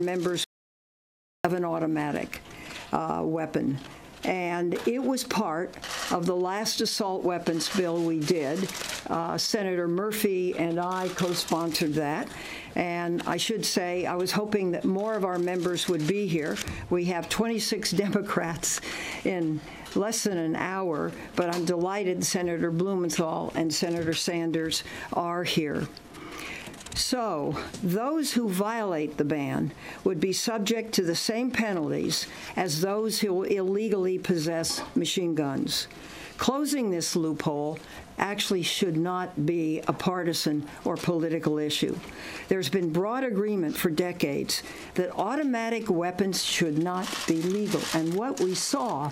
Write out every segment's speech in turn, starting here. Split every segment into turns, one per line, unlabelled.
members have an automatic weapon. And it was part of the last assault weapons bill we did. Senator Murphy and I co-sponsored that. And I should say, I was hoping that more of our members would be here. We have 26 Democrats in less than an hour, but I'm delighted Senator Blumenthal and Senator Sanders are here. So those who violate the ban would be subject to the same penalties as those who illegally possess machine guns. Closing this loophole actually should not be a partisan or political issue. There's been broad agreement for decades that automatic weapons should not be legal, and what we saw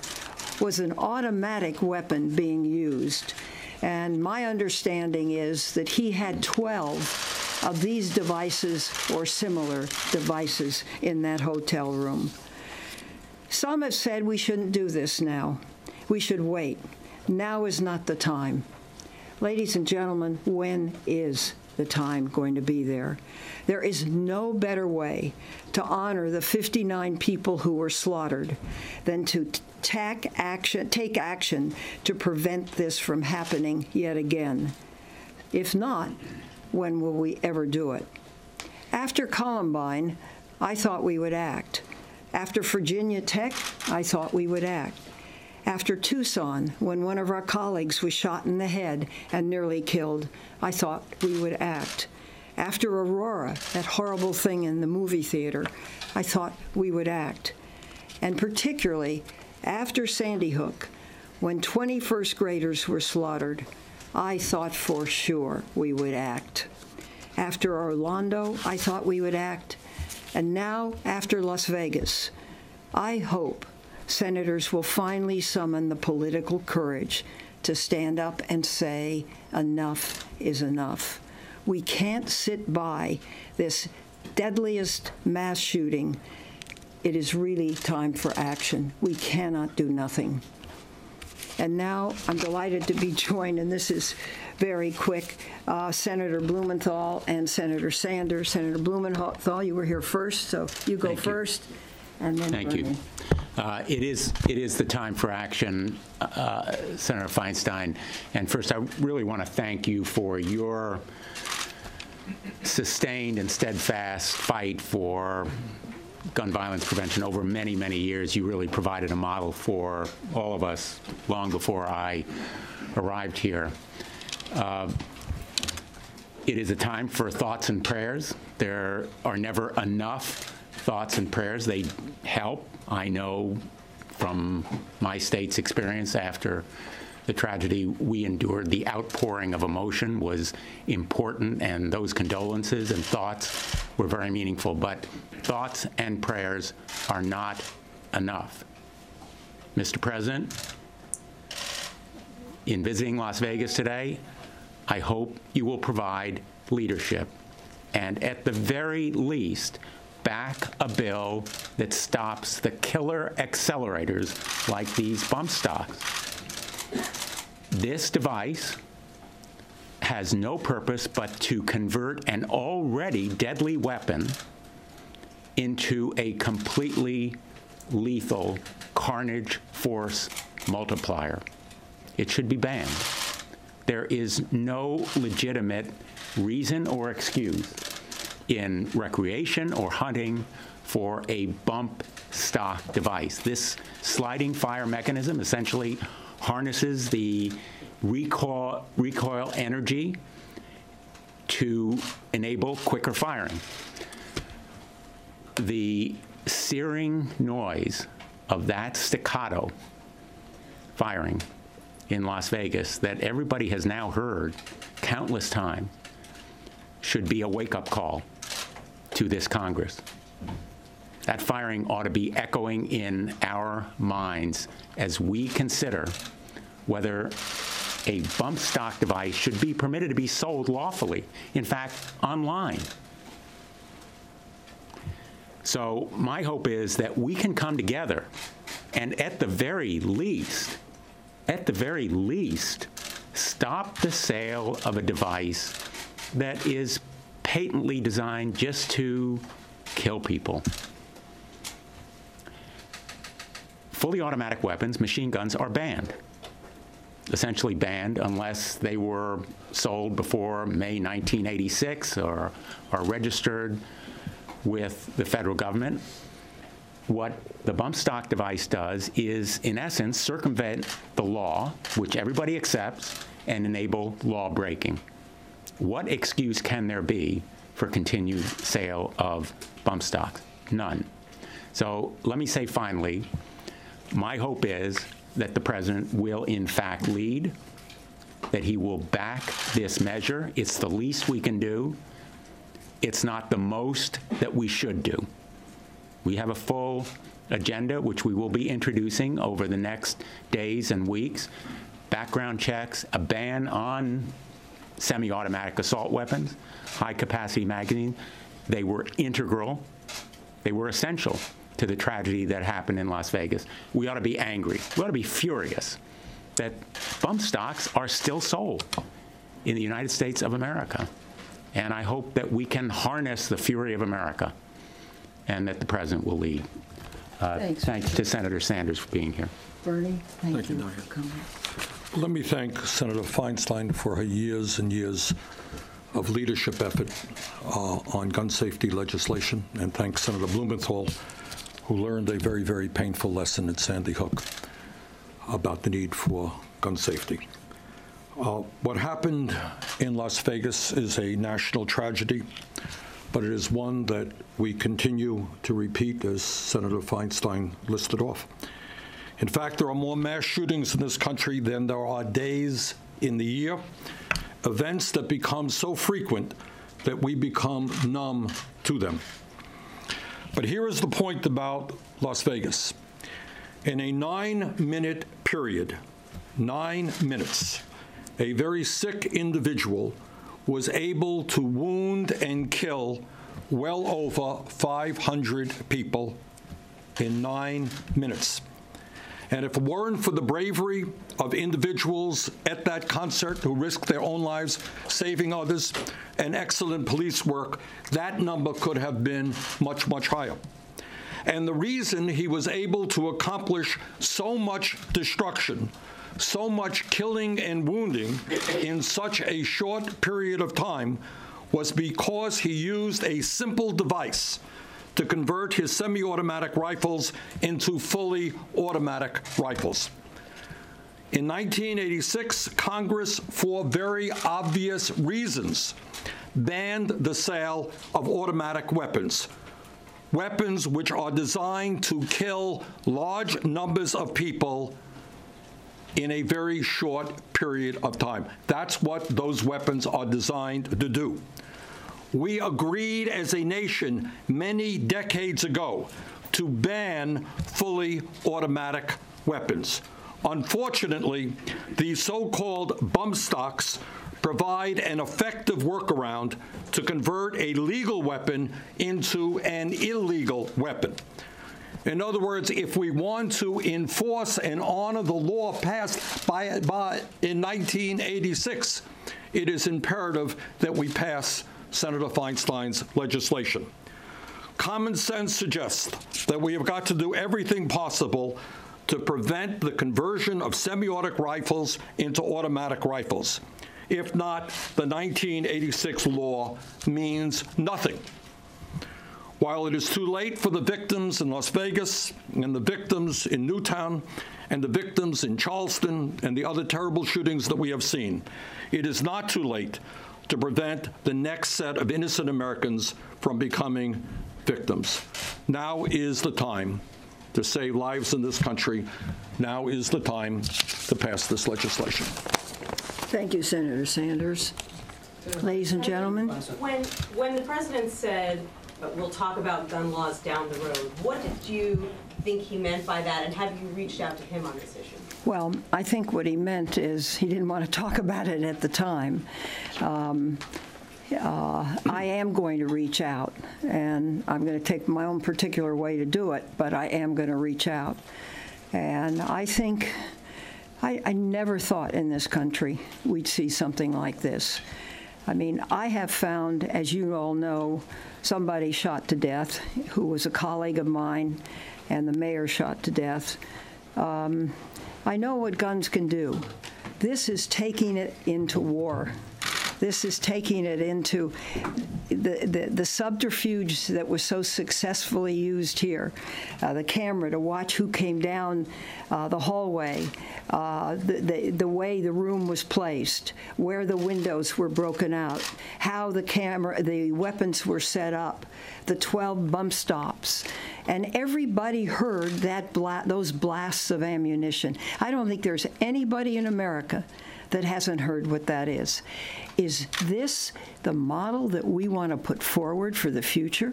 was an automatic weapon being used. And my understanding is that he had 12 of these devices or similar devices in that hotel room. Some have said we shouldn't do this now. We should wait. Now is not the time. Ladies and gentlemen, when is the time going to be there? There is no better way to honor the 59 people who were slaughtered than to take action to prevent this from happening yet again. If not, when will we ever do it? After Columbine, I thought we would act. After Virginia Tech, I thought we would act. After Tucson, when one of our colleagues was shot in the head and nearly killed, I thought we would act. After Aurora, that horrible thing in the movie theater, I thought we would act. And particularly after Sandy Hook, when 20 first graders were slaughtered, I thought for sure we would act. After Orlando, I thought we would act. And now, after Las Vegas, I hope senators will finally summon the political courage to stand up and say, enough is enough. We can't sit by this deadliest mass shooting. It is really time for action. We cannot do nothing. And now I'm delighted to be joined, and this is very quick, Senator Blumenthal and Senator Sanders. Senator Blumenthal, you were here first, so you go first. And then
Thank you. It is the time for action, Senator Feinstein. And first, I really want to thank you for your sustained and steadfast fight for gun violence prevention over many, many years. You really provided a model for all of us long before I arrived here. It is a time for thoughts and prayers. There are never enough thoughts and prayers. They help. I know from my state's experience after the tragedy we endured, the outpouring of emotion was important, and those condolences and thoughts were very meaningful. But thoughts and prayers are not enough. Mr. President, in visiting Las Vegas today, I hope you will provide leadership and, at the very least, back a bill that stops the killer accelerators like these bump stocks. This device has no purpose but to convert an already deadly weapon into a completely lethal carnage force multiplier. It should be banned. There is no legitimate reason or excuse in recreation or hunting for a bump stock device. This sliding fire mechanism essentially harnesses the recoil energy to enable quicker firing. The searing noise of that staccato firing in Las Vegas that everybody has now heard countless times should be a wake-up call to this Congress. That firing ought to be echoing in our minds as we consider whether a bump stock device should be permitted to be sold lawfully, in fact, online. So my hope is that we can come together and at the very least, stop the sale of a device that is patently designed just to kill people. Fully automatic weapons, machine guns, are banned. Essentially banned unless they were sold before May 1986 or are registered with the federal government. What the bump stock device does is, in essence, circumvent the law, which everybody accepts, and enable law breaking. What excuse can there be for continued sale of bump stocks? None. So let me say finally, my hope is that the president will in fact lead, that he will back this measure. It's the least we can do. It's not the most that we should do. We have a full agenda, which we will be introducing over the next days and weeks. Background checks, a ban on semi-automatic assault weapons, high-capacity magazines. They were integral. They were essential to the tragedy that happened in Las Vegas. We ought to be angry. We ought to be furious that bump stocks are still sold in the United States of America. And I hope that we can harness the fury of America and that the president will lead.
Thanks.
Thanks to Senator Sanders for being here.
Bernie, thank you
Diane.
for coming.
Let me thank Senator Feinstein for her years and years of leadership effort on gun safety legislation, and thank Senator Blumenthal, who learned a very, very painful lesson at Sandy Hook about the need for gun safety. What happened in Las Vegas is a national tragedy, but it is one that we continue to repeat, as Senator Feinstein listed off. In fact, there are more mass shootings in this country than there are days in the year, events that become so frequent that we become numb to them. But here is the point about Las Vegas. In a 9-minute period, 9 minutes, a very sick individual was able to wound and kill well over 500 people in 9 minutes. And if it weren't for the bravery of individuals at that concert who risked their own lives saving others and excellent police work, that number could have been much, much higher. And the reason he was able to accomplish so much destruction, so much killing and wounding in such a short period of time was because he used a simple device to convert his semi-automatic rifles into fully automatic rifles. In 1986, Congress, for very obvious reasons, banned the sale of automatic weapons, weapons which are designed to kill large numbers of people in a very short period of time. That's what those weapons are designed to do. We agreed as a nation many decades ago to ban fully automatic weapons. Unfortunately, these so-called bump stocks provide an effective workaround to convert a legal weapon into an illegal weapon. In other words, if we want to enforce and honor the law passed in 1986, it is imperative that we pass Senator Feinstein's legislation. Common sense suggests that we have got to do everything possible to prevent the conversion of semi-automatic rifles into automatic rifles. If not, the 1986 law means nothing. While it is too late for the victims in Las Vegas and the victims in Newtown and the victims in Charleston and the other terrible shootings that we have seen, it is not too late to prevent the next set of innocent Americans from becoming victims. Now is the time to save lives in this country. Now is the time to pass this legislation.
Thank you, Senator Sanders. Ladies and gentlemen.
When the president said, we'll talk about gun laws down the road, what did you think he meant by that, and have you reached out to him on this issue?
Well, I think what he meant is he didn't want to talk about it at the time. I am going to reach out, and I'm going to take my own particular way to do it, but I am going to reach out. And I think I never thought in this country we'd see something like this. I mean, I have found, as you all know, somebody shot to death who was a colleague of mine, and the mayor shot to death. I know what guns can do. This is taking it into war. This is taking it into the subterfuge that was so successfully used here. The camera to watch who came down the hallway, the way the room was placed, where the windows were broken out, how the weapons were set up, the 12 bump stops. And everybody heard those blasts of ammunition. I don't think there's anybody in America that hasn't heard what that is. Is this the model that we want to put forward for the future?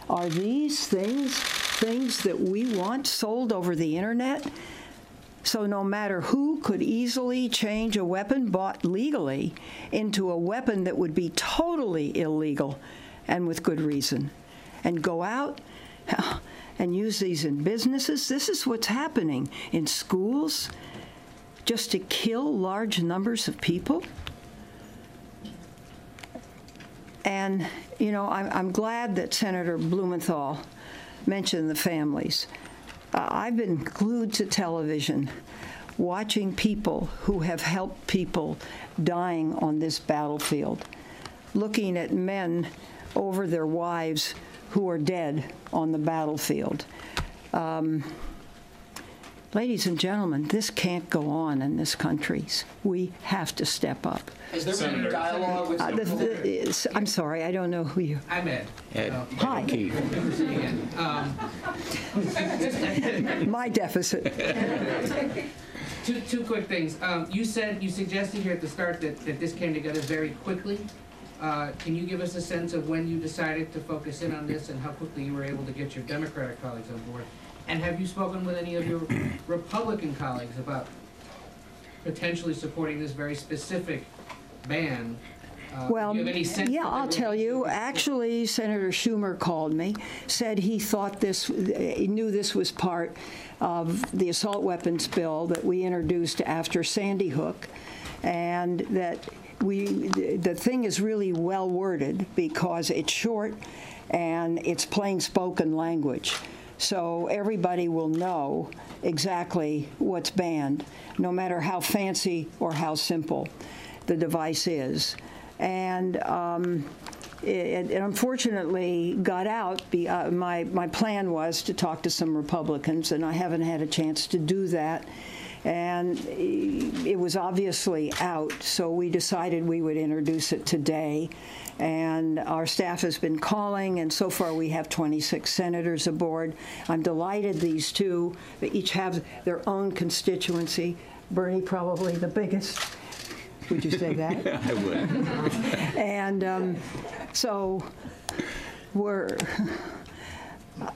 Are these things that we want sold over the internet? So no matter who could easily change a weapon bought legally into a weapon that would be totally illegal and with good reason, and go out and use these in businesses. This is what's happening in schools, just to kill large numbers of people. And, you know, I'm glad that Senator Blumenthal mentioned the families. I've been glued to television watching people who have helped people dying on this battlefield, looking at men over their wives who are dead on the battlefield. Ladies and gentlemen, this can't go on in this country. We have to step up.
Has there been any dialogue with
I'm sorry, I don't know who you...
I'm Ed.
Hi.
Keith.
My deficit.
Two quick things. You suggested here at the start that this came together very quickly. Can you give us a sense of when you decided to focus in on this and how quickly you were able to get your Democratic colleagues on board? And have you spoken with any of your Republican colleagues about potentially supporting this very specific ban?
Well,
do you have any sense
yeah,
that
I'll tell you. Actually, Senator Schumer called me, said he thought he knew this was part of the assault weapons bill that we introduced after Sandy Hook, and that the thing is really well worded because it's short and it's plain spoken language. So everybody will know exactly what's banned, no matter how fancy or how simple the device is. And it unfortunately got out. My plan was to talk to some Republicans, and I haven't had a chance to do that. And it was obviously out, so we decided we would introduce it today. And our staff has been calling, and so far we have 26 senators aboard. I'm delighted these two, they each have their own constituency. Bernie probably the biggest. Would you say that?
I would.
And so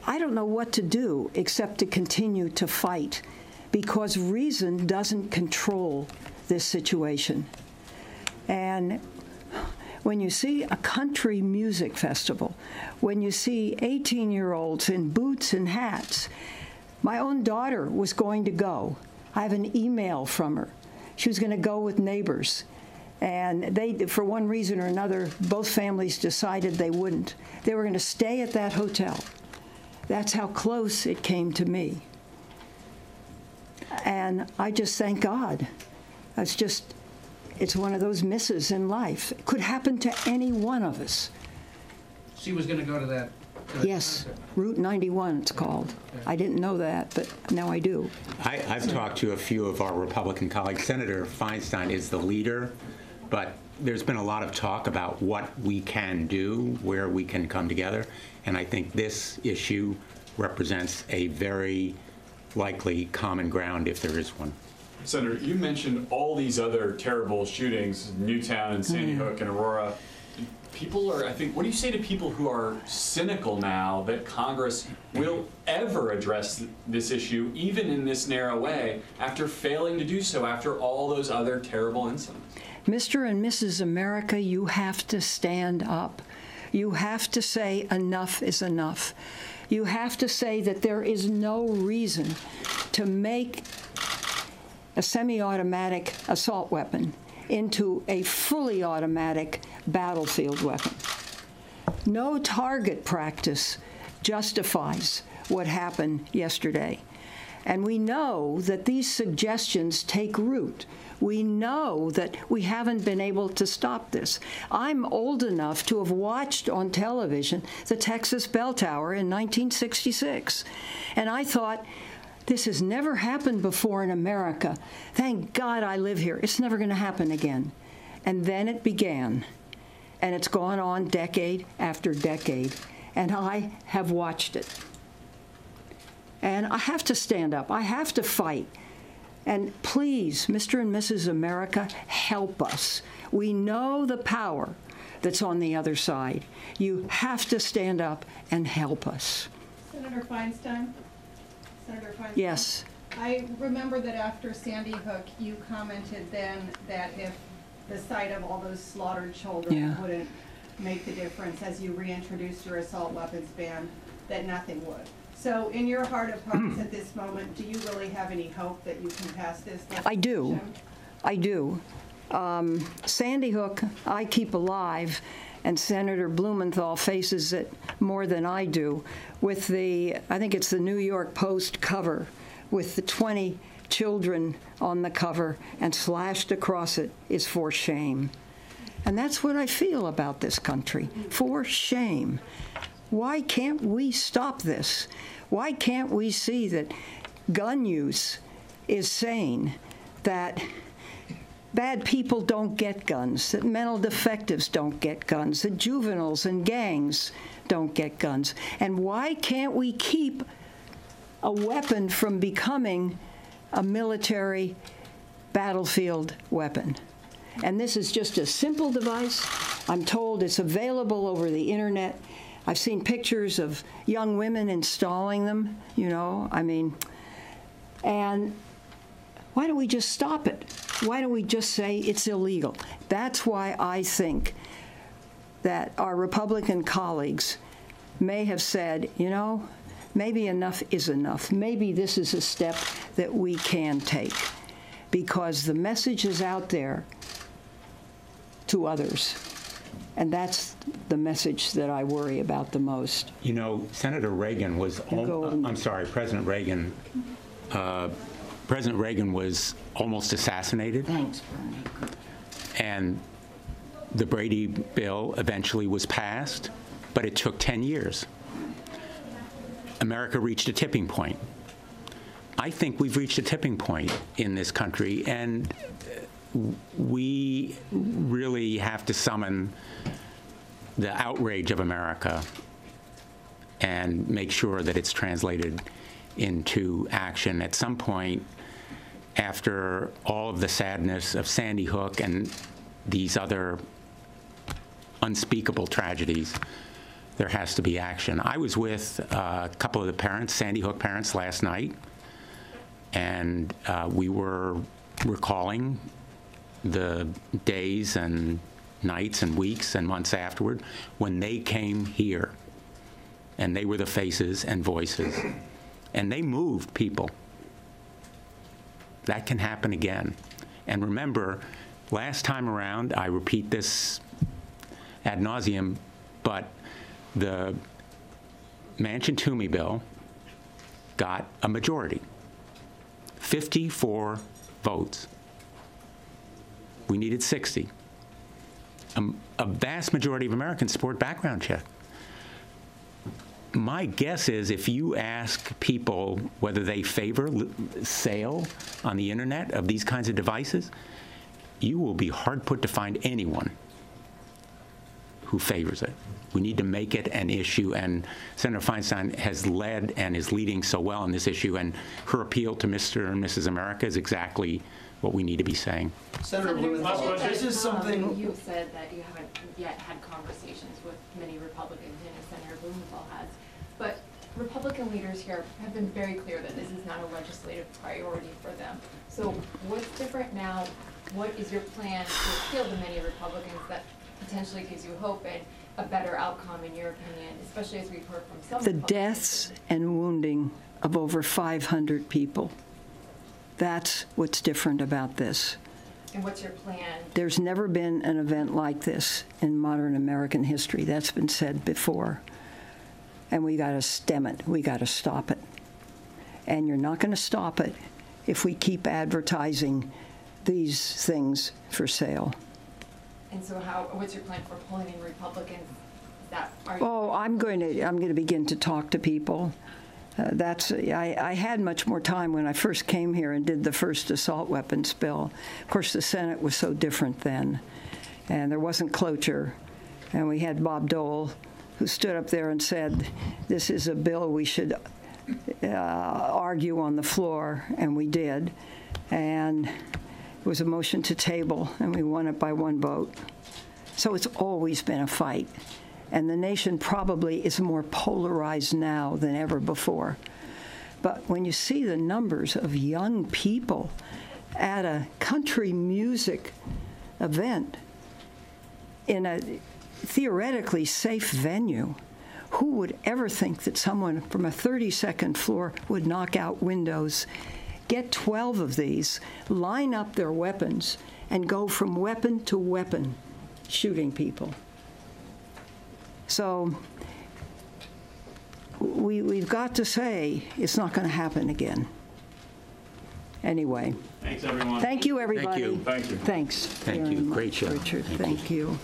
I don't know what to do except to continue to fight, because reason doesn't control this situation. And when you see a country music festival, when you see 18-year-olds in boots and hats, my own daughter was going to go. I have an email from her. She was going to go with neighbors. And they, for one reason or another, both families decided they wouldn't. They were going to stay at that hotel. That's how close it came to me. And I just thank God. It's one of those misses in life. It could happen to any one of us.
She was going to go to that.
Yes, Route 91 it's called. I didn't know that, but now I do.
I've talked to a few of our Republican colleagues. Senator Feinstein is the leader, but there's been a lot of talk about what we can do, where we can come together, and I think this issue represents a very likely common ground if there is one.
Senator, you mentioned all these other terrible shootings, Newtown and Sandy Hook and Aurora. People are, I think, what do you say to people who are cynical now that Congress will ever address this issue, even in this narrow way, after failing to do so after all those other terrible incidents?
Mr. and Mrs. America, you have to stand up. You have to say enough is enough. You have to say that there is no reason to make a semi-automatic assault weapon into a fully automatic battlefield weapon. No target practice justifies what happened yesterday. And we know that these suggestions take root. We know that we haven't been able to stop this. I'm old enough to have watched on television the Texas bell tower in 1966. And I thought, this has never happened before in America. Thank God I live here. It's never going to happen again. And then it began. And it's gone on decade after decade. And I have watched it. And I have to stand up. I have to fight. And please, Mr. and Mrs. America, help us. We know the power that's on the other side. You have to stand up and help us.
Senator Feinstein? Senator Feinstein?
Yes.
I remember that after Sandy Hook, you commented then that if the sight of all those slaughtered children wouldn't make the difference as you reintroduced your assault weapons ban, that nothing would. So in your heart of hearts at this moment, do you really have any hope that you can pass this legislation?
I do. I do. Sandy Hook, I keep alive, and Senator Blumenthal faces it more than I do, with the, I think it's the New York Post cover, with the 20 children on the cover, and slashed across it is for shame. And that's what I feel about this country, for shame. Why can't we stop this? Why can't we see that gun use is sane, that bad people don't get guns, that mental defectives don't get guns, that juveniles and gangs don't get guns? And why can't we keep a weapon from becoming a military battlefield weapon? And this is just a simple device. I'm told it's available over the internet. I've seen pictures of young women installing them, and why don't we just stop it? Why don't we just say it's illegal? That's why I think that our Republican colleagues may have said, maybe enough is enough. Maybe this is a step that we can take, because the message is out there to others. And that's the message that I worry about the most.
Senator Reagan was, President Reagan, President Reagan was almost assassinated.
Thanks, Bernie.
And the Brady bill eventually was passed, but it took 10 years. America reached a tipping point. I think we've reached a tipping point in this country, and we really have to summon the outrage of America and make sure that it's translated into action. At some point, after all of the sadness of Sandy Hook and these other unspeakable tragedies, there has to be action. I was with a couple of the parents, Sandy Hook parents, last night, and we were recalling the days and nights and weeks and months afterward when they came here, and they were the faces and voices, and they moved people. That can happen again. And remember, last time around, I repeat this ad nauseum, but the Manchin-Toomey bill got a majority, 54 votes. We needed 60. A vast majority of Americans support background check. My guess is if you ask people whether they favor sale on the internet of these kinds of devices, you will be hard put to find anyone who favors it. We need to make it an issue, and Senator Feinstein has led and is leading so well on this issue, and her appeal to Mr. and Mrs. America is exactly what we need to be saying.
Senator Blumenthal, this is something...
You said that you haven't yet had conversations with many Republicans, and Senator Blumenthal has. But Republican leaders here have been very clear that this is not a legislative priority for them. So what's different now? What is your plan to appeal to many Republicans that potentially gives you hope and a better outcome, in your opinion, especially as we've heard from some
The deaths and wounding of over 500 people. That's what's different about this.
And what's your plan?
There's never been an event like this in modern American history. That's been said before. And we got to stem it. We got to stop it. And you're not going to stop it if we keep advertising these things for sale.
And so what's your plan for pulling in Republicans?
I'm going to begin to talk to people. I had much more time when I first came here and did the first assault weapons bill. Of course, the Senate was so different then, and there wasn't cloture. And we had Bob Dole, who stood up there and said, this is a bill we should argue on the floor, and we did. And it was a motion to table, and we won it by 1 vote. So it's always been a fight. And the nation probably is more polarized now than ever before. But when you see the numbers of young people at a country music event in a theoretically safe venue, who would ever think that someone from a 32nd floor would knock out windows, get 12 of these, line up their weapons, and go from weapon to weapon shooting people? So we've got to say it's not going to happen again. Anyway.
Thanks, everyone.
Thank you, everybody.
Thank you.
Thank you.
Thanks.
Thank
very
you.
much,
Great show.
Richard.
Thank you.
Thank you.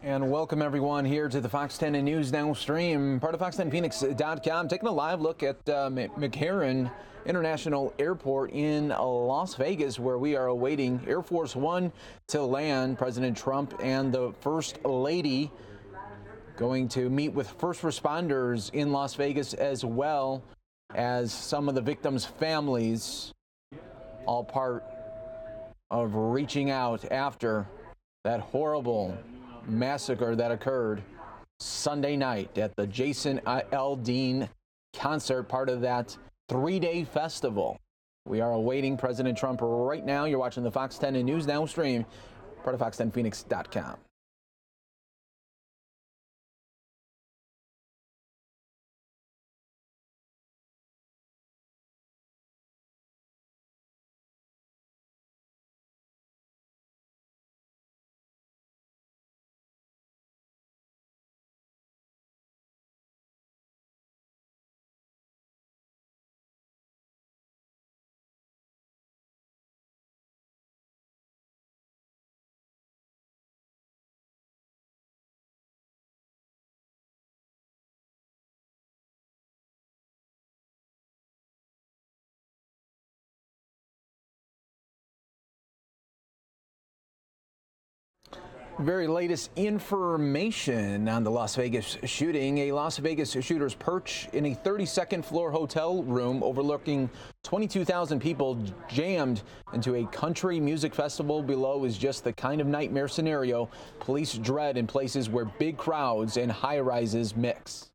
And welcome everyone here to the Fox 10 News Now stream, part of Fox10Phoenix.com. Taking a live look at McCarran International Airport in Las Vegas, where we are awaiting Air Force One to land. President Trump and the First Lady going to meet with first responders in Las Vegas, as well as some of the victims' families, all part of reaching out after that horrible massacre that occurred Sunday night at the Jason Aldean concert, part of that 3-day festival. We are awaiting President Trump right now. You're watching the Fox 10 News Now stream, part of Fox10Phoenix.com. Very latest information on the Las Vegas shooting. A Las Vegas shooter's perch in a 32nd floor hotel room overlooking 22,000 people jammed into a country music festival below is just the kind of nightmare scenario police dread in places where big crowds and high-rises mix.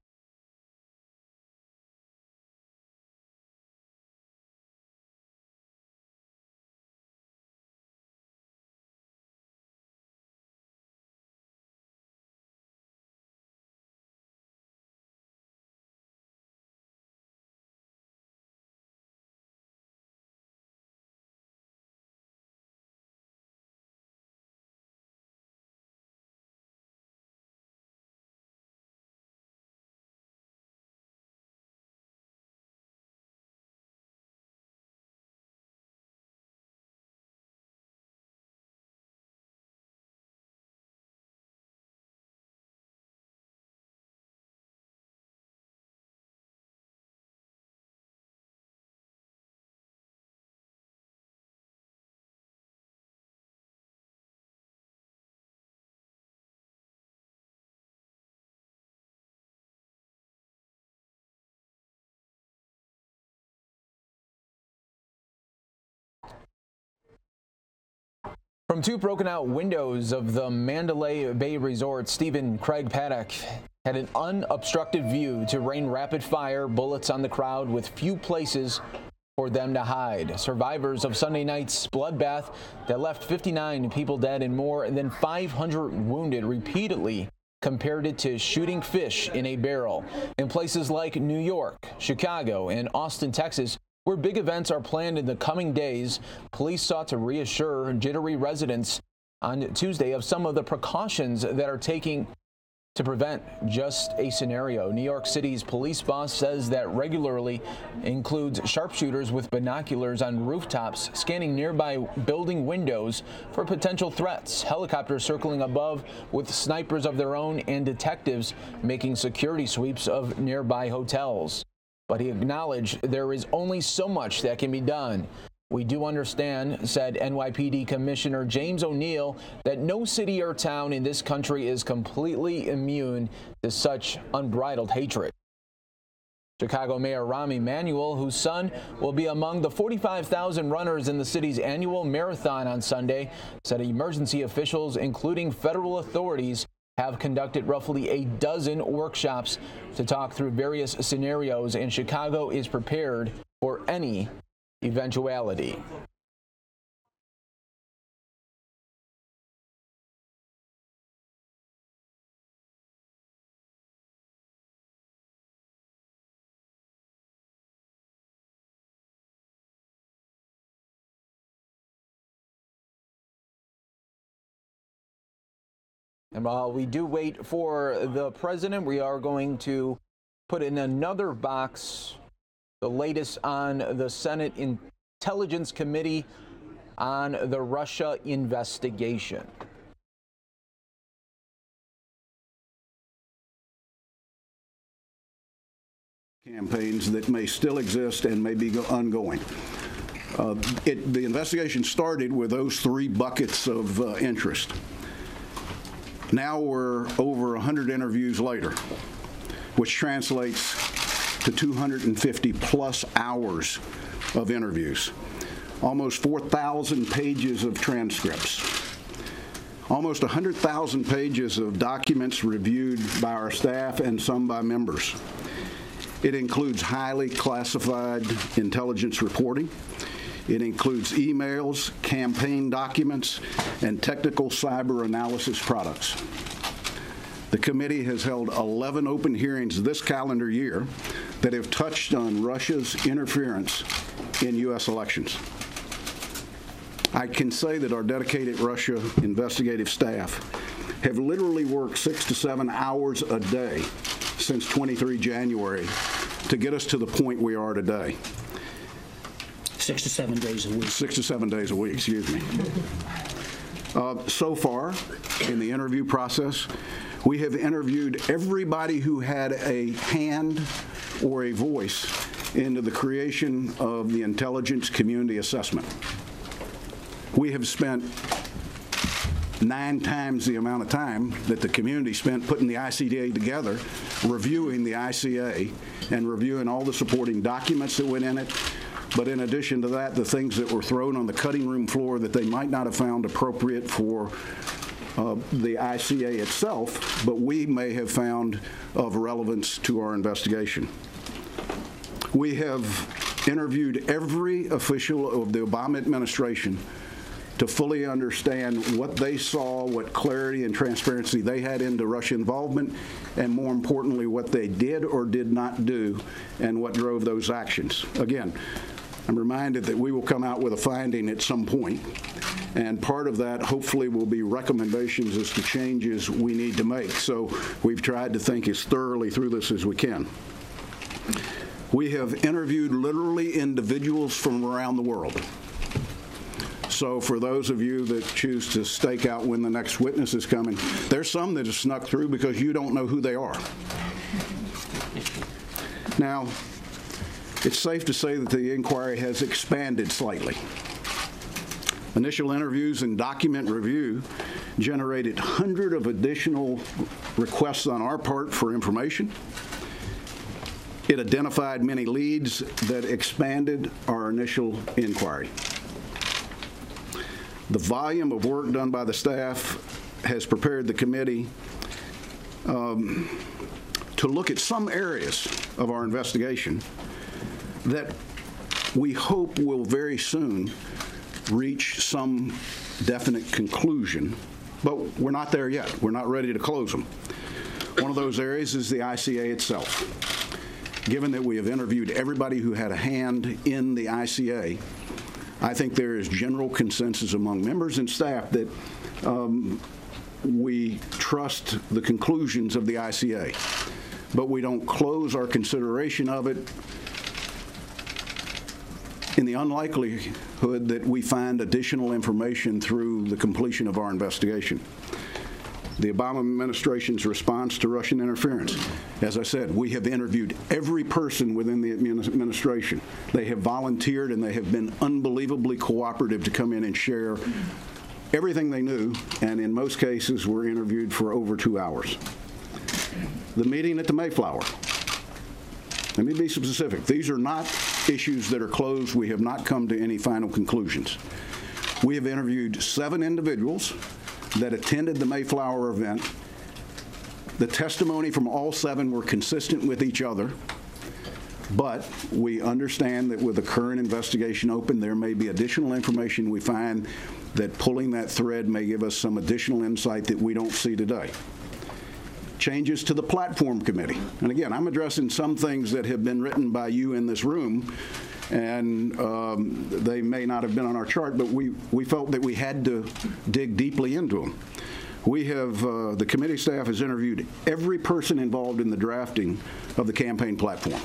From two broken out windows of the Mandalay Bay Resort, Stephen Craig Paddock had an unobstructed view to rain rapid fire bullets on the crowd with few places for them to hide. Survivors of Sunday night's bloodbath that left 59 people dead and more than 500 wounded repeatedly compared it to shooting fish in a barrel. In places like New York, Chicago, and Austin, Texas, where big events are planned in the coming days, police sought to reassure jittery residents on Tuesday of some of the precautions that are taking to prevent just a scenario. New York City's police boss says that regularly includes sharpshooters with binoculars on rooftops scanning nearby building windows for potential threats, helicopters circling above with snipers of their own, and detectives making security sweeps of nearby hotels. But he acknowledged there is only so much that can be done. We do understand, said NYPD Commissioner James O'Neill, that no city or town in this country is completely immune to such unbridled hatred. Chicago Mayor Rahm Emanuel, whose son will be among the 45,000 runners in the city's annual marathon on Sunday, said emergency officials, including federal authorities, have conducted roughly a dozen workshops to talk through various scenarios, and Chicago is prepared for any eventuality. And while we do wait for the president, we are going to put in another box the latest on the Senate Intelligence Committee on the Russia investigation.
Campaigns that may still exist and may be ongoing. The investigation started with those three buckets of interest. Now we're over 100 interviews later, which translates to 250 plus hours of interviews, almost 4,000 pages of transcripts, almost 100,000 pages of documents reviewed by our staff and some by members. It includes highly classified intelligence reporting. It includes emails, campaign documents, and technical cyber analysis products. The committee has held 11 open hearings this calendar year that have touched on Russia's interference in U.S. elections. I can say that our dedicated Russia investigative staff have literally worked 6 to 7 hours a day since 23 January to get us to the point we are today.
6 to 7 days a week.
6 to 7 days a week, excuse me. So far, in the interview process, we have interviewed everybody who had a hand or a voice into the creation of the intelligence community assessment. We have spent 9 times the amount of time that the community spent putting the ICDA together, reviewing the ICA, and reviewing all the supporting documents that went in it. But in addition to that, the things that were thrown on the cutting room floor that they might not have found appropriate for the ICA itself, but we may have found of relevance to our investigation. We have interviewed every official of the Obama administration to fully understand what they saw, what clarity and transparency they had into Russia involvement, and more importantly, what they did or did not do and what drove those actions. Again, I'm reminded that we will come out with a finding at some point, and part of that hopefully will be recommendations as to changes we need to make. So we've tried to think as thoroughly through this as we can. We have interviewed literally individuals from around the world. So for those of you that choose to stake out when the next witness is coming, there's some that have snuck through because you don't know who they are. Now, it's safe to say that the inquiry has expanded slightly. Initial interviews and document review generated hundreds of additional requests on our part for information. It identified many leads that expanded our initial inquiry. The volume of work done by the staff has prepared the committee to look at some areas of our investigation that we hope will very soon reach some definite conclusion, but we're not there yet. We're not ready to close them. One of those areas is the ICA itself. Given that we have interviewed everybody who had a hand in the ICA, I think there is general consensus among members and staff that we trust the conclusions of the ICA, but we don't close our consideration of it in the unlikelihood that we find additional information through the completion of our investigation. The Obama administration's response to Russian interference. As I said, we have interviewed every person within the administration. They have volunteered and they have been unbelievably cooperative to come in and share everything they knew, and in most cases were interviewed for over 2 hours. The meeting at the Mayflower. Let me be specific. These are not issues that are closed. We have not come to any final conclusions. We have interviewed 7 individuals that attended the Mayflower event. The testimony from all 7 were consistent with each other, but we understand that with the current investigation open, there may be additional information we find that pulling that thread may give us some additional insight that we don't see today. Changes to the platform committee. And again, I'm addressing some things that have been written by you in this room, and they may not have been on our chart, but we felt that we had to dig deeply into them. We have, the committee staff has interviewed every person involved in the drafting of the campaign platform.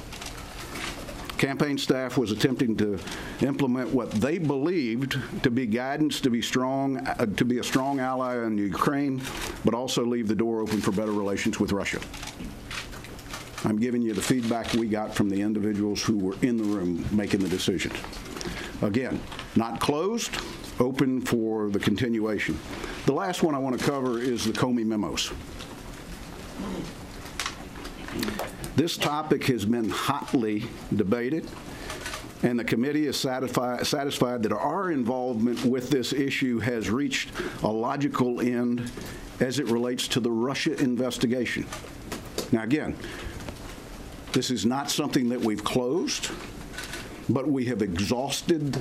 Campaign staff was attempting to implement what they believed to be guidance, to be strong, to be a strong ally in Ukraine, but also leave the door open for better relations with Russia. I'm giving you the feedback we got from the individuals who were in the room making the decisions. Again, not closed, open for the continuation. The last one I want to cover is the Comey memos. This topic has been hotly debated, and the committee is satisfied that our involvement with this issue has reached a logical end as it relates to the Russia investigation. Now, again, this is not something that we've closed, but we have exhausted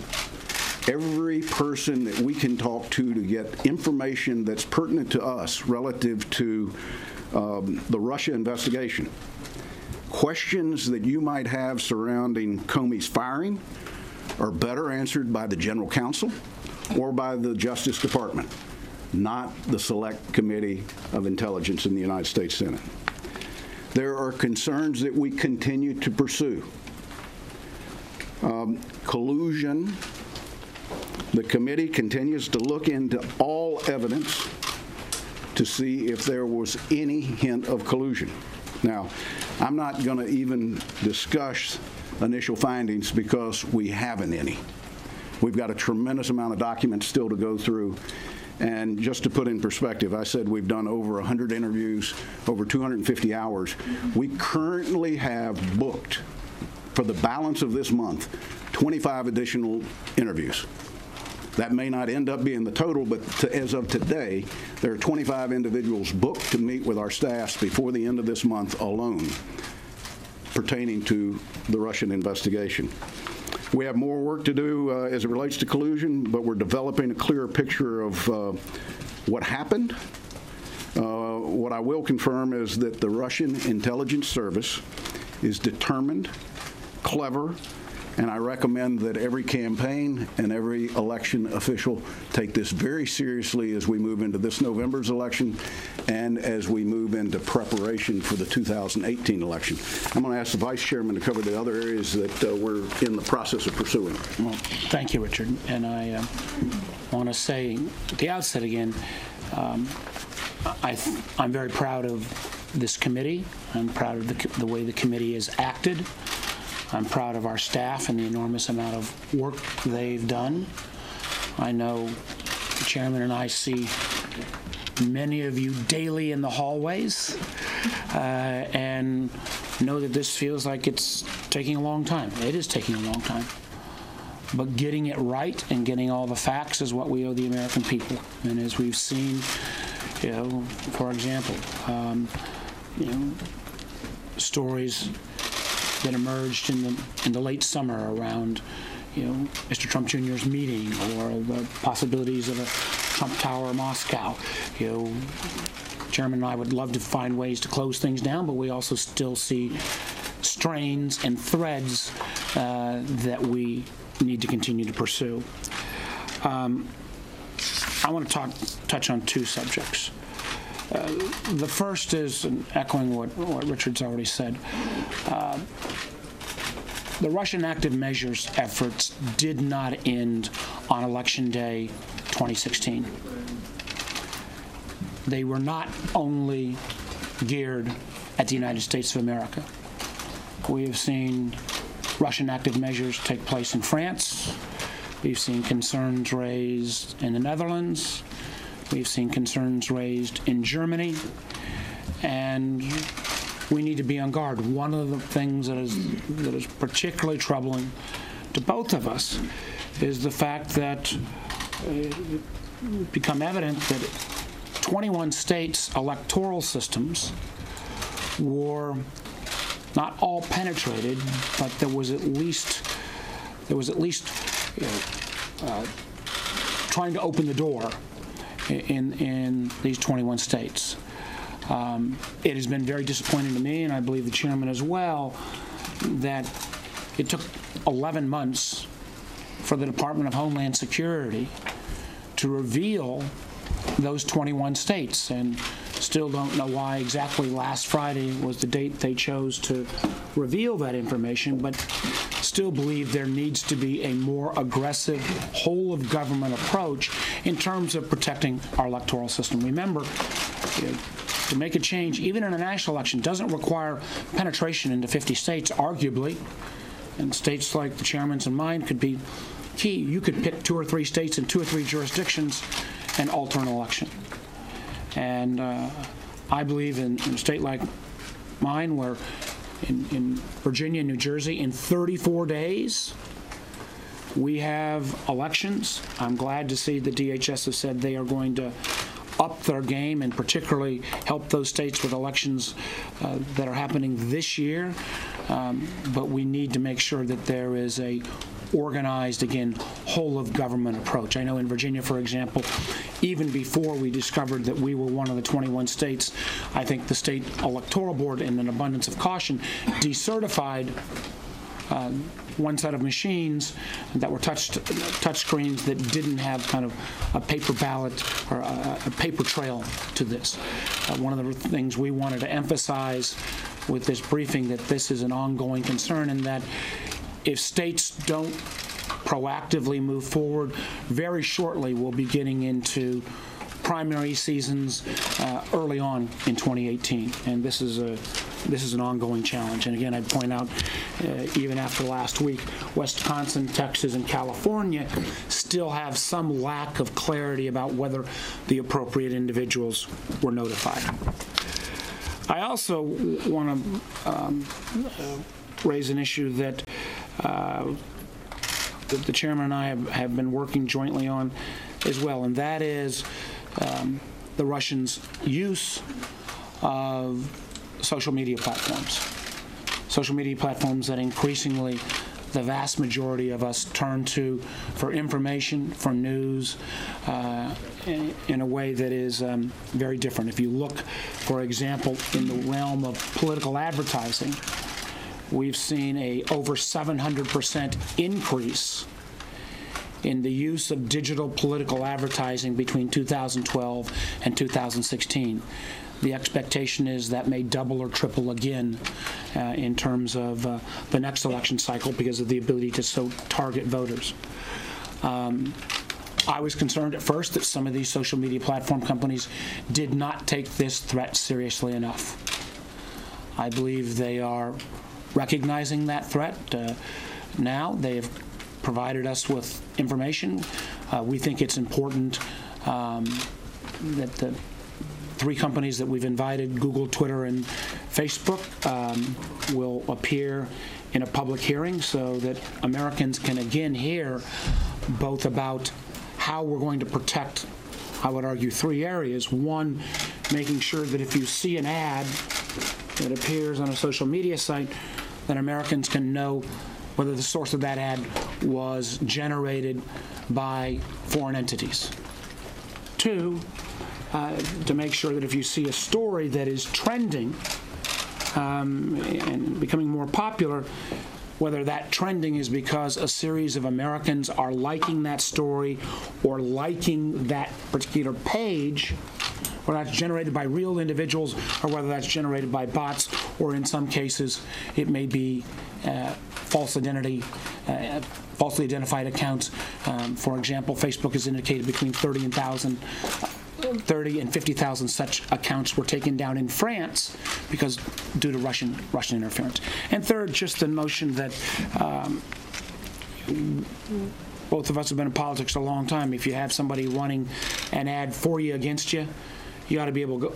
every person that we can talk to get information that's pertinent to us relative to the Russia investigation. Questions that you might have surrounding Comey's firing are better answered by the General Counsel or by the Justice Department, not the Select Committee of Intelligence in the United States Senate. There are concerns that we continue to pursue. Collusion. The committee continues to look into all evidence to see if there was any hint of collusion. Now, I'm not going to even discuss initial findings because we haven't any. We've got a tremendous amount of documents still to go through. And just to put in perspective, I said we've done over 100 interviews, over 250 hours. We currently have booked, for the balance of this month, 25 additional interviews. That may not end up being the total, but as of today, there are 25 individuals booked to meet with our staffs before the end of this month alone pertaining to the Russian investigation. We have more work to do as it relates to collusion, but we're developing a clearer picture of what happened. What I will confirm is that the Russian intelligence service is determined, clever, and I recommend that every campaign and every election official take this very seriously as we move into this November's election and as we move into preparation for the 2018 election. I'm going to ask the Vice Chairman to cover the other areas that we're in the process of pursuing.
Well, thank you, Richard. And I want to say at the outset again, I'm very proud of this committee. I'm proud of the way the committee has acted. I'm proud of our staff and the enormous amount of work they've done. I know the chairman and I see many of you daily in the hallways and know that this feels like it's taking a long time. It is taking a long time. But getting it right and getting all the facts is what we owe the American people. And as we've seen, for example, stories that emerged in the late summer around, Mr. Trump Jr.'s meeting or the possibilities of a Trump Tower or Moscow. Chairman and I would love to find ways to close things down, but we also still see strains and threads that we need to continue to pursue. I want to touch on two subjects. The first is, and echoing what Richard's already said, the Russian active measures efforts did not end on Election Day 2016. They were not only geared at the United States of America. We have seen Russian active measures take place in France. We've seen concerns raised in the Netherlands. We've seen concerns raised in Germany. And we need to be on guard. One of the things that is particularly troubling to both of us is the fact that it's become evident that 21 states' electoral systems were not all penetrated, but there was at least trying to open the door in these 21 states. It has been very disappointing to me, and I believe the chairman as well, that it took 11 months for the Department of Homeland Security to reveal those 21 states, and still don't know why exactly last Friday was the date they chose to reveal that information, but still believe there needs to be a more aggressive whole-of-government approach in terms of protecting our electoral system. Remember, to make a change, even in a national election, doesn't require penetration into 50 states, arguably. And states like the chairman's and mine could be key. You could pick 2 or 3 states in 2 or 3 jurisdictions and alter an election. And I believe in a state like mine, where in Virginia and New Jersey, in 34 days, we have elections. I'm glad to see the DHS has said they are going to up their game and particularly help those states with elections that are happening this year. But we need to make sure that there is a organized, again, whole-of-government approach. I know in Virginia, for example, even before we discovered that we were one of the 21 states, I think the state electoral board, in an abundance of caution, decertified one set of machines that were touch screens that didn't have kind of a paper ballot or a paper trail to this. One of the things we wanted to emphasize with this briefing, that this is an ongoing concern, and that if states don't proactively move forward, very shortly we'll be getting into primary seasons early on in 2018, and this is an ongoing challenge. And again, I'd point out, even after last week, Wisconsin, Texas, and California still have some lack of clarity about whether the appropriate individuals were notified. I also want to raise an issue that the chairman and I have been working jointly on as well, and that is the Russians' use of social media platforms. Social media platforms that increasingly the vast majority of us turn to for information, for news, in a way that is very different. If you look, for example, in the realm of political advertising, we've seen a over 700% increase in the use of digital political advertising between 2012 and 2016. The expectation is that may double or triple again in terms of the next election cycle because of the ability to so target voters. I was concerned at first that some of these social media platform companies did not take this threat seriously enough. I believe they are recognizing that threat now. They have provided us with information. We think it's important that the 3 companies that we've invited, Google, Twitter, and Facebook, will appear in a public hearing so that Americans can again hear both about how we're going to protect, I would argue, 3 areas. One, making sure that if you see an ad that appears on a social media site, that Americans can know whether the source of that ad was generated by foreign entities. Two, to make sure that if you see a story that is trending and becoming more popular, whether that trending is because a series of Americans are liking that story or liking that particular page, whether that's generated by real individuals or whether that's generated by bots, or in some cases it may be falsely identified accounts. For example, Facebook has indicated between 30 and 50,000 such accounts were taken down in France because due to Russian interference. And third, just the notion that both of us have been in politics a long time. If you have somebody running an ad for you against you, you ought to be able to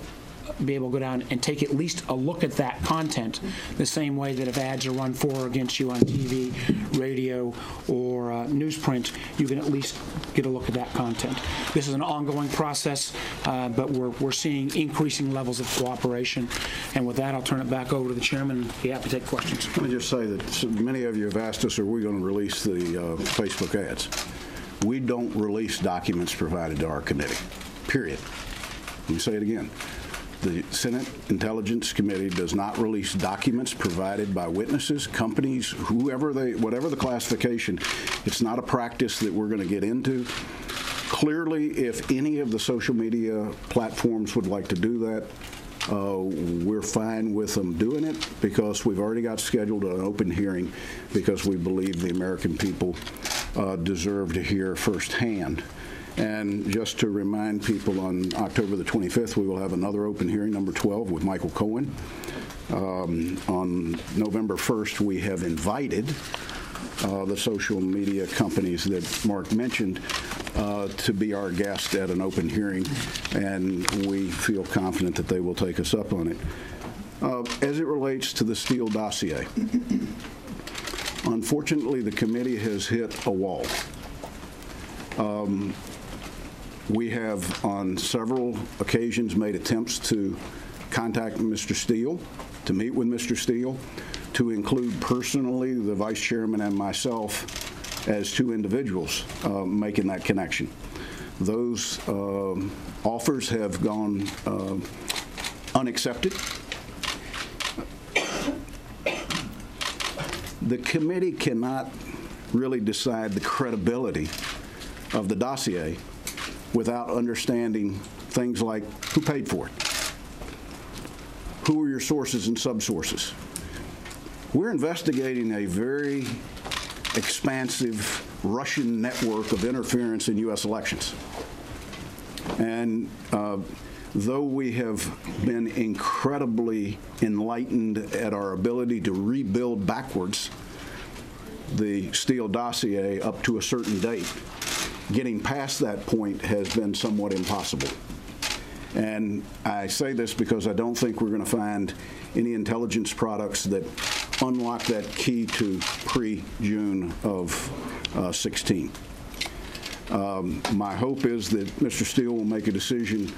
go down and take at least a look at that content, the same way that if ads are run for or against you on TV, radio, or newsprint, you can at least get a look at that content. This is an ongoing process, but we're seeing increasing levels of cooperation. And with that, I'll turn it back over to the chairman and be happy to take questions.
Let me just say that many of you have asked us, are we going to release the Facebook ads? We don't release documents provided to our committee, period. Let me say it again. The Senate Intelligence Committee does not release documents provided by witnesses, companies, whatever the classification. It's not a practice that we're going to get into. Clearly, if any of the social media platforms would like to do that, we're fine with them doing it, because we've already got scheduled an open hearing because we believe the American people deserve to hear firsthand. And just to remind people, on October the 25th, we will have another open hearing, number 12, with Michael Cohen. On November 1st, we have invited the social media companies that Mark mentioned to be our guest at an open hearing, and we feel confident that they will take us up on it. As it relates to the Steele dossier, unfortunately, the committee has hit a wall. We have, on several occasions, made attempts to contact Mr. Steele, to meet with Mr. Steele, to include personally the vice chairman and myself as two individuals making that connection. Those offers have gone unaccepted. The committee cannot really decide the credibility of the dossier without understanding things like who paid for it, who are your sources and subsources. We're investigating a very expansive Russian network of interference in U.S. elections. And though we have been incredibly enlightened at our ability to rebuild backwards the Steele dossier up to a certain date, getting past that point has been somewhat impossible. And I say this because I don't think we're going to find any intelligence products that unlock that key to pre-June of 16. My hope is that Mr. Steele will make a decision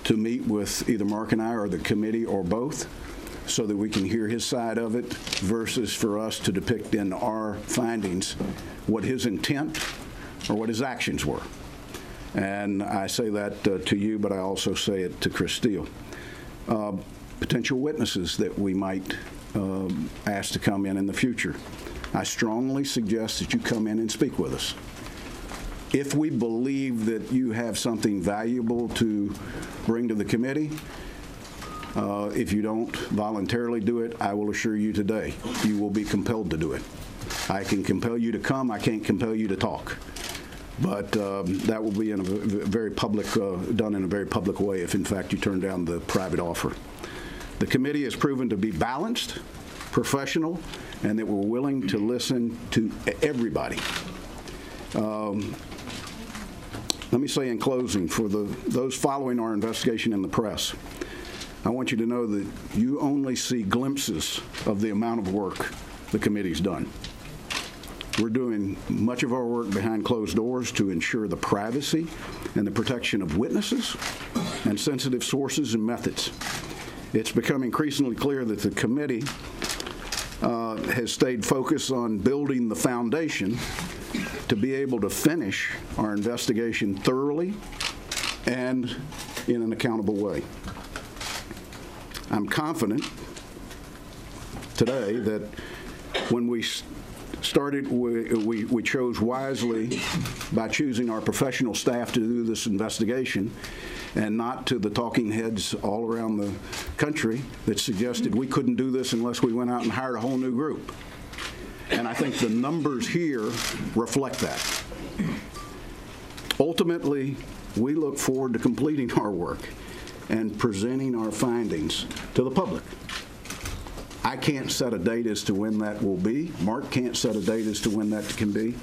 to meet with either Mark and I or the committee or both, so that we can hear his side of it, versus for us to depict in our findings what his intent or what his actions were. And I say that to you, but I also say it to Chris Steele. Potential witnesses that we might ask to come in the future. I strongly suggest that you come in and speak with us. If we believe that you have something valuable to bring to the committee, if you don't voluntarily do it, I will assure you today, you will be compelled to do it. I can compel you to come, I can't compel you to talk. But that will be in a very public, done in a very public way if, in fact, you turn down the private offer. The committee has proven to be balanced, professional, and that we're willing to listen to everybody. Let me say in closing, for those following our investigation in the press, I want you to know that you only see glimpses of the amount of work the committee's done. We're doing much of our work behind closed doors to ensure the privacy and the protection of witnesses and sensitive sources and methods. It's become increasingly clear that the committee has stayed focused on building the foundation to be able to finish our investigation thoroughly and in an accountable way. I'm confident today that when we started, we chose wisely by choosing our professional staff to do this investigation and not to the talking heads all around the country that suggested we couldn't do this unless we went out and hired a whole new group. And I think the numbers here reflect that. Ultimately, we look forward to completing our work and presenting our findings to the public. I can't set a date as to when that will be. Mark can't set a date as to when that can be.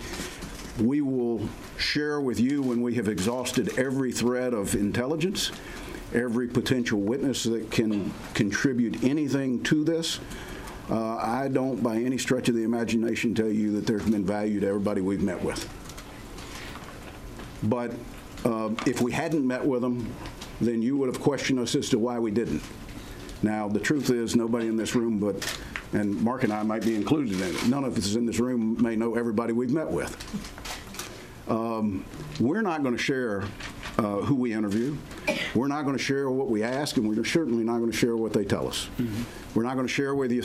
We will share with you when we have exhausted every thread of intelligence, every potential witness that can contribute anything to this. I don't, by any stretch of the imagination, tell you that there's been value to everybody we've met with. But if we hadn't met with them, then you would have questioned us as to why we didn't. Now, the truth is, nobody in this room, and Mark and I might be included in it, none of us in this room may know everybody we've met with. We're not going to share who we interview. We're not going to share what we ask, and we're certainly not going to share what they tell us. Mm-hmm. We're not going to share with you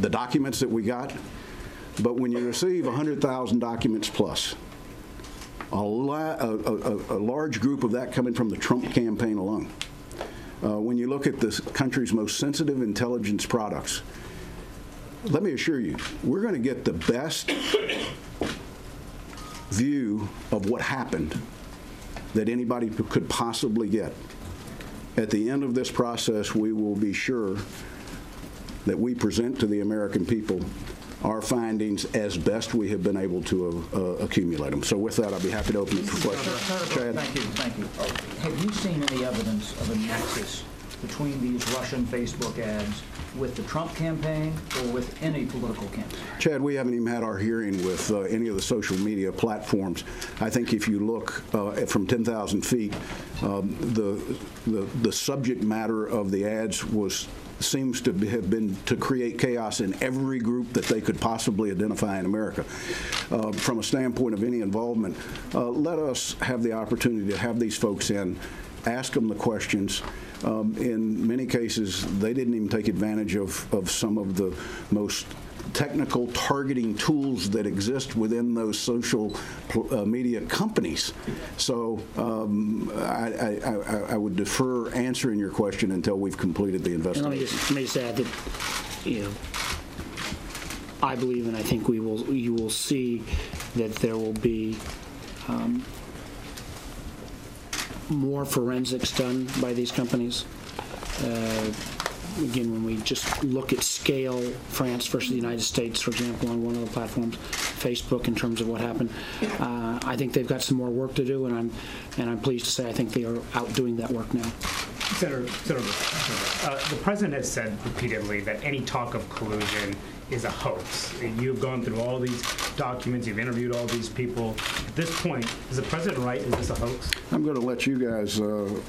the documents that we got, but when you receive 100,000 documents plus, a large group of that coming from the Trump campaign alone, when you look at this country's most sensitive intelligence products, let me assure you, we're going to get the best view of what happened that anybody could possibly get. At the end of this process, we will be sure that we present to the American people our findings as best we have been able to accumulate them. So with that, I'll be happy to open it for questions. Chad?
Thank you. Have you seen any evidence of a nexus between these Russian Facebook ads with the Trump campaign or with any political campaign?
Chad, we haven't even had our hearing with any of the social media platforms. I think if you look from 10,000 feet, the subject matter of the ads seems to have been to create chaos in every group that they could possibly identify in America. From a standpoint of any involvement, let us have the opportunity to have these folks in, ask them the questions. In many cases, they didn't even take advantage of some of the most technical targeting tools that exist within those social media companies. So I would defer answering your question until we've completed the investigation.
Let me just add that, I believe, and I think you will see that there will be more forensics done by these companies. Again, when we just look at scale, France versus the United States, for example, on one of the platforms, Facebook, in terms of what happened, I think they've got some more work to do, and I'm pleased to say I think they are out doing that work now.
Senator, the president has said repeatedly that any talk of collusion is a hoax. You've gone through all these documents, you've interviewed all these people. At this point, is the president right? Is this a hoax?
I'm going to let you guys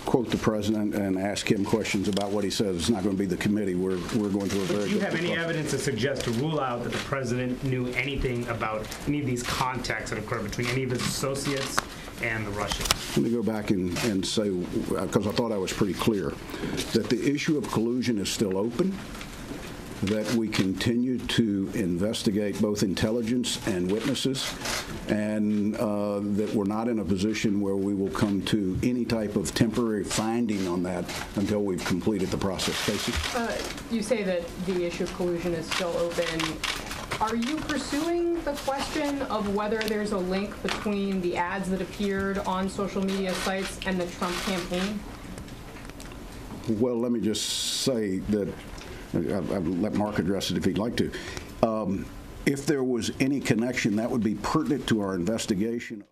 quote the president and ask him questions about what he says. It's not going to be the committee. We're going through a very.
Do you have any evidence to suggest to rule out that the president knew anything about any of these contacts that occurred between any of his associates and the Russians?
Let me go back and say, because I thought I was pretty clear, that the issue of collusion is still open, that we continue to investigate both intelligence and witnesses, and that we're not in a position where we will come to any type of temporary finding on that until we've completed the process. Casey?
You say that the issue of collusion is still open. Are you pursuing the question of whether there's a link between the ads that appeared on social media sites and the Trump campaign?
Well, let me just say that I'll let Mark address it if he'd like to. If there was any connection, that would be pertinent to our investigation.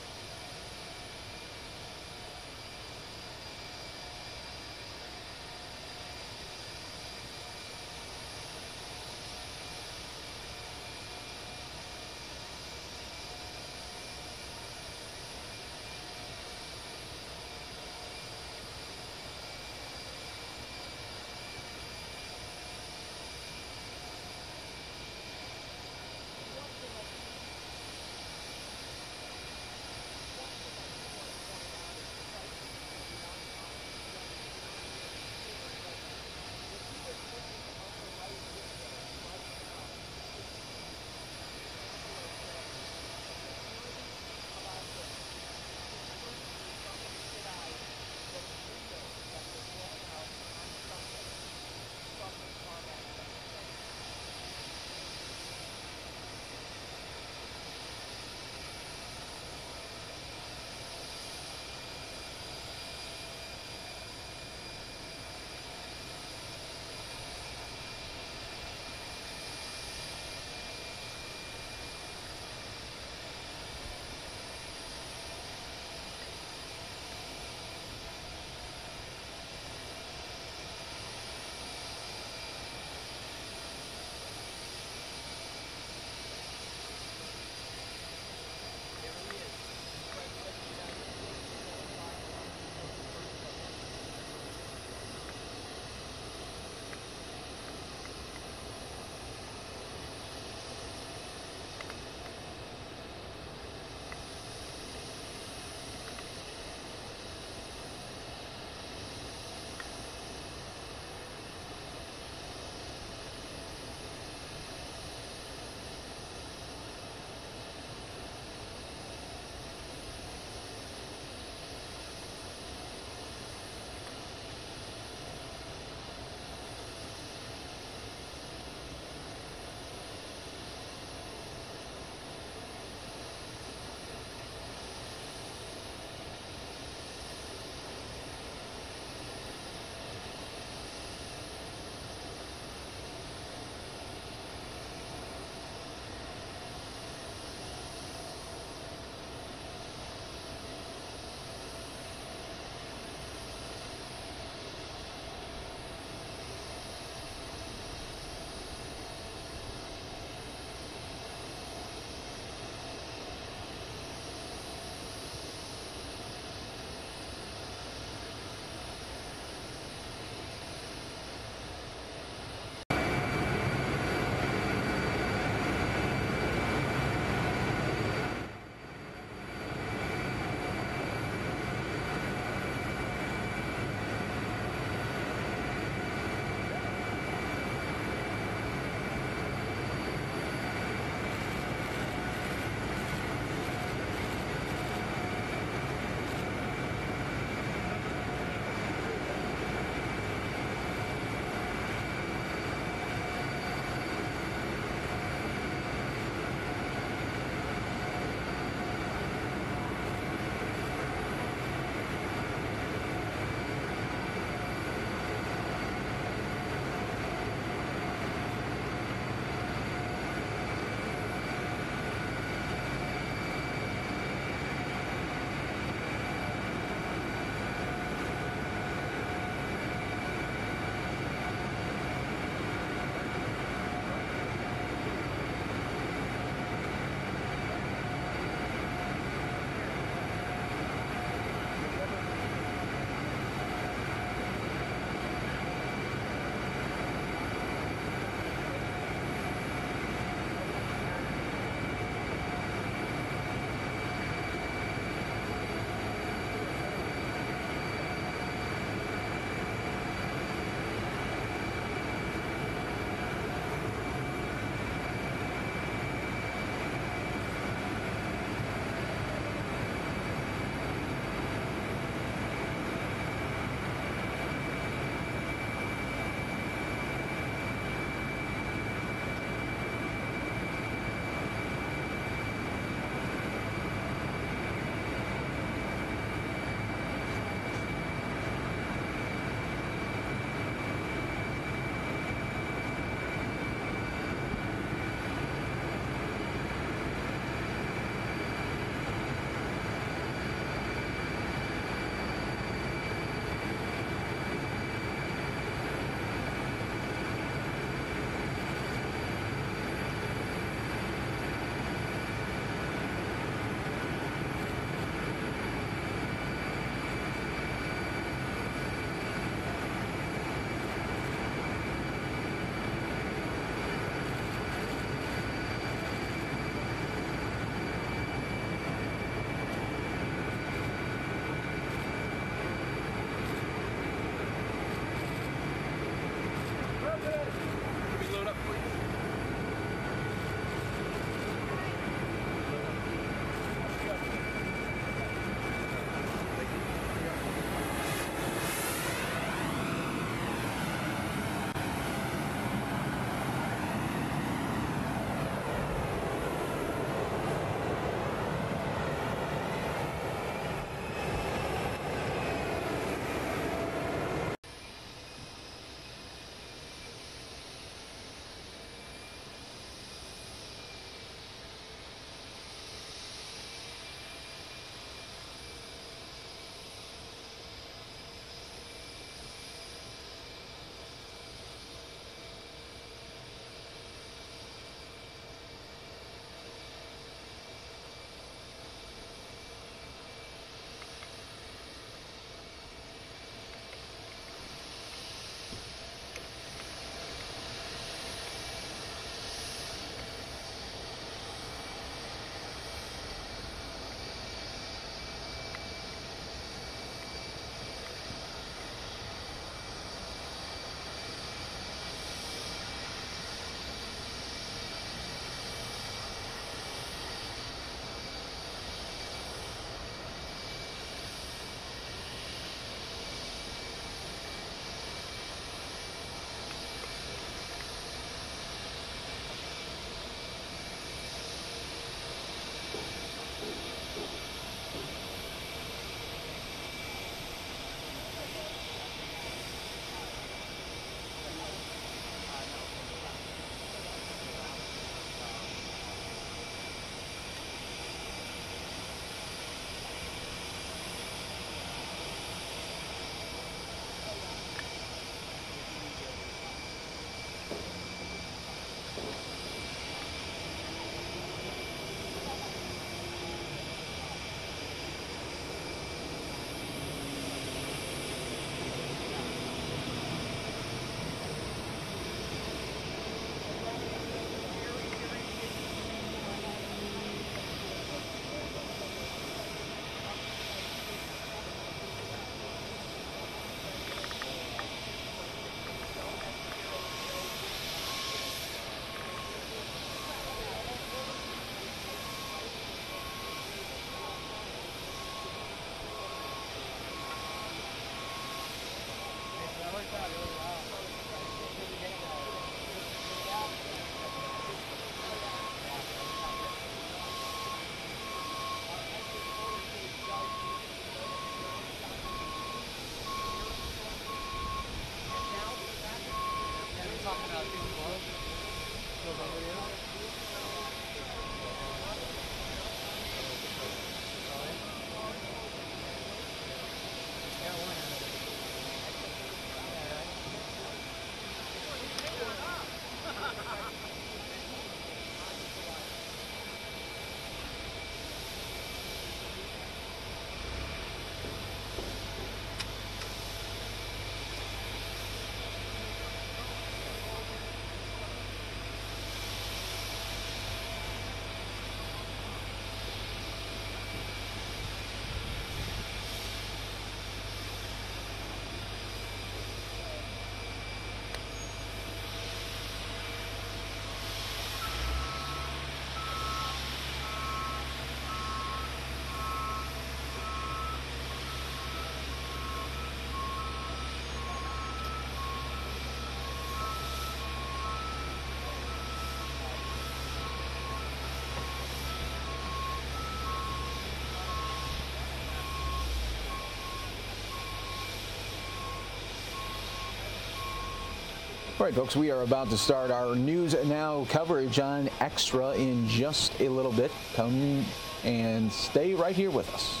All right, folks, we are about to start our News Now coverage on Extra in just a little bit. Come and stay right here with us.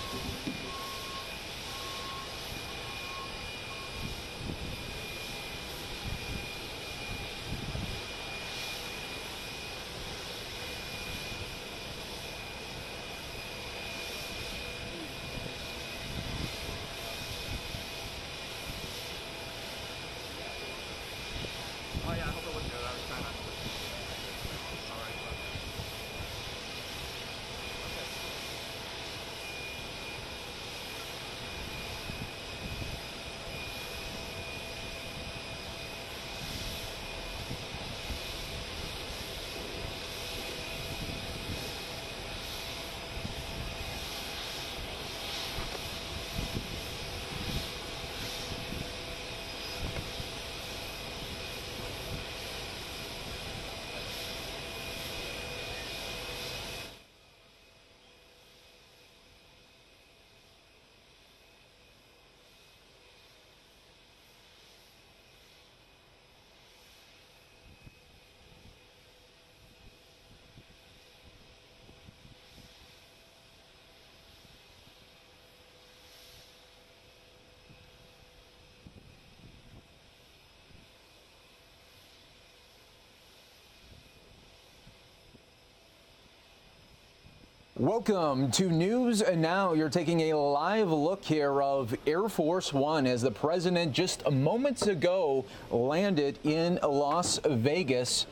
Welcome to News Now. You're taking a live look here of Air Force One as the president just moments ago landed in Las Vegas.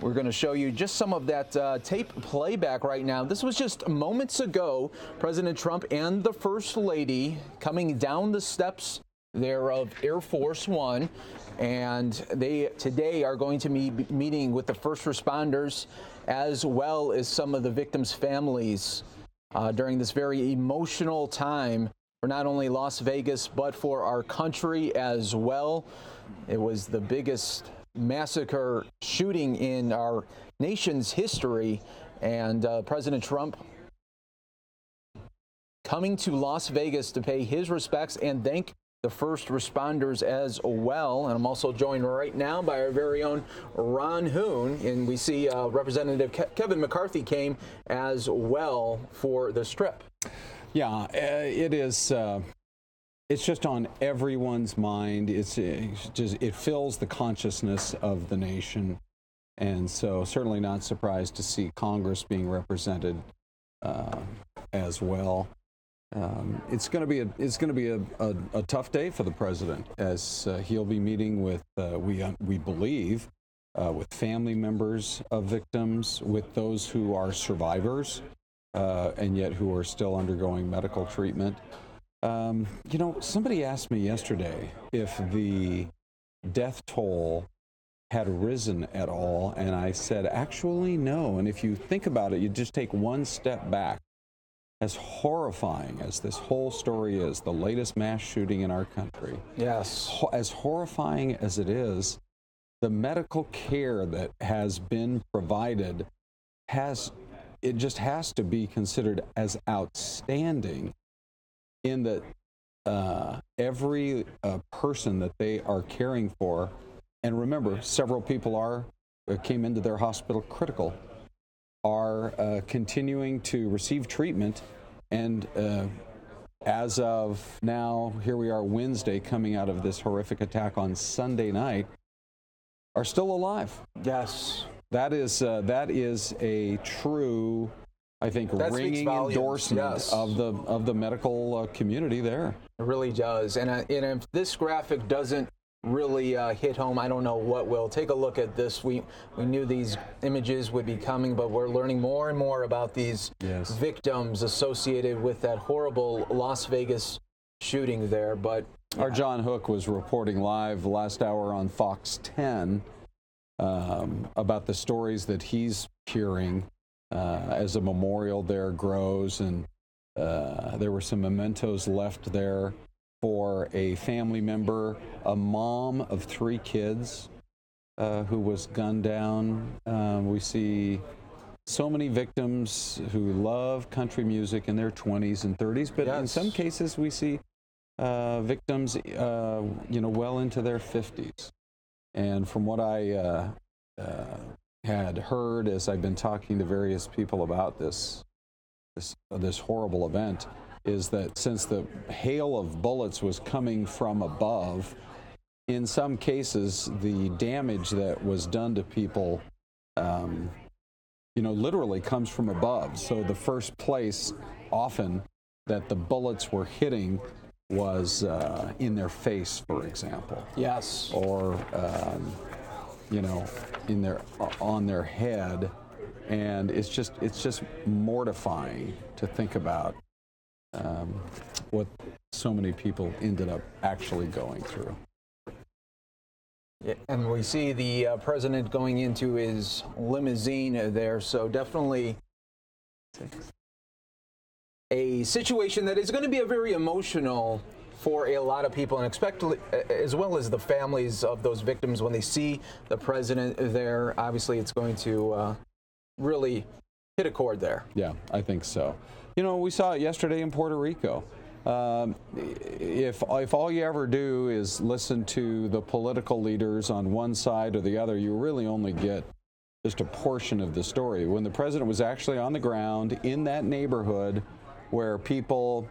We're going to show you just some of that tape playback right now. This was just moments ago. President Trump and the First Lady coming down the steps there of Air Force One. And they today are going to be meeting with the first responders as well as some of the victims' families during this very emotional time for not only Las Vegas, but for our country as well. It was the biggest massacre shooting in our nation's history, and President Trump coming to Las Vegas to pay his respects and thank the first responders as well. And I'm also joined right now by our very own Ron Hoon, and we see Representative Kevin McCarthy came as well for the strip.
Yeah, it is. It's just on everyone's mind. It fills the consciousness of the nation, and so certainly not surprised to see Congress being represented as well. It's going to be a tough day for the president as he'll be meeting with we believe with family members of victims, with those who are survivors and yet who are still undergoing medical treatment. You know, somebody asked me yesterday if the death toll had risen at all, and I said actually no. And if you think about it, you just take one step back. As horrifying as this whole story is, the latest mass shooting in our country,
yes,
as horrifying as it is, the medical care that has been provided just has to be considered as outstanding in that every person that they are caring for, and remember, several people came into their hospital critical, are continuing to receive treatment, and as of now, here we are Wednesday, coming out of this horrific attack on Sunday night, are still alive.
Yes.
That is a true, I think, ringing endorsement of the medical community there.
It really does. And if this graphic doesn't really hit home, I don't know what will. Take a look at this. We knew these images would be coming, but we're learning more and more about these victims associated with that horrible Las Vegas shooting there. But
our John Hook was reporting live last hour on Fox 10 about the stories that he's hearing as a memorial there grows, and there were some mementos left there for a family member, a mom of 3 kids who was gunned down. We see so many victims who love country music in their 20s and 30s, but in some cases we see victims, well into their 50s. And from what I had heard as I've been talking to various people about this horrible event, is that since the hail of bullets was coming from above, in some cases the damage that was done to people literally comes from above. So the first place often that the bullets were hitting was in their face, for example.
Yes.
Or on their head, and it's just mortifying to think about what so many people ended up actually going through.
Yeah, and we see the president going into his limousine there, so definitely a situation that is going to be a very emotional for a lot of people, and especially as well as the families of those victims when they see the president there. Obviously, it's going to really hit a chord there.
Yeah, I think so. We saw it yesterday in Puerto Rico. If all you ever do is listen to the political leaders on one side or the other, you really only get just a portion of the story. When the president was actually on the ground in that neighborhood where people,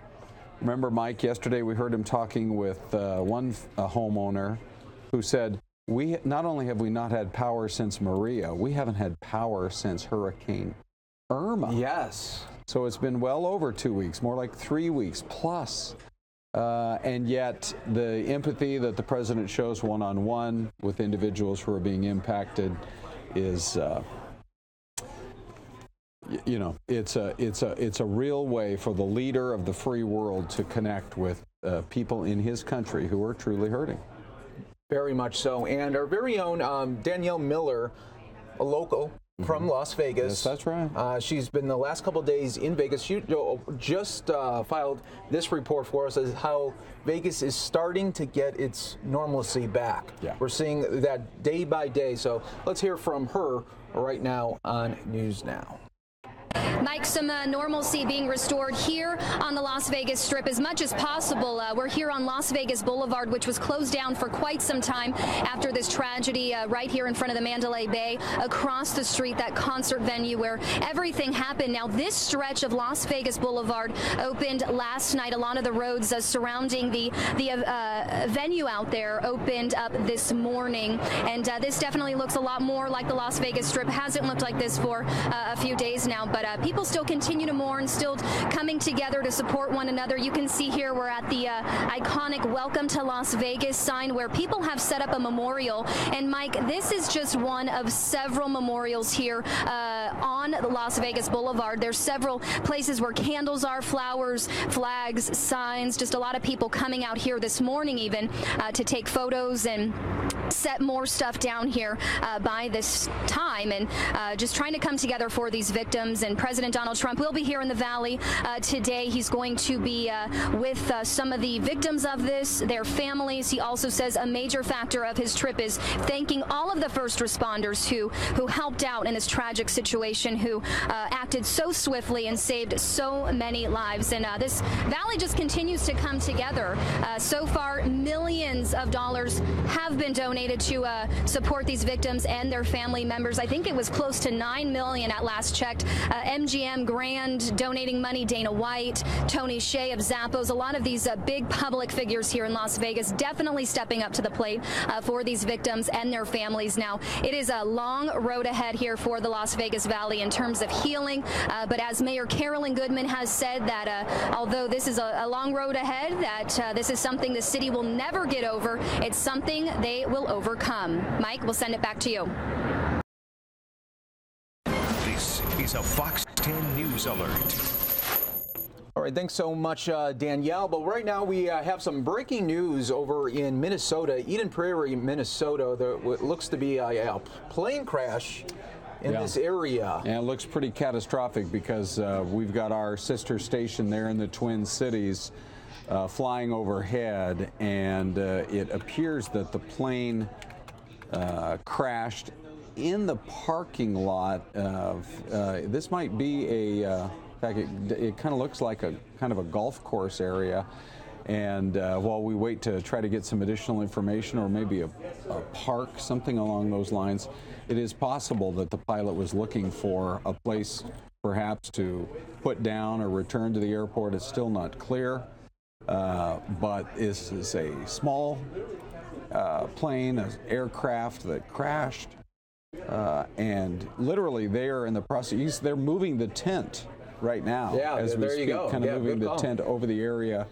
remember Mike, yesterday we heard him talking with one homeowner who said, not only have we not had power since Maria, we haven't had power since Hurricane Irma.
Yes.
So it's been well over 2 weeks, more like 3 weeks plus. And yet the empathy that the president shows one-on-one with individuals who are being impacted is, it's a real way for the leader of the free world to connect with people in his country who are truly hurting.
Very much so. And our very own Danielle Miller, a local from Las Vegas.
Yes, that's right.
She's been the last couple of days in Vegas. She just filed this report for us as how Vegas is starting to get its normalcy back.
Yeah.
We're seeing that day by day. So let's hear from her right now on News Now.
Mike, some normalcy being restored here on the Las Vegas Strip as much as possible. We're here on Las Vegas Boulevard, which was closed down for quite some time after this tragedy right here in front of the Mandalay Bay. Across the street, that concert venue where everything happened. Now, this stretch of Las Vegas Boulevard opened last night. A lot of the roads surrounding the venue out there opened up this morning. And this definitely looks a lot more like the Las Vegas Strip. Hasn't looked like this for a few days now, but people still continue to mourn, still coming together to support one another. You can see here we're at the iconic Welcome to Las Vegas sign where people have set up a memorial. And Mike, this is just one of several memorials here on the Las Vegas Boulevard. There's several places where candles are, flowers, flags, signs, just a lot of people coming out here this morning even to take photos and set more stuff down here by this time, and just trying to come together for these victims. And President Donald Trump will be here in the Valley today. He's going to be with some of the victims of this, their families. He also says a major factor of his trip is thanking all of the first responders who helped out in this tragic situation, who acted so swiftly and saved so many lives. And this Valley just continues to come together. So far, millions of dollars have been donated to support these victims and their family members. I think it was close to $9 million at last checked. MGM Grand donating money, Dana White, Tony Hsieh of Zappos, a lot of these big public figures here in Las Vegas definitely stepping up to the plate for these victims and their families. Now, it is a long road ahead here for the Las Vegas Valley in terms of healing, but as Mayor Carolyn Goodman has said that although this is a long road ahead, that this is something the city will never get over. It's something they will overcome. Mike, we'll send it back to you.
This is a Fox 10 News Alert.
All right, thanks so much, Danielle. But right now we have some breaking news over in Minnesota, Eden Prairie, Minnesota. There looks to be a plane crash in this area.
And it looks pretty catastrophic because we've got our sister station there in the Twin Cities flying overhead, and it appears that the plane crashed in the parking lot of, this might be a, in fact, it kind of looks like a kind of a golf course area. And while we wait to try to get some additional information, or maybe a park, something along those lines, it is possible that the pilot was looking for a place perhaps to put down or return to the airport. It's still not clear, but this is a small plane, an aircraft that crashed, and literally they are in the process. They're moving the tent right now as we speak, kind of moving the tent over the area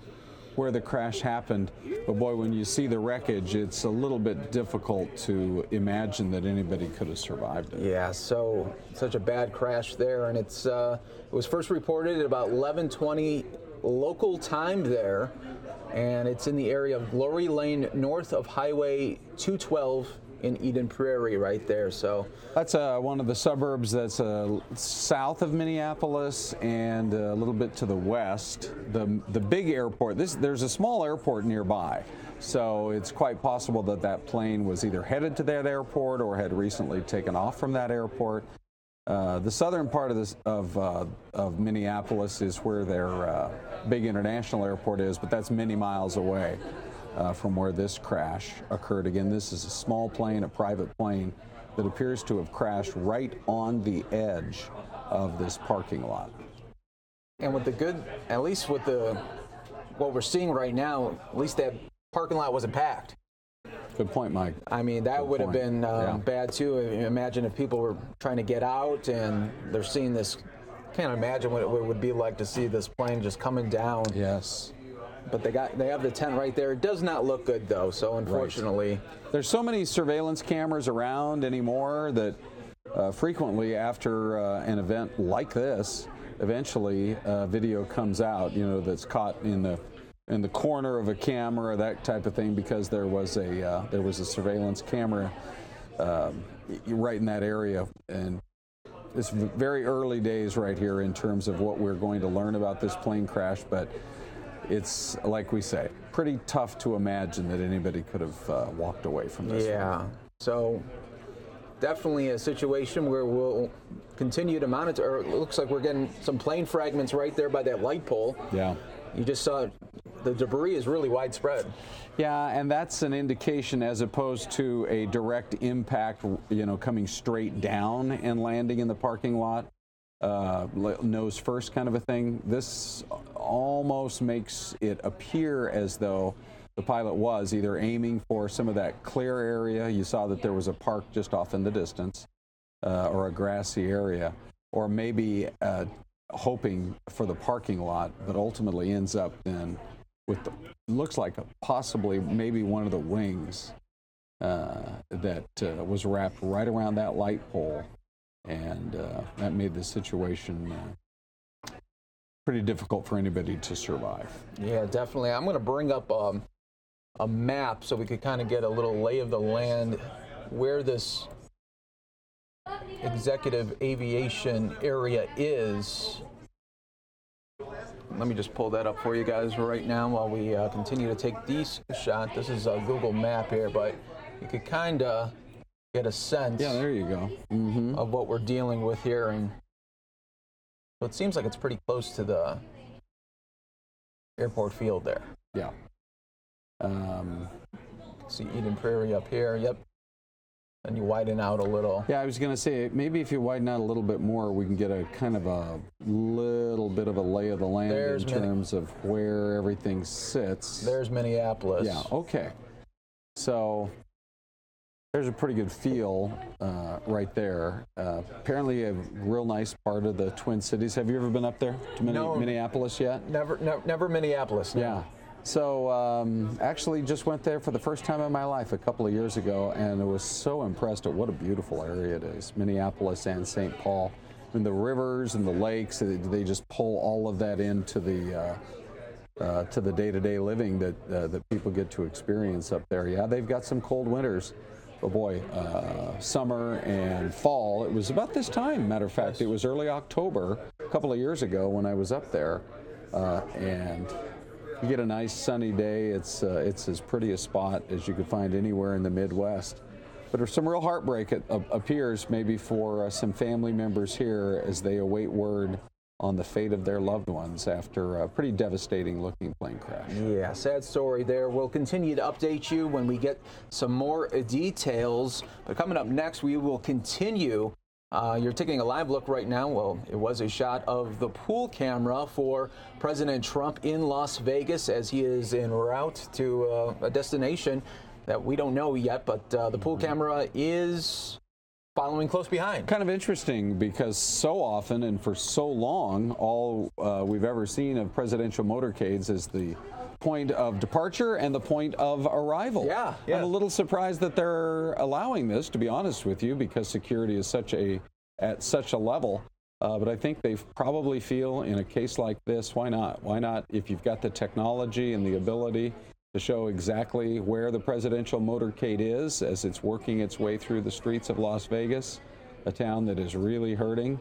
where the crash happened. But boy, when you see the wreckage, it's a little bit difficult to imagine that anybody could have survived it.
Yeah, so such a bad crash there, and it was first reported at about 11:20 local time there, and it's in the area of Glory Lane, north of Highway 212 in Eden Prairie, right there. So
that's one of the suburbs that's south of Minneapolis and a little bit to the west. The big airport. There's a small airport nearby, so it's quite possible that that plane was either headed to that airport or had recently taken off from that airport. The southern part of Minneapolis is where their big international airport is, but that's many miles away from where this crash occurred. Again, this is a small plane, a private plane, that appears to have crashed right on the edge of this parking lot.
And with the good, at least with what we're seeing right now, at least that parking lot wasn't packed.
Good point, Mike.
I mean, that would have been bad too. Imagine if people were trying to get out and they're seeing this. Can't imagine what it would be like to see this plane just coming down.
Yes.
But they have the tent right there. It does not look good though, so unfortunately.
Right. There's so many surveillance cameras around anymore that frequently after an event like this, eventually video comes out, that's caught in the corner of a camera, that type of thing, because there was a surveillance camera right in that area. And it's very early days right here in terms of what we're going to learn about this plane crash, but it's, like we say, pretty tough to imagine that anybody could have walked away from this.
Yeah, so definitely a situation where we'll continue to monitor. It looks like we're getting some plane fragments right there by that light pole.
Yeah.
You just saw the debris is really widespread.
Yeah, and that's an indication as opposed to a direct impact, coming straight down and landing in the parking lot. Nose first kind of a thing. This almost makes it appear as though the pilot was either aiming for some of that clear area. You saw that there was a park just off in the distance, or a grassy area, or maybe hoping for the parking lot, but ultimately ends up then with looks like possibly maybe one of the wings that was wrapped right around that light pole. And that made the situation pretty difficult for anybody to survive.
Yeah, definitely. I'm going to bring up a map so we could kind of get a little lay of the land where this executive aviation area is. Let me just pull that up for you guys right now while we continue to take these shots. This is a Google map here, but you could kind of get a sense.
Yeah, there you go.
Of what we're dealing with here, and so it seems like it's pretty close to the airport field there.
Yeah.
See Eden Prairie up here. Yep. And you widen out a little.
Yeah, I was going to say maybe if you widen out a little bit more, we can get a kind of a little bit of a lay of the land in terms of where everything sits.
There's Minneapolis.
Yeah. Okay. So there's a pretty good feel right there. Apparently a real nice part of the Twin Cities. Have you ever been up there to Minneapolis yet?
Never Minneapolis. No.
Yeah. So actually just went there for the first time in my life a couple of years ago, and I was so impressed at what a beautiful area it is, Minneapolis and St. Paul. And the rivers and the lakes, they just pull all of that into the day-to-day living that people get to experience up there. Yeah, they've got some cold winters. But boy, summer and fall, it was about this time, matter of fact. It was early October, a couple of years ago when I was up there. And you get a nice sunny day. It's as pretty a spot as you could find anywhere in the Midwest. But there's some real heartbreak, it appears, maybe for some family members here as they await word on the fate of their loved ones after a pretty devastating looking plane crash.
Yeah, sad story there. We'll continue to update you when we get some more details. But coming up next, we will continue. You're taking a live look right now. Well, it was a shot of the pool camera for President Trump in Las Vegas as he is en route to a destination that we don't know yet, but the pool camera is following close behind.
Kind of interesting because so often and for so long, all we've ever seen of presidential motorcades is the point of departure and the point of arrival.
Yeah.
I'm a little surprised that they're allowing this, to be honest with you, because security is at such a level. But I think they probably feel in a case like this, why not? Why not, if you've got the technology and the ability to show exactly where the presidential motorcade is as it's working its way through the streets of Las Vegas, a town that is really hurting.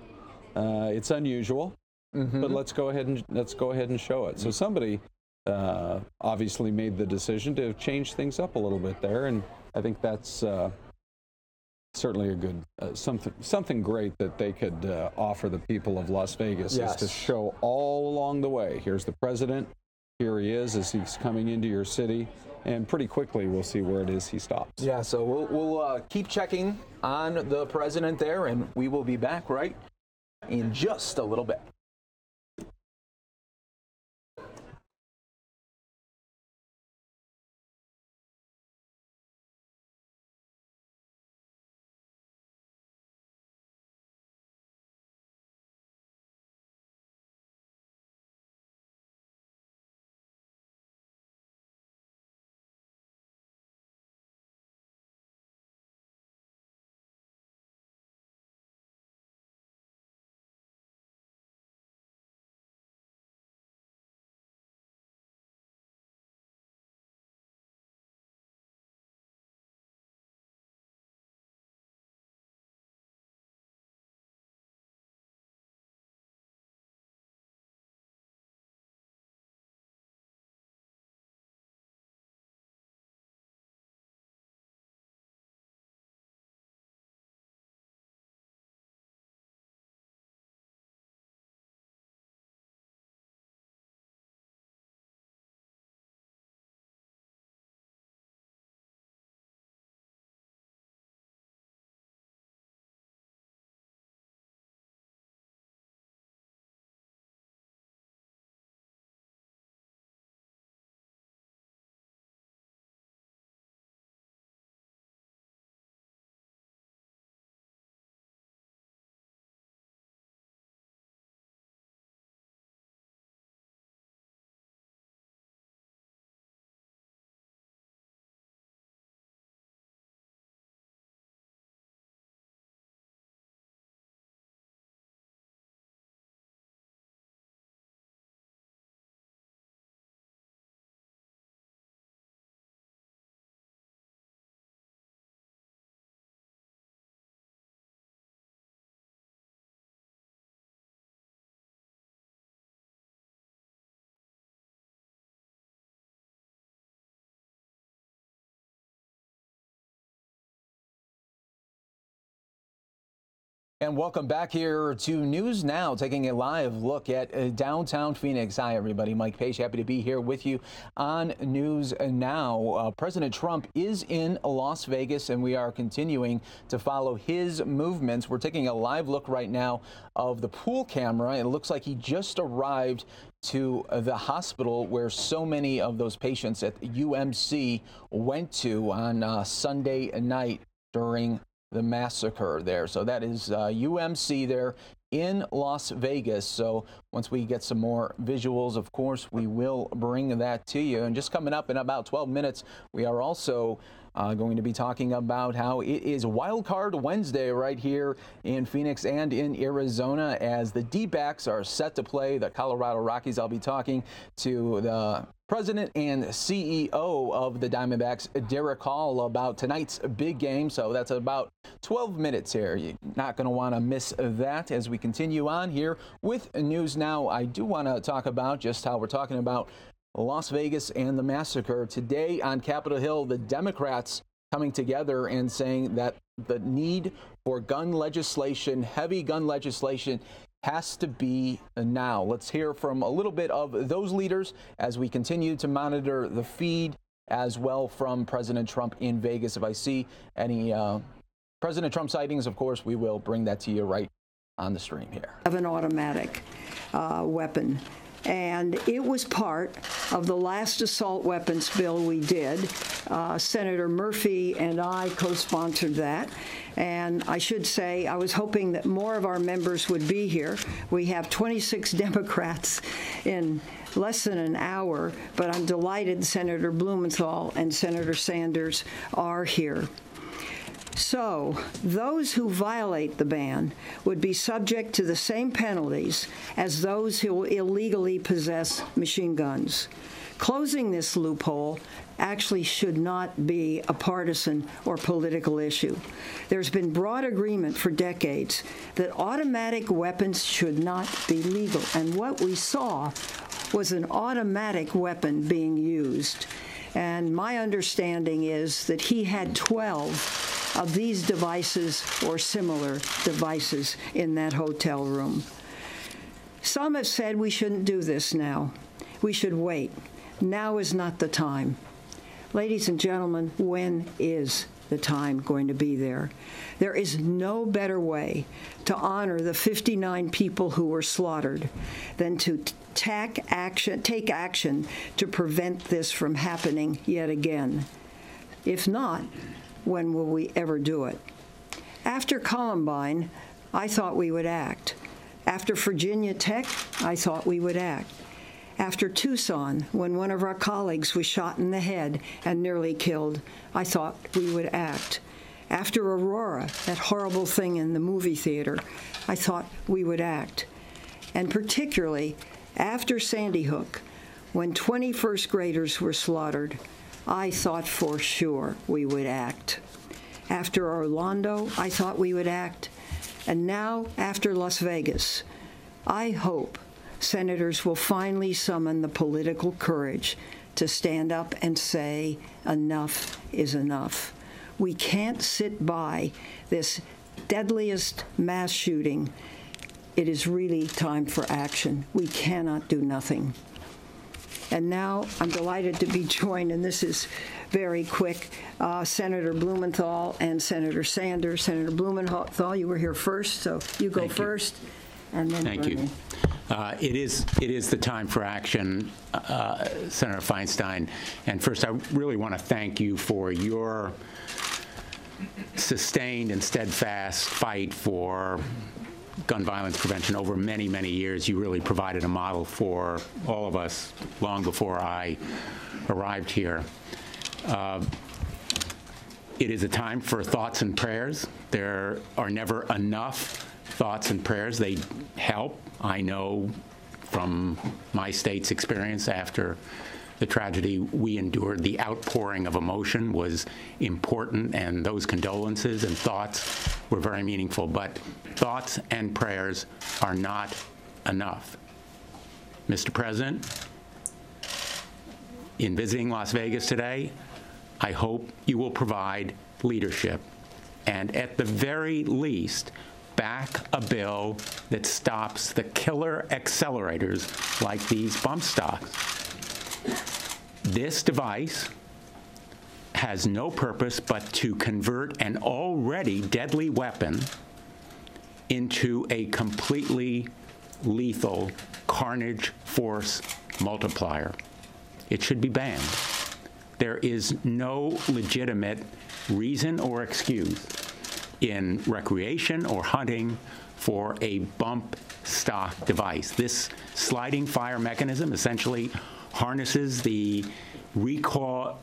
It's unusual, but let's go ahead and show it. So somebody obviously made the decision to change things up a little bit there, and I think that's certainly a good something great that they could offer the people of Las Vegas, is to show all along the way. Here's the president. Here he is as he's coming into your city, and pretty quickly we'll see where it is he stops.
Yeah, so we'll keep checking on the president there, and we will be back right in just a little bit. And welcome back here to News Now, taking a live look at downtown Phoenix. Hi, everybody. Mike Page, happy to be here with you on News Now. President Trump is in Las Vegas, and we are continuing to follow his movements. We're taking a live look right now of the pool camera. It looks like he just arrived to the hospital where so many of those patients at UMC went to on Sunday night during the massacre there. So that is UMC there in Las Vegas. So once we get some more visuals, of course, we will bring that to you. And just coming up in about 12 minutes, we are also going to be talking about how it is Wild Card Wednesday right here in Phoenix and in Arizona as the D-backs are set to play the Colorado Rockies. I'll be talking to the President and CEO of the Diamondbacks, Derek Hall, about tonight's big game. So that's about 12 minutes here. You're not going to want to miss that as we continue on here with News Now. I do want to talk about just how we're talking about Las Vegas and the massacre. Today on Capitol Hill, the Democrats coming together and saying that the need for gun legislation, heavy gun legislation, has to be now. Let's hear from a little bit of those leaders as we continue to monitor the feed, as well from President Trump in Vegas. If I see any President Trump sightings, of course, we will bring that to you right on the stream here.
Of an automatic weapon. And it was part of the last assault weapons bill we did. Senator Murphy and I co-sponsored that. And I should say, I was hoping that more of our members would be here. We have 26 Democrats in less than an hour, but I'm delighted Senator Blumenthal and Senator Sanders are here. So, those who violate the ban would be subject to the same penalties as those who illegally possess machine guns. Closing this loophole actually should not be a partisan or political issue. There's been broad agreement for decades that automatic weapons should not be legal, and what we saw was an automatic weapon being used. And my understanding is that he had 12 of these devices or similar devices in that hotel room. Some have said we shouldn't do this now. We should wait. Now is not the time. Ladies and gentlemen, when is the time going to be there? There is no better way to honor the 59 people who were slaughtered than to take action to prevent this from happening yet again. If not, when will we ever do it? After Columbine, I thought we would act. After Virginia Tech, I thought we would act. After Tucson, when one of our colleagues was shot in the head and nearly killed, I thought we would act. After Aurora, that horrible thing in the movie theater, I thought we would act. And particularly after Sandy Hook, when 20 first graders were slaughtered, I thought for sure we would act. After Orlando, I thought we would act. And now, after Las Vegas, I hope senators will finally summon the political courage to stand up and say, enough is enough. We can't sit by this deadliest mass shooting. It is really time for action. We cannot do nothing. And now I'm delighted to be joined, and this is very quick, Senator Blumenthal and Senator Sanders. Senator Blumenthal, you were here first, so you go first. And then
Thank you. It is the time for action, Senator Feinstein. And first, I really want to thank you for your sustained and steadfast fight for gun violence prevention over many, many years. You really provided a model for all of us long before I arrived here. It is a time for thoughts and prayers. There are never enough thoughts and prayers. They help. I know from my state's experience after the tragedy we endured, the outpouring of emotion was important, and those condolences and thoughts were very meaningful. But thoughts and prayers are not enough. Mr. President, in visiting Las Vegas today, I hope you will provide leadership and, at the very least, back a bill that stops the killer accelerators like these bump stocks. This device has no purpose but to convert an already deadly weapon into a completely lethal carnage force multiplier. It should be banned. There is no legitimate reason or excuse in recreation or hunting for a bump stock device. This sliding fire mechanism essentially harnesses the recoil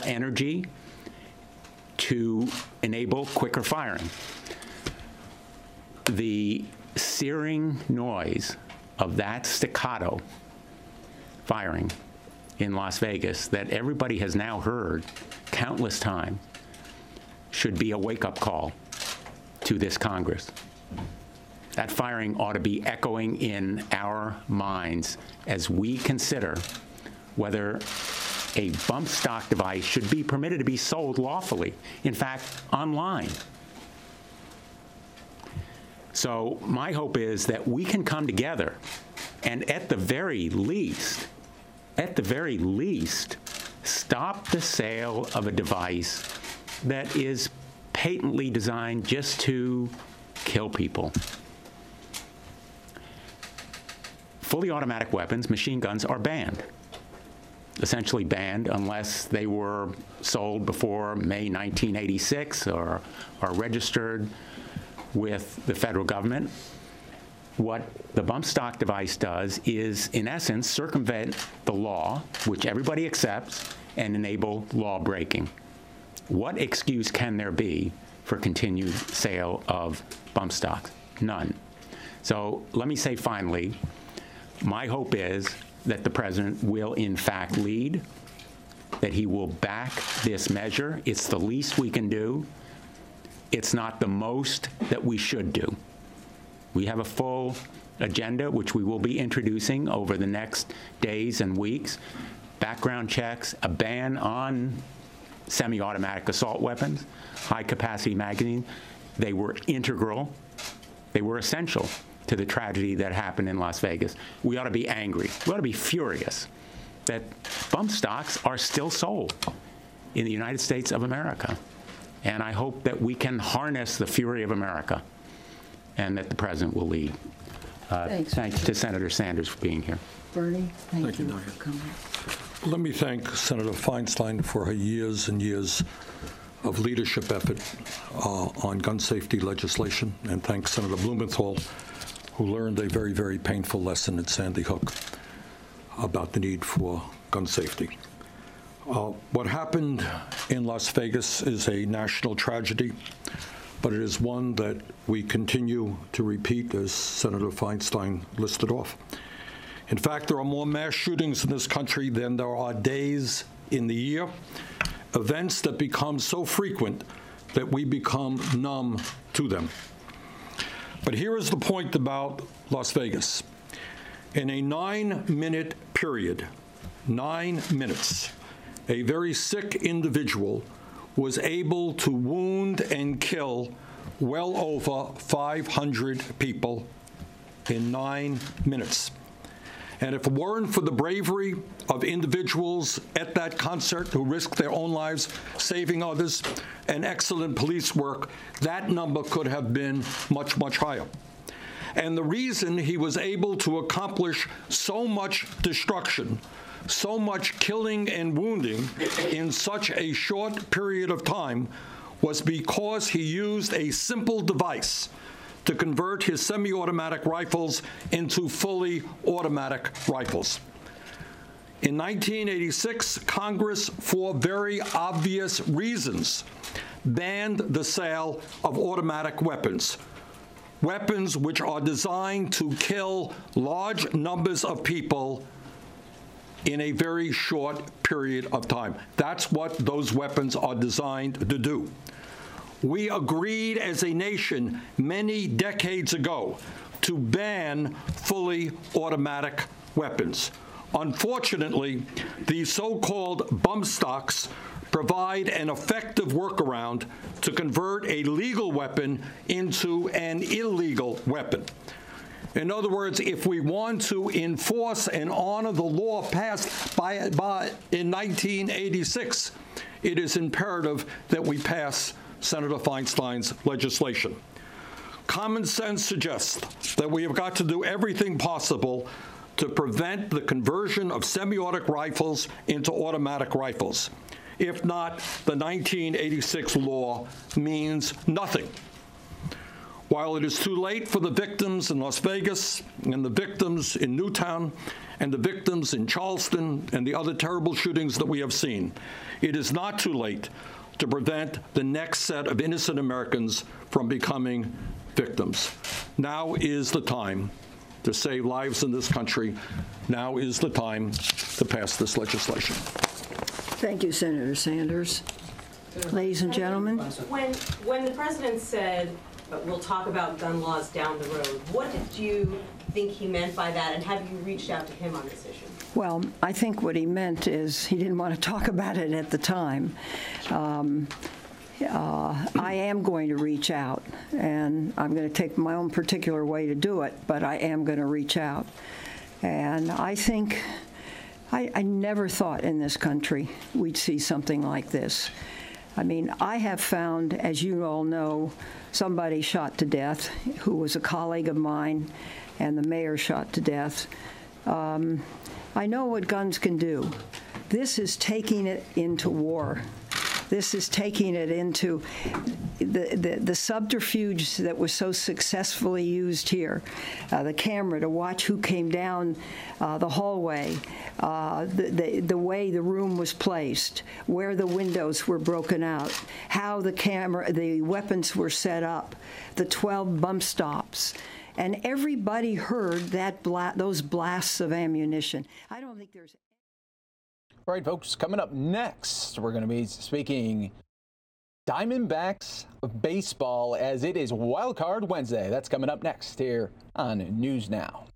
energy to enable quicker firing. The searing noise of that staccato firing in Las Vegas that everybody has now heard countless times should be a wake-up call to this Congress. That firing ought to be echoing in our minds as we consider whether a bump stock device should be permitted to be sold lawfully, in fact, online. So my hope is that we can come together and at the very least, stop the sale of a device that is patently designed just to kill people. Fully automatic weapons, machine guns, are banned. Essentially banned unless they were sold before May 1986 or are registered with the federal government. What the bump stock device does is, in essence, circumvent the law, which everybody accepts, and enable law breaking. What excuse can there be for continued sale of bump stocks? None. So let me say finally, my hope is that the president will in fact lead, that he will back this measure. It's the least we can do. It's not the most that we should do. We have a full agenda, which we will be introducing over the next days and weeks. Background checks, a ban on semi-automatic assault weapons, high-capacity magazines. They were integral. They were essential to the tragedy that happened in Las Vegas. We ought to be angry. We ought to be furious that bump stocks are still sold in the United States of America. And I hope that we can harness the fury of America and that the president will lead.
Thanks.
Thank you to Senator Sanders for being here.
Bernie, thank you
Diane.
for coming.
Let me thank Senator Feinstein for her years and years of leadership effort on gun safety legislation, and thank Senator Blumenthal, who learned a very, very painful lesson at Sandy Hook about the need for gun safety. What happened in Las Vegas is a national tragedy, but it is one that we continue to repeat, as Senator Feinstein listed off. In fact, there are more mass shootings in this country than there are days in the year, events that become so frequent that we become numb to them. But here is the point about Las Vegas. In a 9-minute period, 9 minutes, a very sick individual was able to wound and kill well over 500 people in 9 minutes. And if it weren't for the bravery of individuals at that concert who risked their own lives saving others and excellent police work, that number could have been much, much higher. And the reason he was able to accomplish so much destruction, so much killing and wounding in such a short period of time was because he used a simple device to convert his semi-automatic rifles into fully automatic rifles. In 1986, Congress, for very obvious reasons, banned the sale of automatic weapons, weapons which are designed to kill large numbers of people in a very short period of time. That's what those weapons are designed to do. We agreed as a nation many decades ago to ban fully automatic weapons. Unfortunately, these so-called bump stocks provide an effective workaround to convert a legal weapon into an illegal weapon. In other words, if we want to enforce and honor the law passed in 1986, it is imperative that we pass Senator Feinstein's legislation. Common sense suggests that we have got to do everything possible to prevent the conversion of semi-automatic rifles into automatic rifles. If not, the 1986 law means nothing. While it is too late for the victims in Las Vegas and the victims in Newtown and the victims in Charleston and the other terrible shootings that we have seen, it is not too late to prevent the next set of innocent Americans from becoming victims. Now is the time to save lives in this country. Now is the time to pass this legislation.
Thank you, Senator Sanders. Ladies and gentlemen.
When the president said, we'll talk about gun laws down the road, what did you think he meant by that, and have you reached out to him on this issue?
Well, I think what he meant is he didn't want to talk about it at the time. I am going to reach out, and I'm going to take my own particular way to do it, but I am going to reach out. And I think I never thought in this country we'd see something like this. I mean, I have found, as you all know, somebody shot to death who was a colleague of mine, and the mayor shot to death. I know what guns can do. This is taking it into war. This is taking it into the subterfuge that was so successfully used here. The camera to watch who came down the hallway, the way the room was placed, where the windows were broken out, how the weapons were set up, the 12 bump stops. And everybody heard those blasts of ammunition. I don't think there's...
All right, folks, coming up next, we're going to be speaking Diamondbacks baseball as it is Wild Card Wednesday. That's coming up next here on News Now.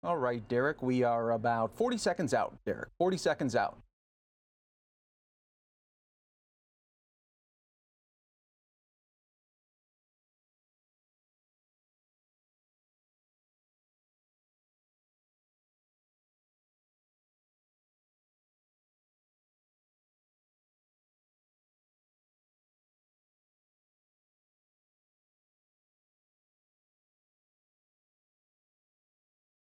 All right, Derek, we are about 40 seconds out, Derek. 40 seconds out.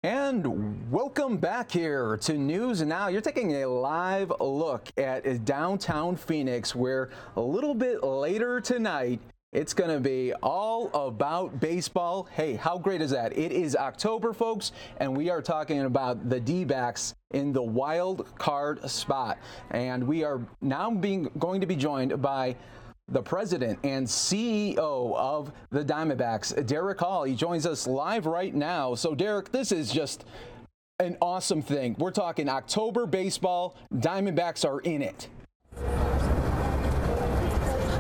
And welcome back here to News Now. You're taking a live look at downtown Phoenix, where a little bit later tonight, it's going to be all about baseball. Hey, how great is that? It is October, folks, and we are talking about the D-backs in the wild card spot. And we are now going to be joined by the president and CEO of the Diamondbacks, Derek Hall. He joins us live right now. So, Derek, this is just an awesome thing. We're talking October baseball. Diamondbacks are in it.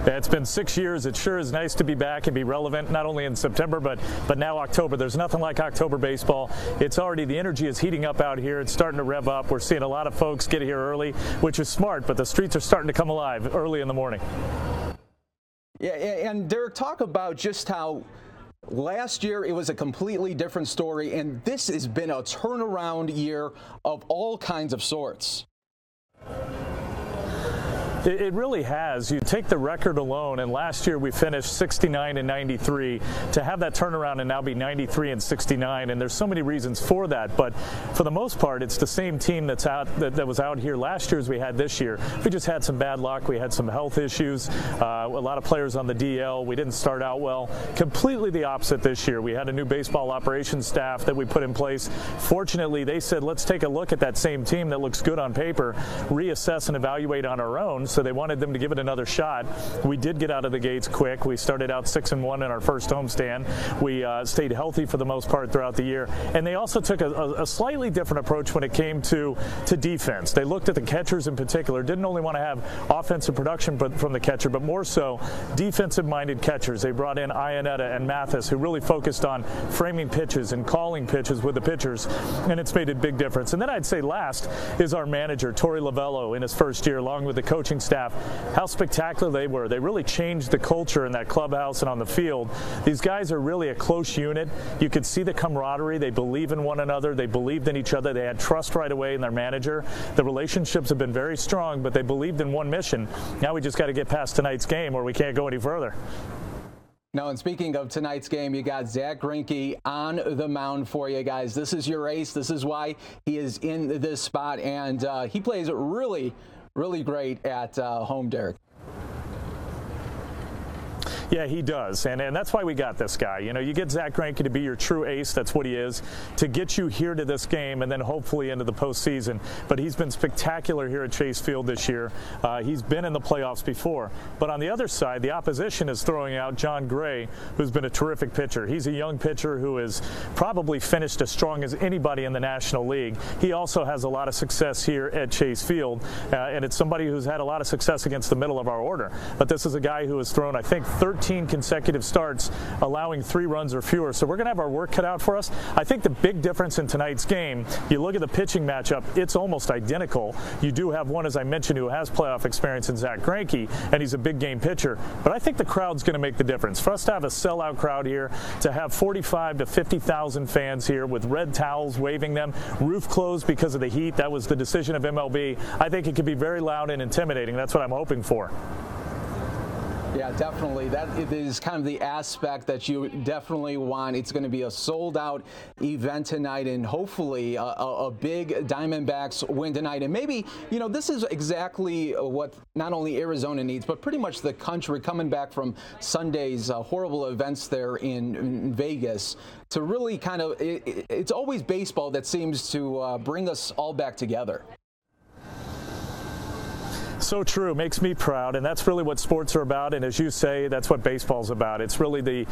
It's been 6 years. It sure is nice to be back and be relevant, not only in September, but now October. There's nothing like October baseball. It's already, the energy is heating up out here. It's starting to rev up. We're seeing a lot of folks get here early, which is smart, but the streets are starting to come alive early in the morning.
Yeah, and Derek, talk about just how last year it was a completely different story, and this has been a turnaround year of all kinds of sorts.
It really has. You take the record alone, and last year we finished 69 and 93. To have that turnaround and now be 93 and 69, and there's so many reasons for that. But for the most part, it's the same team that was out here last year as we had this year. We just had some bad luck. We had some health issues. A lot of players on the DL. We didn't start out well. Completely the opposite this year. We had a new baseball operations staff that we put in place. Fortunately, they said, let's take a look at that same team that looks good on paper, reassess and evaluate on our own. so they wanted them to give it another shot. We did get out of the gates quick. We started out 6-1 in our first homestand. We stayed healthy for the most part throughout the year, and they also took a slightly different approach when it came to defense. They looked at the catchers in particular, didn't only want to have offensive production from the catcher, but more so defensive-minded catchers. They brought in Ionetta and Mathis, who really focused on framing pitches and calling pitches with the pitchers, and it's made a big difference. And then I'd say last is our manager, Torey Lavello, in his first year, along with the coaching staff. How spectacular they were. They really changed the culture in that clubhouse and on the field. These guys are really a close unit. You could see the camaraderie. They believe in one another. They believed in each other. They had trust right away in their manager. The relationships have been very strong, but they believed in one mission. Now we just got to get past tonight's game, or we can't go any further.
Now, and speaking of tonight's game, you got Zach Greinke on the mound for you guys. This is your ace. This is why he is in this spot, and he plays really, really great at home, Derek.
Yeah, he does, and that's why we got this guy. You know, you get Zach Greinke to be your true ace. That's what he is, to get you here to this game and then hopefully into the postseason. But he's been spectacular here at Chase Field this year. He's been in the playoffs before. But on the other side, the opposition is throwing out John Gray, who's been a terrific pitcher. He's a young pitcher who has probably finished as strong as anybody in the National League. He also has a lot of success here at Chase Field, and it's somebody who's had a lot of success against the middle of our order. But this is a guy who has thrown, I think, 13 consecutive starts, allowing 3 runs or fewer. So we're going to have our work cut out for us. I think the big difference in tonight's game, you look at the pitching matchup, it's almost identical. You do have one, as I mentioned, who has playoff experience in Zach Greinke, and he's a big game pitcher. But I think the crowd's going to make the difference. For us to have a sellout crowd here, to have 45 to 50,000 fans here with red towels waving them, roof closed because of the heat, that was the decision of MLB. I think it could be very loud and intimidating. That's what I'm hoping for.
Yeah, definitely. That is kind of the aspect that you definitely want. It's going to be a sold-out event tonight, and hopefully a big Diamondbacks win tonight. And maybe, you know, this is exactly what not only Arizona needs, but pretty much the country, coming back from Sunday's horrible events there in Vegas, to really kind of, it's always baseball that seems to bring us all back together.
So true. Makes me proud, and that's really what sports are about. And as you say, that's what baseball's about. It's really the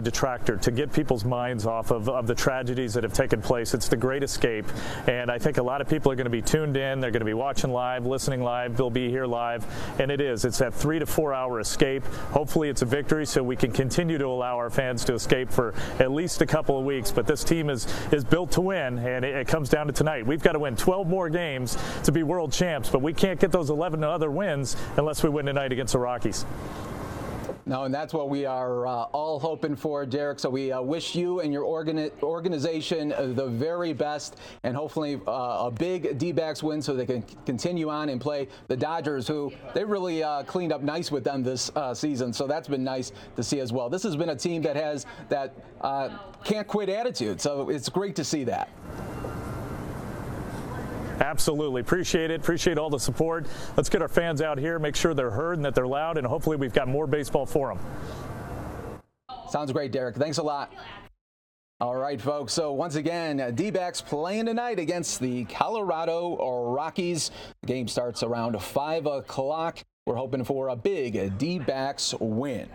detractor, to get people's minds off of the tragedies that have taken place. It's the great escape, and I think a lot of people are going to be tuned in. They're going to be watching live, listening live. They'll be here live, and it is. It's that 3 to 4 hour escape. Hopefully, it's a victory, so we can continue to allow our fans to escape for at least a couple of weeks. But this team is built to win, and it comes down to tonight. We've got to win 12 more games to be world champs, but we can't get those 11 other wins unless we win tonight against the Rockies.
No, and that's what we are all hoping for, Derek. So we wish you and your organization the very best, and hopefully a big D-backs win so they can continue on and play the Dodgers, who they really cleaned up nice with them this season. So that's been nice to see as well. This has been a team that has that can't quit attitude, so it's great to see that.
Absolutely. Appreciate it. Appreciate all the support. Let's get our fans out here, make sure they're heard and that they're loud, and hopefully we've got more baseball for them.
Sounds great, Derek. Thanks a lot. All right, folks. So once again, D-backs playing tonight against the Colorado Rockies. The game starts around 5 o'clock. We're hoping for a big D-backs win.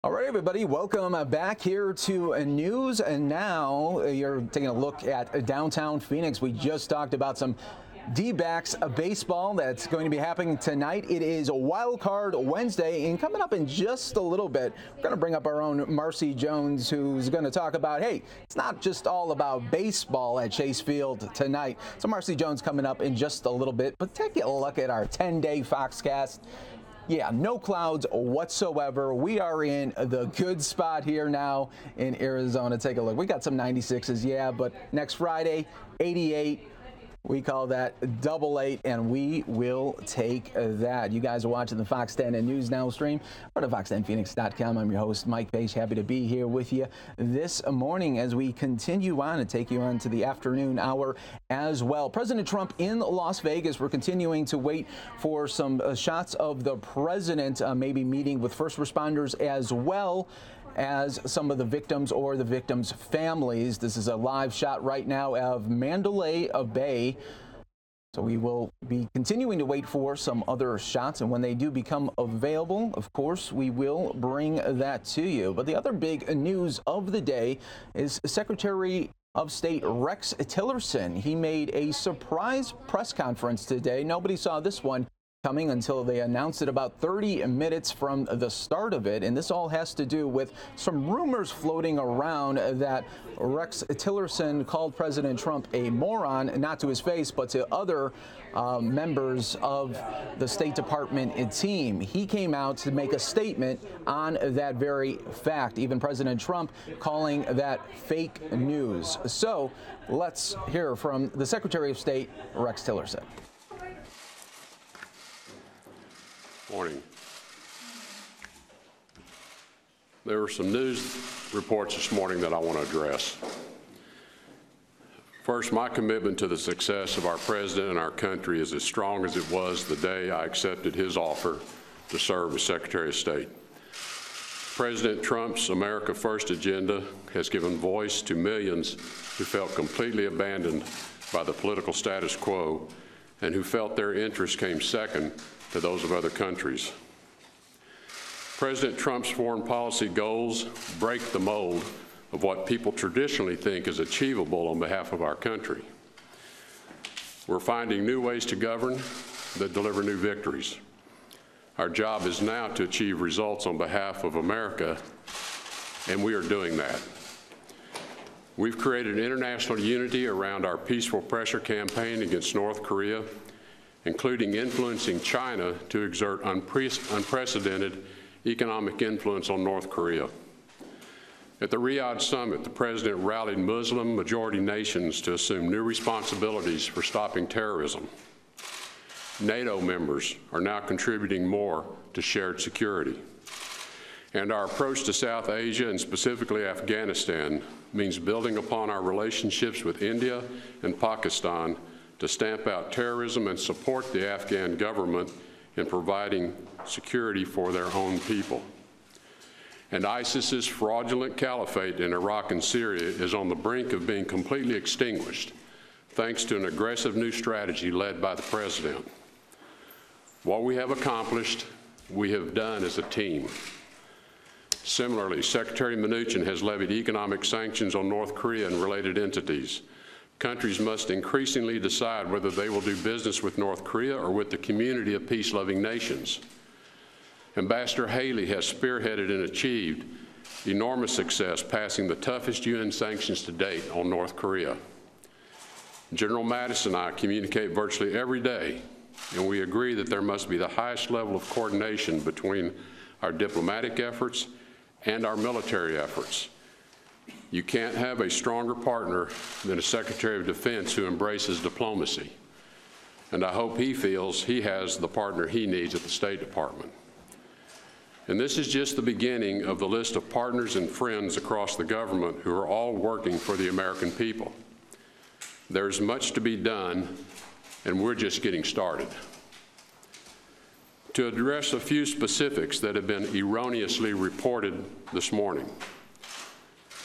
All right, everybody, welcome back here to news. And now you're taking a look at downtown Phoenix. We just talked about some D-backs baseball that's going to be happening tonight. It is a Wild Card Wednesday, and coming up in just a little bit, we're going to bring up our own Marcy Jones, who's going to talk about, hey, it's not just all about baseball at Chase Field tonight. So Marcy Jones coming up in just a little bit, but take a look at our 10-day Foxcast. Yeah, no clouds whatsoever. We are in the good spot here now in Arizona. Take a look. We got some 96s, yeah, but next Friday, 88. We call that double 8, and we will take that. You guys are watching the Fox 10 and News Now stream or fox10phoenix.com. I'm your host, Mike Page. Happy to be here with you this morning as we continue on and take you on to the afternoon hour as well. President Trump in Las Vegas. We're continuing to wait for some shots of the president maybe meeting with first responders as well as some of the victims or the victims' families. This is a live shot right now of Mandalay Bay. So we will be continuing to wait for some other shots, and when they do become available, of course, we will bring that to you. But the other big news of the day is Secretary of State Rex Tillerson. He made a surprise press conference today. Nobody saw this one coming until they announced it about 30 minutes from the start of it. And this all has to do with some rumors floating around that Rex Tillerson called President Trump a moron, not to his face, but to other members of the State Department team. He came out to make a statement on that very fact, even President Trump calling that fake news. So let's hear from the Secretary of State, Rex Tillerson.
Morning. There are some news reports this morning that I want to address. First, my commitment to the success of our president and our country is as strong as it was the day I accepted his offer to serve as Secretary of State. President Trump's America First agenda has given voice to millions who felt completely abandoned by the political status quo and who felt their interests came second to those of other countries. President Trump's foreign policy goals break the mold of what people traditionally think is achievable on behalf of our country. We're finding new ways to govern that deliver new victories. Our job is now to achieve results on behalf of America, and we are doing that. We've created international unity around our peaceful pressure campaign against North Korea, including influencing China to exert unprecedented economic influence on North Korea. At the Riyadh summit, the president rallied Muslim majority nations to assume new responsibilities for stopping terrorism. NATO members are now contributing more to shared security. And our approach to South Asia, and specifically Afghanistan, means building upon our relationships with India and Pakistan to stamp out terrorism and support the Afghan government in providing security for their own people. And ISIS's fraudulent caliphate in Iraq and Syria is on the brink of being completely extinguished, thanks to an aggressive new strategy led by the president. What we have accomplished, we have done as a team. Similarly, Secretary Mnuchin has levied economic sanctions on North Korea and related entities. Countries must increasingly decide whether they will do business with North Korea or with the community of peace-loving nations. Ambassador Haley has spearheaded and achieved enormous success, passing the toughest UN sanctions to date on North Korea. General Mattis and I communicate virtually every day, and we agree that there must be the highest level of coordination between our diplomatic efforts and our military efforts. You can't have a stronger partner than a Secretary of Defense who embraces diplomacy. And I hope he feels he has the partner he needs at the State Department. And this is just the beginning of the list of partners and friends across the government who are all working for the American people. There's much to be done, and we're just getting started. To address a few specifics that have been erroneously reported this morning.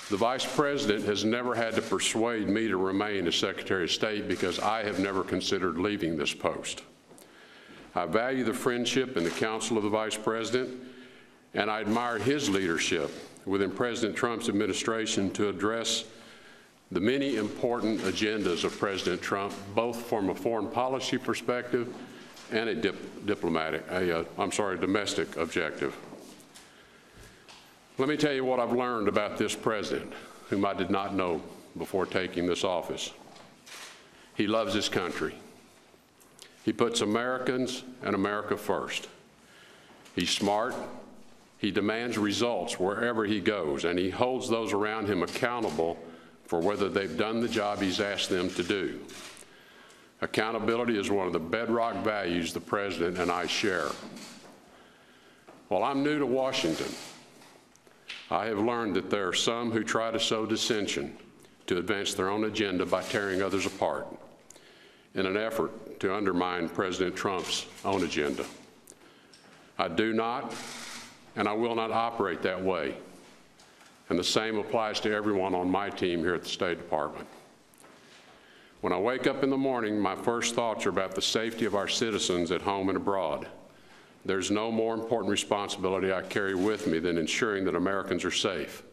The Vice President has never had to persuade me to remain as Secretary of State because I have never considered leaving this post. I value the friendship and the counsel of the Vice President, and I admire his leadership within President Trump's administration to address the many important agendas of President Trump, both from a foreign policy perspective and a domestic objective. Let me tell you what I've learned about this president, whom I did not know before taking this office. He loves his country. He puts Americans and America first. He's smart. He demands results wherever he goes, and he holds those around him accountable for whether they've done the job he's asked them to do. Accountability is one of the bedrock values the president and I share. While I'm new to Washington, I have learned that there are some who try to sow dissension to advance their own agenda by tearing others apart in an effort to undermine President Trump's own agenda. I do not, and I will not operate that way. And the same applies to everyone on my team here at the State Department. When I wake up in the morning, my first thoughts are about the safety of our citizens at home and abroad. There's no more important responsibility I carry with me than ensuring that Americans are safe.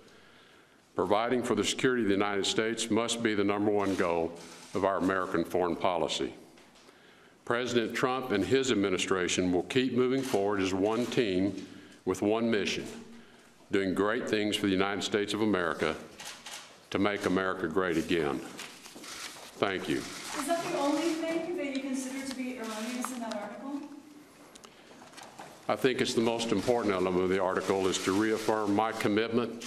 Providing for the security of the United States must be the #1 goal of our American foreign policy. President Trump and his administration will keep moving forward as one team with one mission, doing great things for the United States of America to make America great again. Thank you.
Is that the only thing that you consider to be erroneous in that article?
I think it's the most important element of the article is to reaffirm my commitment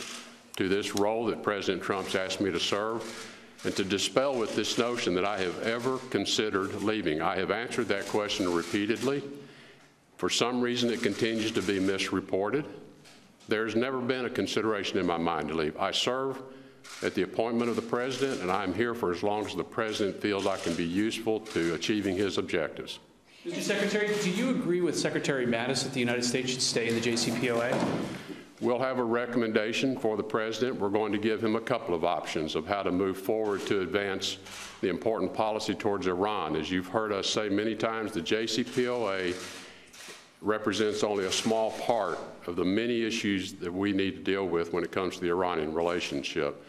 to this role that President Trump's asked me to serve and to dispel with this notion that I have ever considered leaving. I have answered that question repeatedly. For some reason, it continues to be misreported. There's never been a consideration in my mind to leave. I serve at the appointment of the President, and I'm here for as long as the President feels I can be useful to achieving his objectives.
Mr. Secretary, do you agree with Secretary Mattis that the United States should stay in the JCPOA?
We'll have a recommendation for the President. We're going to give him a couple of options of how to move forward to advance the important policy towards Iran. As you've heard us say many times, the JCPOA represents only a small part of the many issues that we need to deal with when it comes to the Iranian relationship.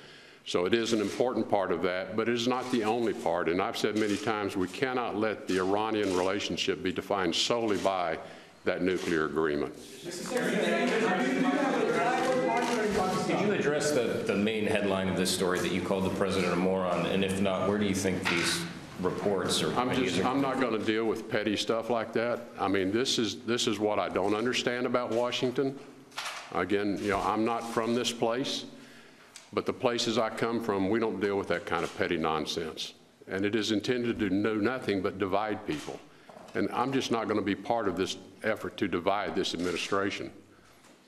So it is an important part of that, but it is not the only part. And I've said many times we cannot let the Iranian relationship be defined solely by that nuclear agreement.
Did you address the main headline of this story that you called the president a moron? And if not, where do you think these reports or
I'm not going to deal with petty stuff like that. I mean, this is what I don't understand about Washington. Again, I'm not from this place, but the places I come from, we don't deal with that kind of petty nonsense. And it is intended to do nothing but divide people. And I'm just not going to be part of this effort to divide this administration.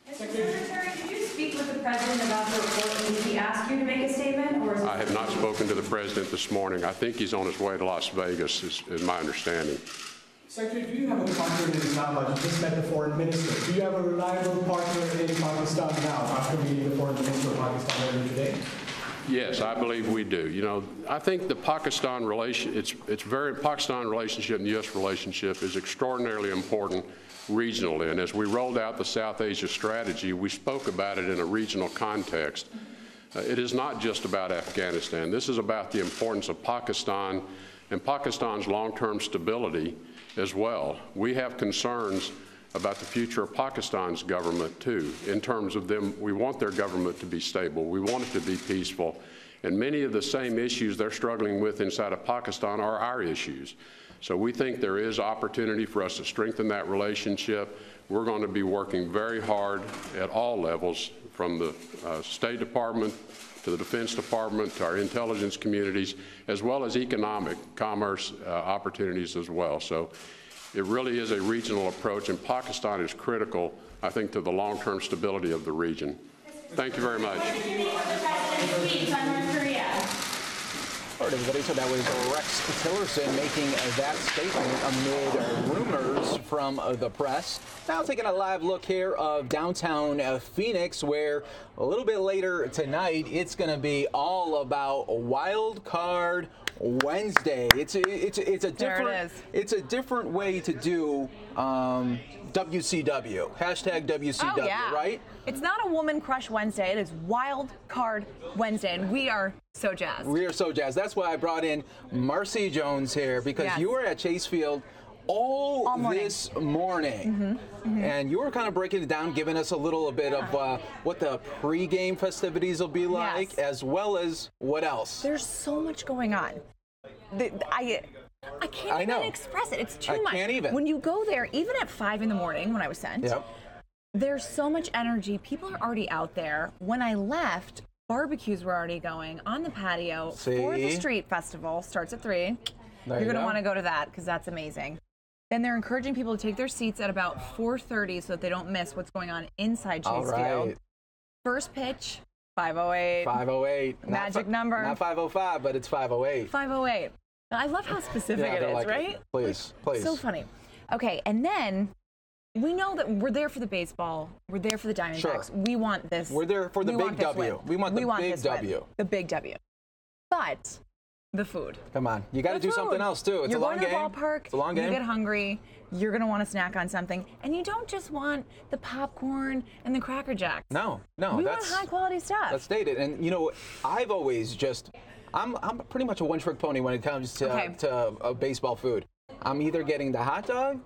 Mr. Secretary, did you speak with the President about the report? Did he ask you to make a statement? Or
I have not spoken to the President this morning. I think he's on his way to Las Vegas, is my understanding.
Secretary, do you have a partner in Islamabad? You just met the foreign minister. Do you have a reliable partner in Pakistan now after meeting the foreign minister of Pakistan earlier today?
Yes, I believe we do. I think the Pakistan relationship and the U.S. relationship is extraordinarily important regionally. And as we rolled out the South Asia strategy, we spoke about it in a regional context. It is not just about Afghanistan. This is about the importance of Pakistan and Pakistan's long-term stability as well. We have concerns about the future of Pakistan's government, too, in terms of them. We want their government to be stable. We want it to be peaceful. And many of the same issues they're struggling with inside of Pakistan are our issues. So we think there is opportunity for us to strengthen that relationship. We're going to be working very hard at all levels, from the State Department to the Defense Department to our intelligence communities, as well as economic commerce opportunities as well. So it really is a regional approach, and Pakistan is critical, I think, to the long-term stability of the region. Thank you very much.
All right, everybody, so that was Rex Tillerson making that statement amid rumors from the press. Now taking a live look here of downtown Phoenix, where a little bit later tonight, it's going to be all about wild card Wednesday. It's a different way to do WCW. Hashtag WCW,
Oh, yeah.
right?
It's not a Woman Crush Wednesday. It is Wild Card Wednesday, and we are so jazzed.
We are so jazzed. That's why I brought in Marcy Jones here, because
Yes.
you were at Chase Field all this morning. And you were kind of breaking it down, giving us a little bit of what the pregame festivities will be like, as well as what else.
There's so much going on. I can't even express it. It's too much.
I can't even.
When you go there, even at 5 in the morning when I was sent, there's so much energy. People are already out there. When I left, barbecues were already going on the patio for the street festival. Starts at 3. You're going to want to go to that because that's amazing. Then they're encouraging people to take their seats at about 4:30 so that they don't miss what's going on inside Chase Field. First pitch, 5:08.
5:08.
Magic number.
Not 5:05, but it's 5:08.
5:08. I love how specific it is, right?
Please, please.
So funny. Okay, and then we know that we're there for the baseball. We're there for the Diamondbacks. We want this.
We're there for the big W. We want the big W.
The big W. But the food.
Come on. You got to do something else, too. It's a long game.
You're going to the ballpark.
It's a long game.
You get hungry. You're going to want to snack on something. And you don't just want the popcorn and the Cracker Jacks.
No.
We want high-quality stuff.
That's dated. And, you know, I've always just... I'm pretty much a one-trick pony when it comes to baseball food. I'm either getting the hot dog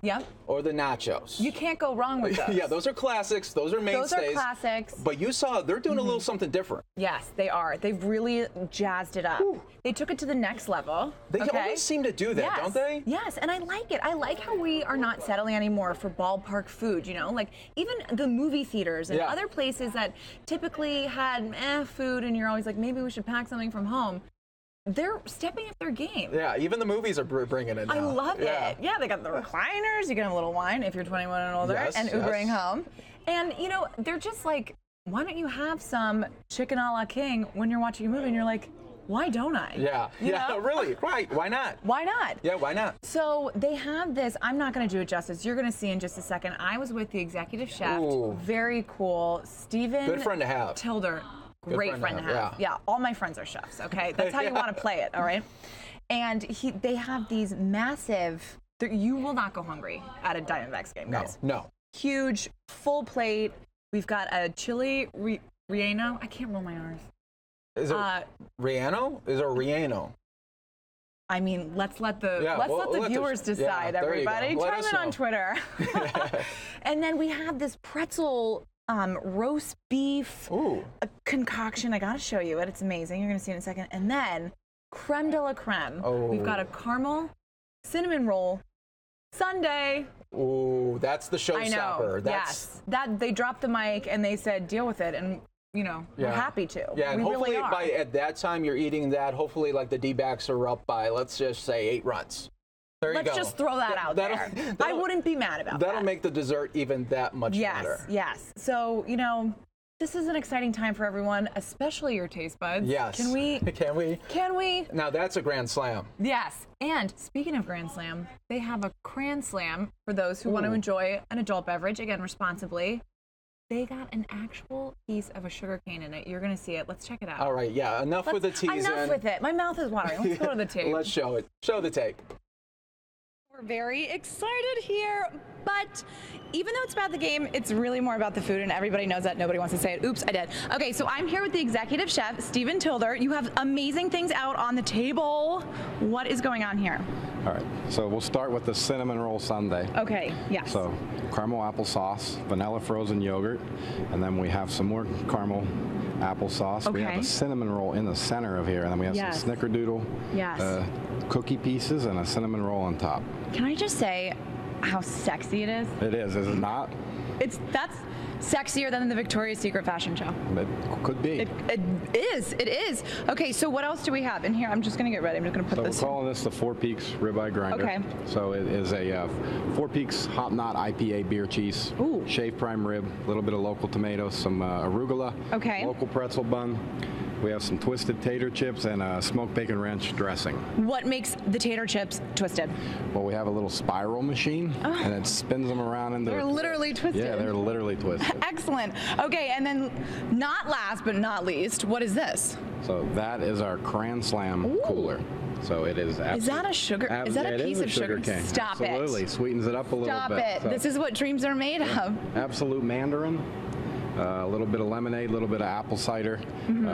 or the nachos.
You can't go wrong with those.
Yeah, those are classics. Those are mainstays.
Those are classics.
But you saw they're doing a little something different.
Yes, they are. They've really jazzed it up. They took it to the next level.
They always seem to do that, don't they?
Yes, and I like it. I like how we are not settling anymore for ballpark food, you know? Like, even the movie theaters and other places that typically had food, and you're always like, maybe we should pack something from home. They're stepping up their game.
Yeah, even the movies are bringing it now.
I love it. Yeah, they got the recliners. You get a little wine if you're 21 and older, and Ubering home. And, you know, they're just like, why don't you have some chicken a la king when you're watching a movie and you're like, why don't I?
Yeah,
you know?
Really, right, why not?
Why not?
Yeah, why not?
So they have this, I'm not going to do it justice. You're going to see in just a second. I was with the executive chef.
Ooh.
Very cool. Stephen
Good friend to have.
Tilder. Great friend to have. Yeah, all my friends are chefs, okay? That's how you want to play it, all right? And they have these massive, you will not go hungry at a Diamondbacks game, guys.
No.
Huge, full plate. We've got a chili relleno. I can't roll my R's.
Is it Riano? Is it Riano?
I mean, let's let the viewers decide, everybody. Chime in on Twitter. And then we have this pretzel roast beef concoction. I gotta show you it. It's amazing. You're gonna see it in a second. And then creme de la creme. We've got a caramel cinnamon roll sundae.
Ooh, that's the showstopper.
Yes, that they dropped the mic and they said deal with it, and you know we're happy to.
Yeah, and hopefully
really
at that time you're eating that. Hopefully, like the D-backs are up by, let's just say, 8 runs.
Let's just throw that out there. I wouldn't be mad about that.
That'll make the dessert even that much better.
Yes. So, you know, this is an exciting time for everyone, especially your taste buds.
Yes.
Can we? Can we?
Now that's a grand slam.
Yes. And speaking of grand slam, they have a cran slam for those who want to enjoy an adult beverage, again, responsibly. They got an actual piece of a sugar cane in it. You're going to see it. Let's check it out.
All right. Yeah. Enough with the teasing.
Enough with it. My mouth is watering. Let's go to the tape.
Let's show it. Show the tape.
We're very excited here, but even though it's about the game, it's really more about the food, and everybody knows that. Nobody wants to say it. Oops, I did. Okay, so I'm here with the executive chef, Stephen Tilder. You have amazing things out on the table. What is going on here?
All right, so we'll start with the cinnamon roll sundae.
Okay, yes.
So caramel applesauce, vanilla frozen yogurt, and then we have some more caramel applesauce.
Okay.
We have a cinnamon roll in the center of here, and then we have some snickerdoodle cookie pieces and a cinnamon roll on top.
Can I just say how sexy it is?
It is it not?
That's sexier than the Victoria's Secret fashion show.
It could be.
It is. Okay, so what else do we have in here? I'm just going to get ready. I'm just going to put this.
So we're calling this the Four Peaks ribeye grinder.
Okay.
So it is a Four Peaks hop knot IPA beer cheese.
Ooh.
Shaved prime rib, a little bit of local tomatoes, some arugula.
Okay.
Local pretzel bun. We have some twisted tater chips and a smoked bacon ranch dressing.
What makes the tater chips twisted?
Well, we have a little spiral machine, and it spins them around into.
They're literally twisted.
Yeah, they're literally twisted.
Excellent. Excellent. Okay, and then not last but not least, what is this?
So that is our Cran Slam cooler. So it is.
Is that a sugar? Is that a piece of sugar?
cane.
Stop it.
Absolutely. Sweetens it up a little
Stop
bit.
it.
So
This is what dreams are made of.
absolute mandarin. A little bit of lemonade, a little bit of apple cider.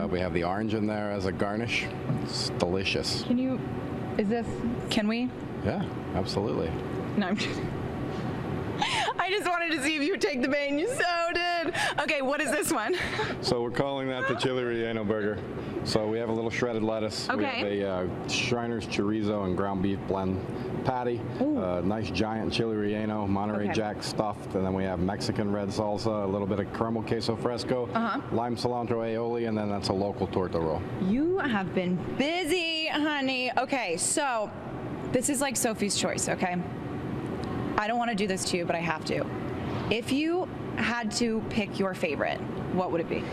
We have the orange in there as a garnish. It's delicious.
Can we?
Yeah, absolutely.
No, I'm kidding. I just wanted to see if you would take the bait, and you so did. Okay, what is this one?
So we're calling that the chili relleno burger. So we have a little shredded lettuce.
Okay.
We have a Shriner's chorizo and ground beef blend patty. Nice giant chili relleno, Monterey
Okay.
Jack stuffed, and then we have Mexican red salsa, a little bit of caramel queso fresco, lime cilantro aioli, and then that's a local torta roll.
You have been busy, honey. Okay, so this is like Sophie's Choice, okay? I don't want to do this to you, but I have to. If you had to pick your favorite, what would it be?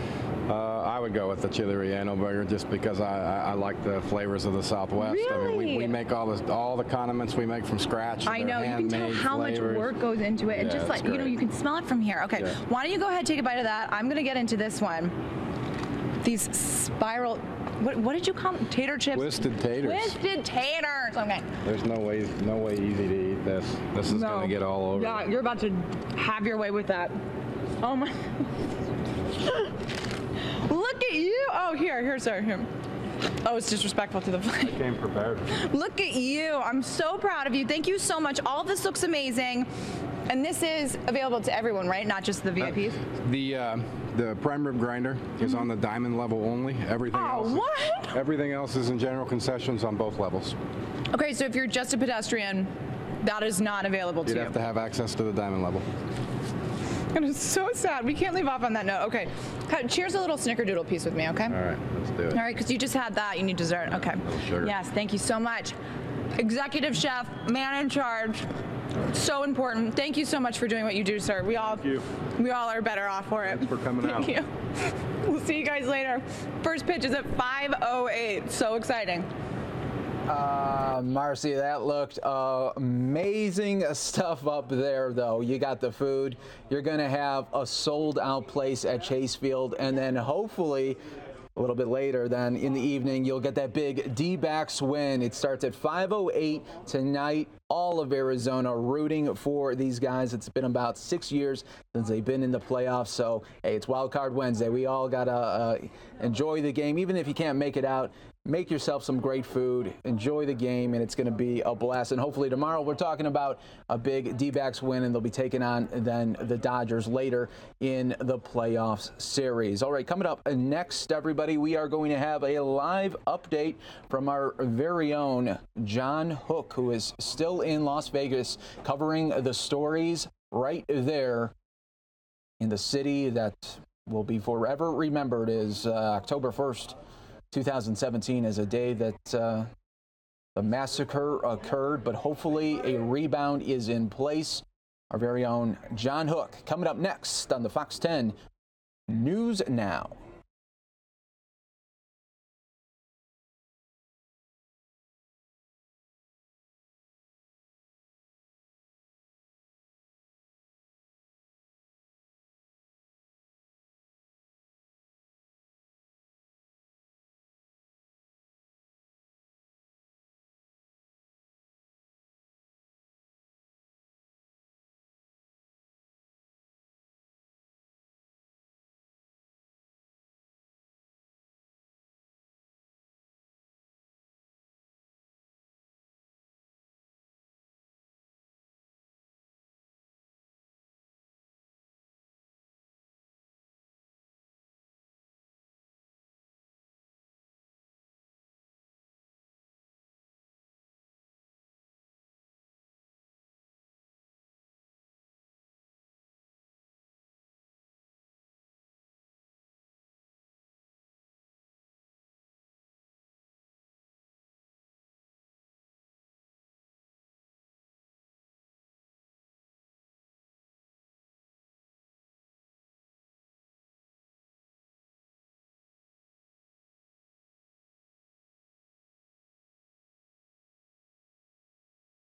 I would go with the chili relleno burger just because I like the flavors of the Southwest. I mean, we make all the condiments we make from scratch.
I know, you can tell how much work goes into it. And just like, you can smell it from here. Okay, why don't you go ahead and take a bite of that? I'm going to get into this one. These spiral, what did you call them? Tater chips?
Twisted taters.
Twisted taters. Okay.
There's no way easy to eat this. This is going to get all over.
Yeah, you're about to have your way with that. Oh my. Look at you. Oh, here, sir. Here. Oh, it's disrespectful to the plate.
I came prepared.
Look at you. I'm so proud of you. Thank you so much. All of this looks amazing. And this is available to everyone, right? Not just the VIPs?
The prime rib grinder is on the diamond level only. Everything else is in general concessions on both levels.
Okay, so if you're just a pedestrian, that is not available to you.
You'd have to have access to the diamond level.
And it's so sad. We can't leave off on that note. Okay, cheers a little snickerdoodle piece with me, okay?
All right, let's do it.
All right, because you just had that. You need dessert. Okay.
Sugar.
Yes, thank you so much. Executive chef, man in charge. So important. Thank you so much for doing what you do, sir. We all are better off for it.
Thanks for coming out.
Thank you. We'll see you guys later. First pitch is at 5:08. So exciting.
Marcy, that looked amazing stuff up there, though. You got the food. You're going to have a sold-out place at Chase Field, and then hopefully a little bit later, then in the evening, you'll get that big D-backs win. It starts at 5:08 tonight. All of Arizona rooting for these guys. It's been about 6 years since they've been in the playoffs. So, hey, it's Wild Card Wednesday. We all got to enjoy the game. Even if you can't make it out, make yourself some great food, enjoy the game, and it's going to be a blast. And hopefully tomorrow we're talking about a big D-backs win, and they'll be taking on then the Dodgers later in the playoffs series. All right, coming up next, everybody, we are going to have a live update from our very own John Hook, who is still in Las Vegas covering the stories right there in the city that will be forever remembered as October 1st. 2017 is a day that the massacre occurred, but hopefully a rebound is in place. Our very own John Hook coming up next on the Fox 10 News Now.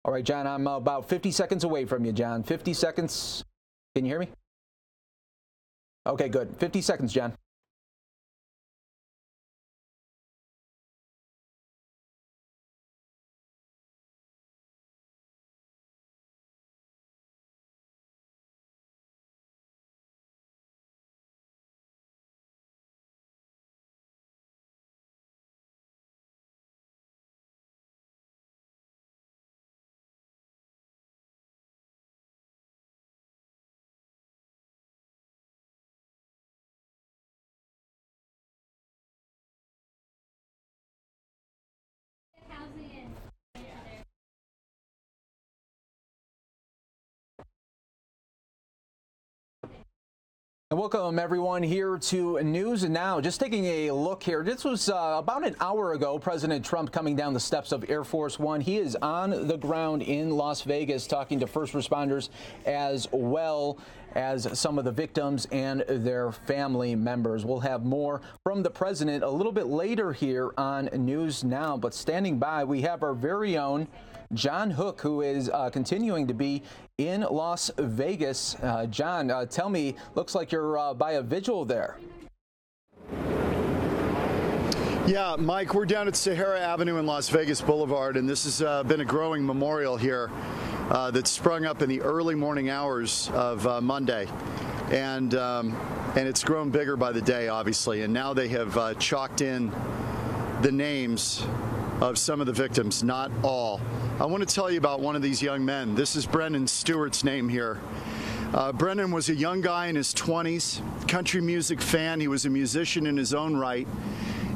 All right, John, I'm about 50 seconds away from you, John. 50 seconds. Can you hear me? Okay, good. 50 seconds, John. Welcome everyone here to News Now. Just taking a look here. This was about an hour ago, President Trump coming down the steps of Air Force One. He is on the ground in Las Vegas talking to first responders as well as some of the victims and their family members. We'll have more from the president a little bit later here on News Now. But standing by, we have our very own John Hook, who is continuing to be in Las Vegas. John, tell me, looks like you're by a vigil there.
Yeah, Mike, we're down at Sahara Avenue in Las Vegas Boulevard, and this has been a growing memorial here that sprung up in the early morning hours of Monday. And it's grown bigger by the day, obviously. And now they have chalked in the names of some of the victims, not all. I want to tell you about one of these young men. This is Brendan Stewart's name here. Brendan was a young guy in his 20s, country music fan. He was a musician in his own right,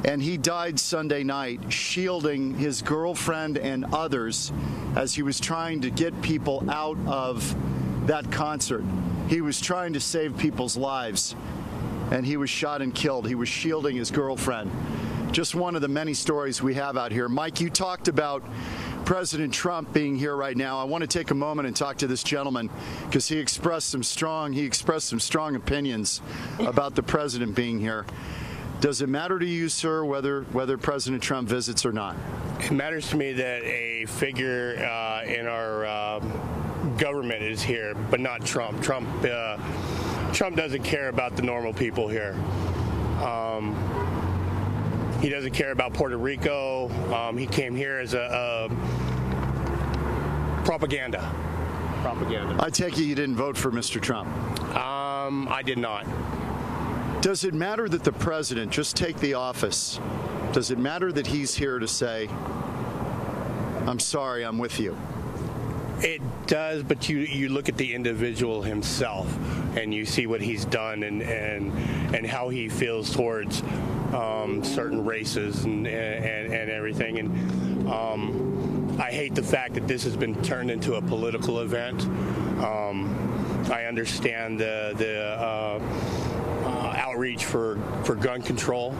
and he died Sunday night shielding his girlfriend and others as he was trying to get people out of that concert. He was trying to save people's lives, and he was shot and killed. He was shielding his girlfriend. Just one of the many stories we have out here. Mike, you talked about President Trump being here right now. I want to take a moment and talk to this gentleman because he expressed some strong opinions about the president being here. Does it matter to you, sir, whether President Trump visits or not?
It matters to me that a figure in our government is here, but not Trump. Trump doesn't care about the normal people here. He doesn't care about Puerto Rico. He came here as a propaganda.
I take it you didn't vote for Mr. Trump.
I did not.
Does it matter that the president, just take the office, does it matter that he's here to say, I'm sorry, I'm with you?
It does, but you look at the individual himself and you see what he's done and how he feels towards certain races and everything. And I hate the fact that this has been turned into a political event. I understand the outreach for gun control.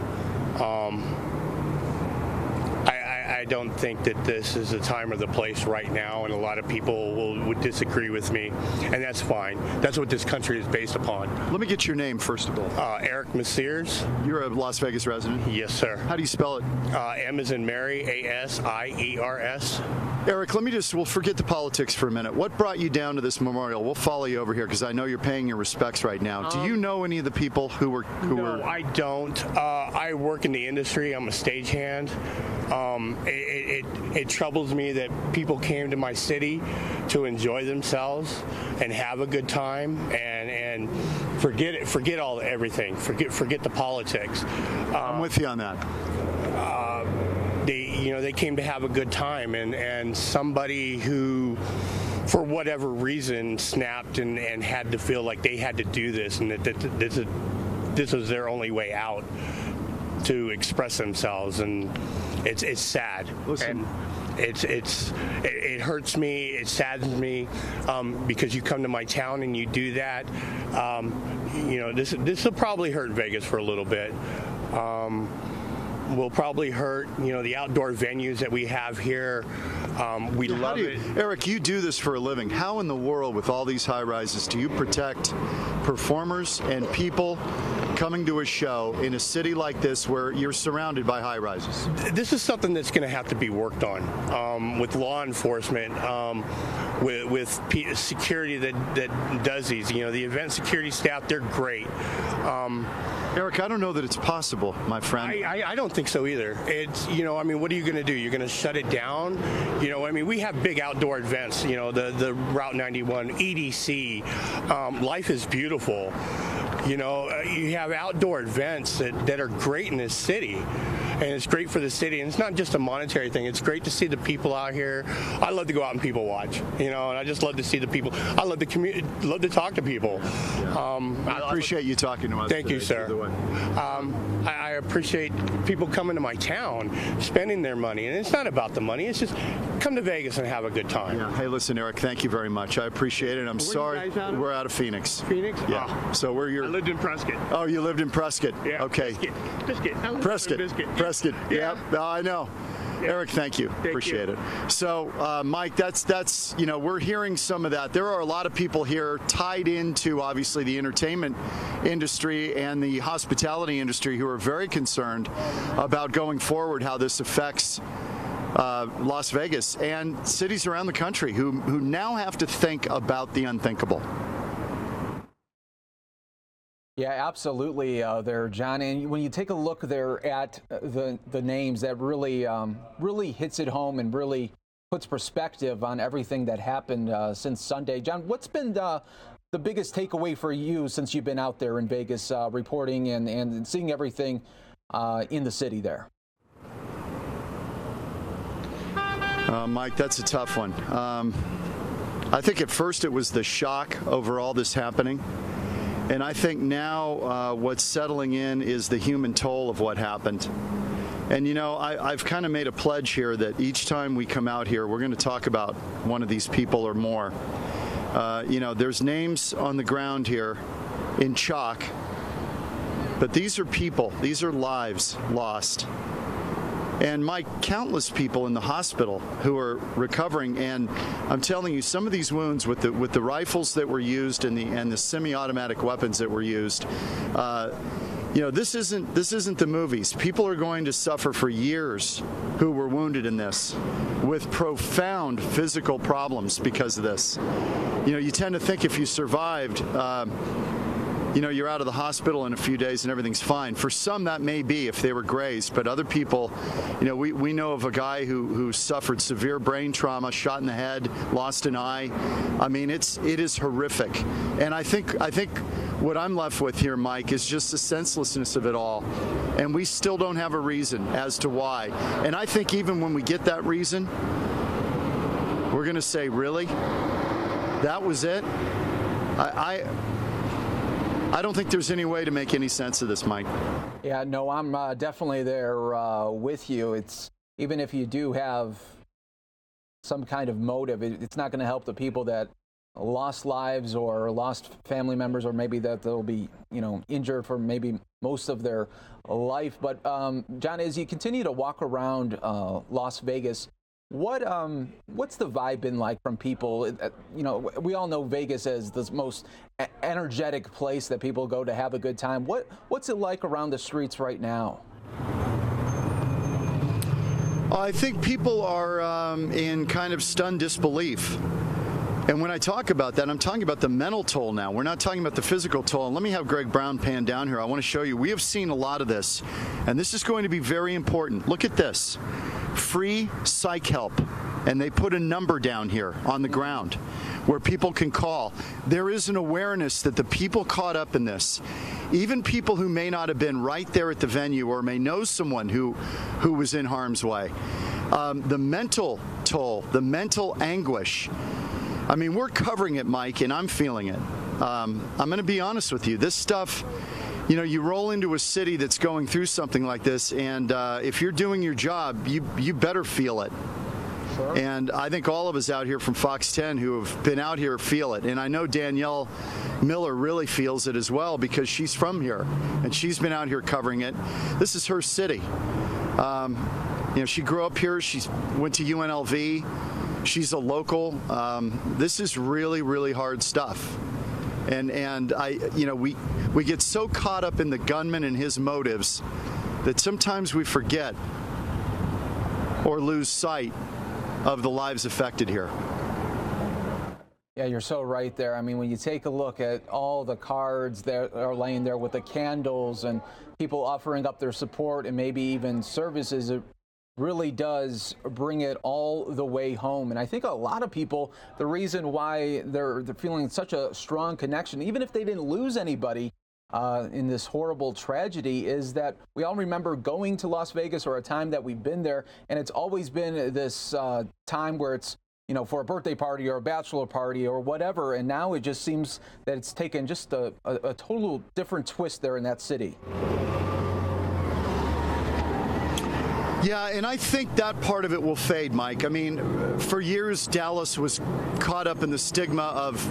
I don't think that this is the time or the place right now, and a lot of people would disagree with me, and that's fine. That's what this country is based upon.
Let me get your name, first of all.
Eric Messiers.
You're a Las Vegas resident?
Yes, sir.
How do you spell it?
M as in Mary, A-S-I-E-R-S.
Eric, we'll forget the politics for a minute. What brought you down to this memorial? We'll follow you over here because I know you're paying your respects right now. Do you know any of the people who were?
No, I don't. I work in the industry. I'm a stagehand. It troubles me that people came to my city to enjoy themselves and have a good time and forget everything. Forget the politics.
I'm with you on that.
They came to have a good time, and somebody who, for whatever reason, snapped and had to feel like they had to do this, and that this was their only way out to express themselves, and it's sad.
Listen.
And it hurts me, it saddens me, because you come to my town and you do that. This will probably hurt Vegas for a little bit. Will probably hurt, the outdoor venues that we have here. We love it.
Eric, you do this for a living. How in the world, with all these high rises, do you protect performers and people coming to a show in a city like this where you're surrounded by high rises?
This is something that's going to have to be worked on with law enforcement, with security that does these. You know, the event security staff, they're great.
Eric, I don't know that it's possible, my friend.
I don't think so either. It's, you know, I mean, what are you going to do? You're going to shut it down? You know, I mean, we have big outdoor events, you know, the Route 91, EDC. Life is beautiful. You know, you have outdoor events that are great in this city, and it's great for the city. And it's not just a monetary thing. It's great to see the people out here. I love to go out and people watch, you know, and I just love to see the people. I love the community, love to talk to people.
I appreciate you talking to us.
Thank you, sir. I appreciate people coming to my town, spending their money. And it's not about the money. It's just come to Vegas and have a good time.
Yeah. Hey, listen, Eric, thank you very much. I appreciate it. I'm sorry. We're out of Phoenix.
Phoenix?
Yeah.
Oh.
So we're your.
I lived in Prescott.
Oh, you lived in Prescott?
Yeah.
Okay.
Prescott.
Prescott.
Yeah.
Yeah. I know. Yeah. Eric, thank you. Appreciate it. So, Mike, that's you know, we're hearing some of that. There are a lot of people here tied into, obviously, the entertainment industry and the hospitality industry who are very concerned about going forward, how this affects Las Vegas and cities around the country who now have to think about the unthinkable.
Yeah, absolutely there, John. And when you take a look there at the names, that really really hits it home and really puts perspective on everything that happened since Sunday. John, what's been the biggest takeaway for you since you've been out there in Vegas reporting and seeing everything in the city there?
Mike, that's a tough one. I think at first it was the shock over all this happening. And I think now what's settling in is the human toll of what happened. And, you know, I've kind of made a pledge here that each time we come out here, we're going to talk about one of these people or more. You know, there's names on the ground here in chalk, but these are people. These are lives lost. And Mike, countless people in the hospital who are recovering, and I'm telling you, some of these wounds with the rifles that were used and the semi-automatic weapons that were used, you know, this isn't the movies. People are going to suffer for years who were wounded in this, with profound physical problems because of this. You know, you tend to think if you survived, you know, you're out of the hospital in a few days and everything's fine. For some, that may be if they were grazed, but other people, you know, we know of a guy who suffered severe brain trauma, shot in the head, lost an eye. I mean, it is horrific. And I think what I'm left with here, Mike, is just the senselessness of it all. And we still don't have a reason as to why. And I think even when we get that reason, we're going to say, really? That was it? I don't think there's any way to make any sense of this, Mike.
Yeah, no, I'm definitely there with you. It's even if you do have some kind of motive, it's not going to help the people that lost lives or lost family members, or maybe that they'll be, you know, injured for maybe most of their life. But John, as you continue to walk around Las Vegas, what's the vibe been like from people? You know, we all know Vegas as the most energetic place that people go to have a good time. What's it like around the streets right now?
I think people are in kind of stunned disbelief. And when I talk about that, I'm talking about the mental toll now. We're not talking about the physical toll. And let me have Greg Brown pan down here. I want to show you. We have seen a lot of this, and this is going to be very important. Look at this. Free psych help. And they put a number down here on the ground where people can call. There is an awareness that the people caught up in this, even people who may not have been right there at the venue or may know someone who was in harm's way, the mental toll, the mental anguish. I mean, we're covering it, Mike, and I'm feeling it. I'm going to be honest with you. This stuff, you know, you roll into a city that's going through something like this, and if you're doing your job, you better feel it. Sure. And I think all of us out here from Fox 10 who have been out here feel it. And I know Danielle Miller really feels it as well because she's from here, and she's been out here covering it. This is her city. You know, she grew up here. She went to UNLV. She's a local. This is really, really hard stuff. And we get so caught up in the gunman and his motives that sometimes we forget or lose sight of the lives affected here.
Yeah, you're so right there. I mean, when you take a look at all the cards that are laying there with the candles and people offering up their support and maybe even services, it really does bring it all the way home. And I think a lot of people, the reason why they're feeling such a strong connection, even if they didn't lose anybody in this horrible tragedy, is that we all remember going to Las Vegas, or a time that we've been there, and it's always been this time where it's, for a birthday party or a bachelor party or whatever, and now it just seems that it's taken just a total different twist there in that city.
Yeah, and I think that part of it will fade, Mike. I mean, for years, Dallas was caught up in the stigma of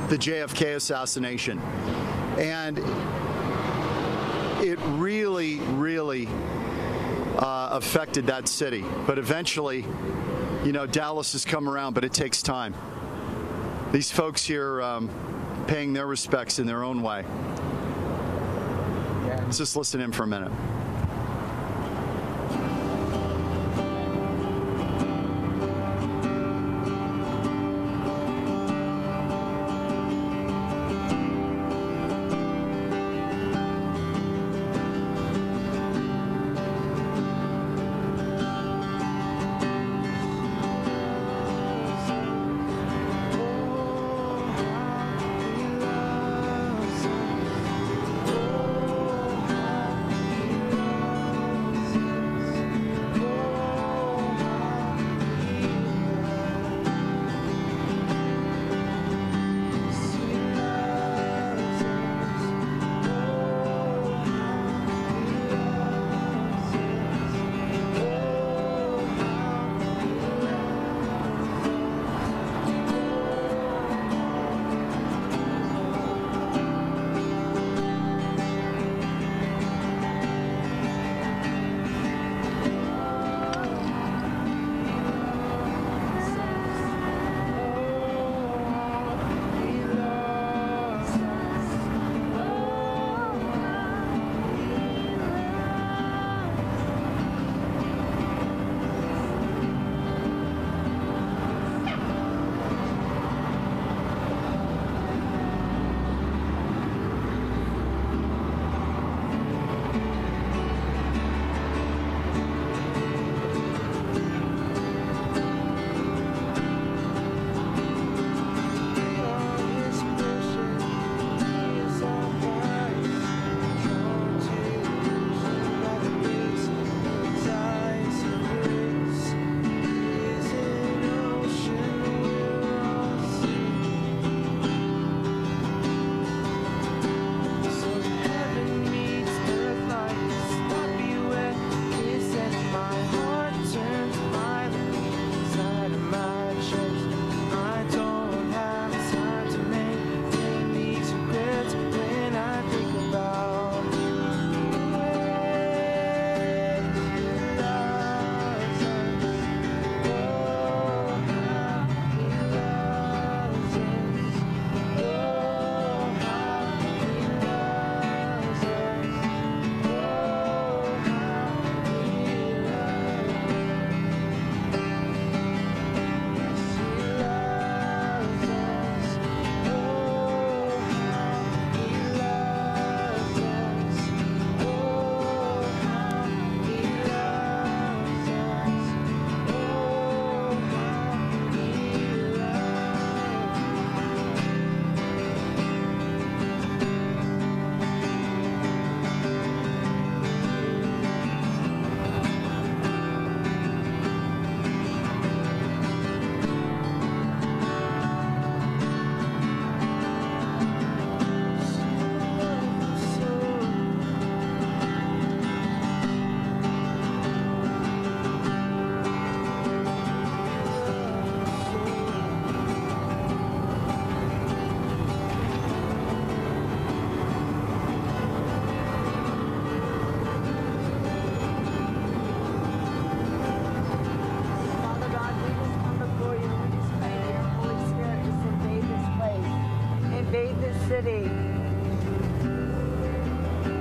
the JFK assassination. And it really, really affected that city. But eventually, Dallas has come around, but it takes time. These folks here paying their respects in their own way.
Yeah.
Let's just listen in for a minute.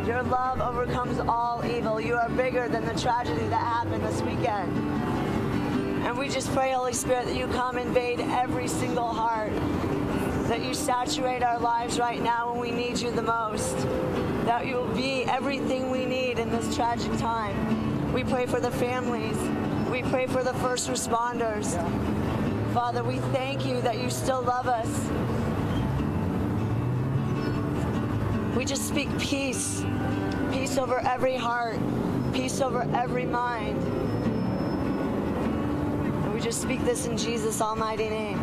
Your love overcomes all evil. You are bigger than the tragedy that happened this weekend. And we just pray, Holy Spirit, that you come invade every single heart, that you saturate our lives right now when we need you the most, that you will be everything we need in this tragic time. We pray for the families. We pray for the first responders. Father, we thank you that you still love us. We just speak peace, peace over every heart, peace over every mind. And we just speak this in Jesus' almighty name.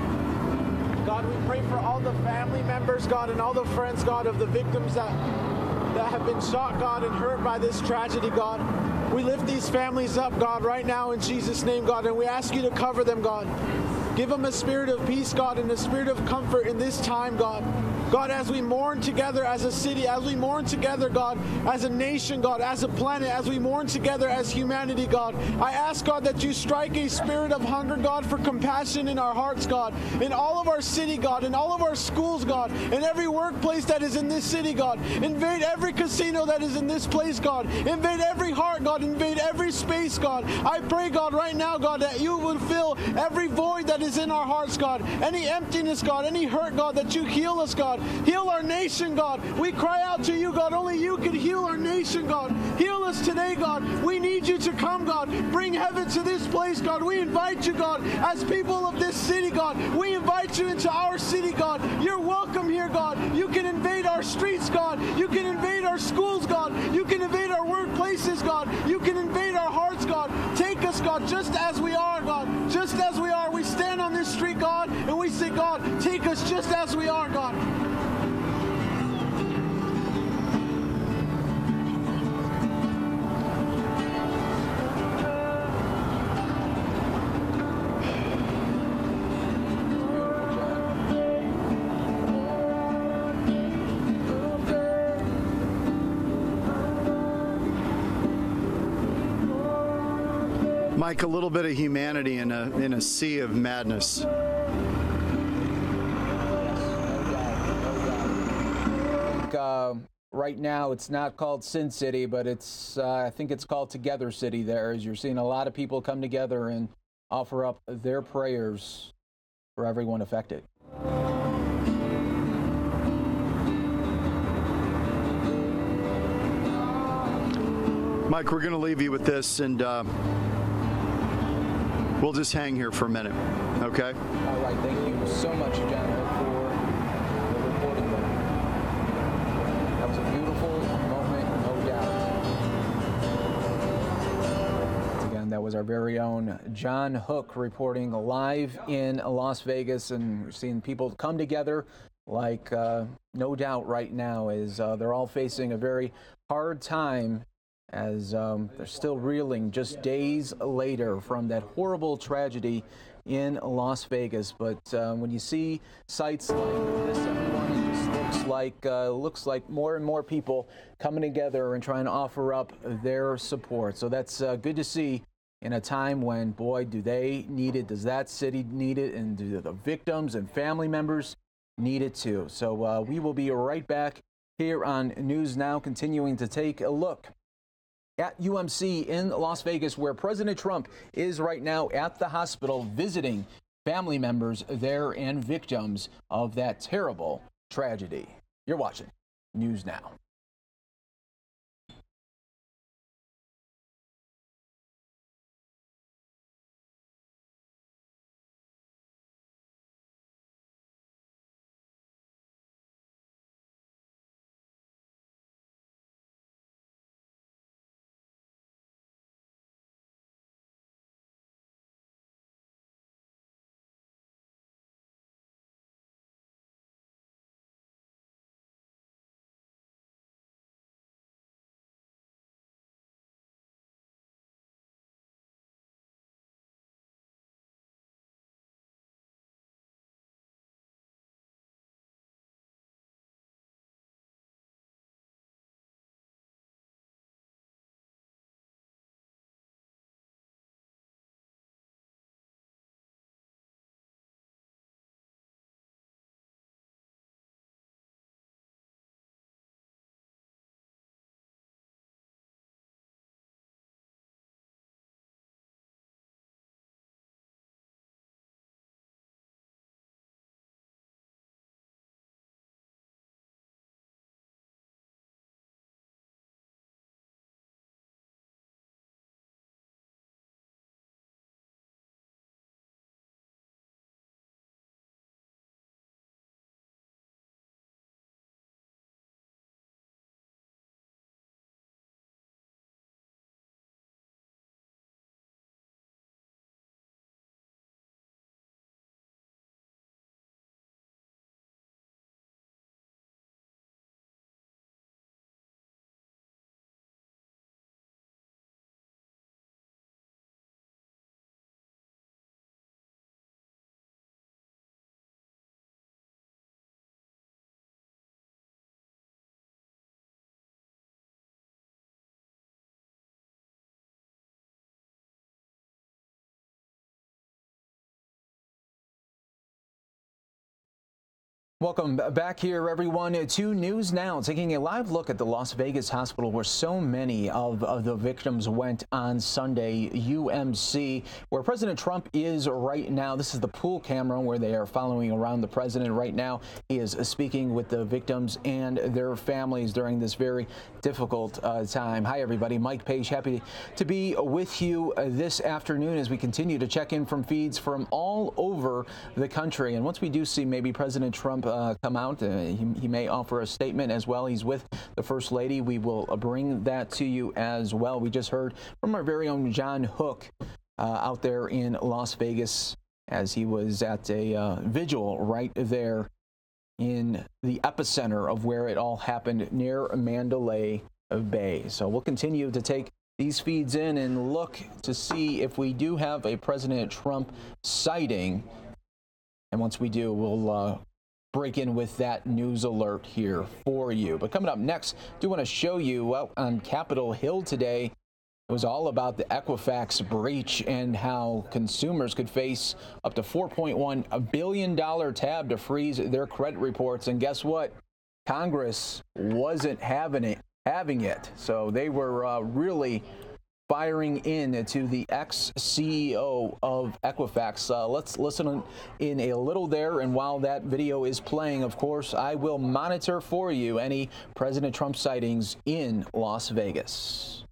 God, we pray for all the family members, God, and all the friends, God, of the victims that have been shot, God, and hurt by this tragedy, God. We lift these families up, God, right now in Jesus' name, God, and we ask you to cover them, God. Give them a spirit of peace, God, and a spirit of comfort in this time, God. God, as we mourn together as a city, as we mourn together, God, as a nation, God, as a planet, as we mourn together as humanity, God, I ask, God, that you strike a spirit of hunger, God, for compassion in our hearts, God, in all of our city, God, in all of our schools, God, in every workplace that is in this city, God. Invade every casino that is in this place, God. Invade every heart, God. Invade every space, God. I pray, God, right now, God, that you would fill every void that is in our hearts, God. Any emptiness, God, any hurt, God, that you heal us, God. Heal our nation, God. We cry out to you, God. Only you can heal our nation, God. Heal us today, God. We need you to come, God. Bring heaven to this place, God. We invite you, God, as people of this city, God. We invite you into our city, God. You're welcome here, God. You can invade our streets, God. You can invade our schools, God. You can invade our workplaces, God. You can invade our hearts, God. Take us, God, just as we are, God. Just as we are. We stand on this street, God, and we say, God, take us just as we are, God.
Mike, a little bit of humanity in a sea of madness.
Right now, it's not called Sin City, but I think it's called Together City there, as you're seeing a lot of people come together and offer up their prayers for everyone affected.
Mike, we're going to leave you with this, and we'll just hang here for a minute, okay?
All right, thank you so much, John, for the reporting there. That was a beautiful moment, no doubt. Again, that was our very own John Hook reporting live in Las Vegas, and we're seeing people come together like no doubt right now as they're all facing a very hard time as they're still reeling just days later from that horrible tragedy in Las Vegas. But when you see sights like this, everyone, it just looks like more and more people coming together and trying to offer up their support. So that's good to see in a time when, boy, do they need it, does that city need it, and do the victims and family members need it too. So we will be right back here on News Now, continuing to take a look at UMC in Las Vegas, where President Trump is right now at the hospital visiting family members there and victims of that terrible tragedy. You're watching News Now. Welcome back here, everyone, to News Now, taking a live look at the Las Vegas hospital where so many of the victims went on Sunday, UMC, where President Trump is right now. This is the pool camera where they are following around the president right now. He is speaking with the victims and their families during this very difficult time. Hi, everybody. Mike Page, happy to be with you this afternoon as we continue to check in from feeds from all over the country. And once we do see maybe President Trump come out, he may offer a statement as well. He's with the First Lady. We will bring that to you as well. We just heard from our very own John Hook out there in Las Vegas as he was at a vigil right there in the epicenter of where it all happened near Mandalay Bay. So we'll continue to take these feeds in and look to see if we do have a President Trump sighting. And once we do, we'll break in with that news alert here for you. But coming up next, do want to show you, well, on Capitol Hill today, it was all about the Equifax breach and how consumers could face up to $4.1 billion tab to freeze their credit reports. And guess what? Congress wasn't having it. So they were really firing in to the ex-CEO of Equifax. Let's listen in a little there, and while that video is playing, of course, I will monitor for you any President Trump sightings in Las Vegas.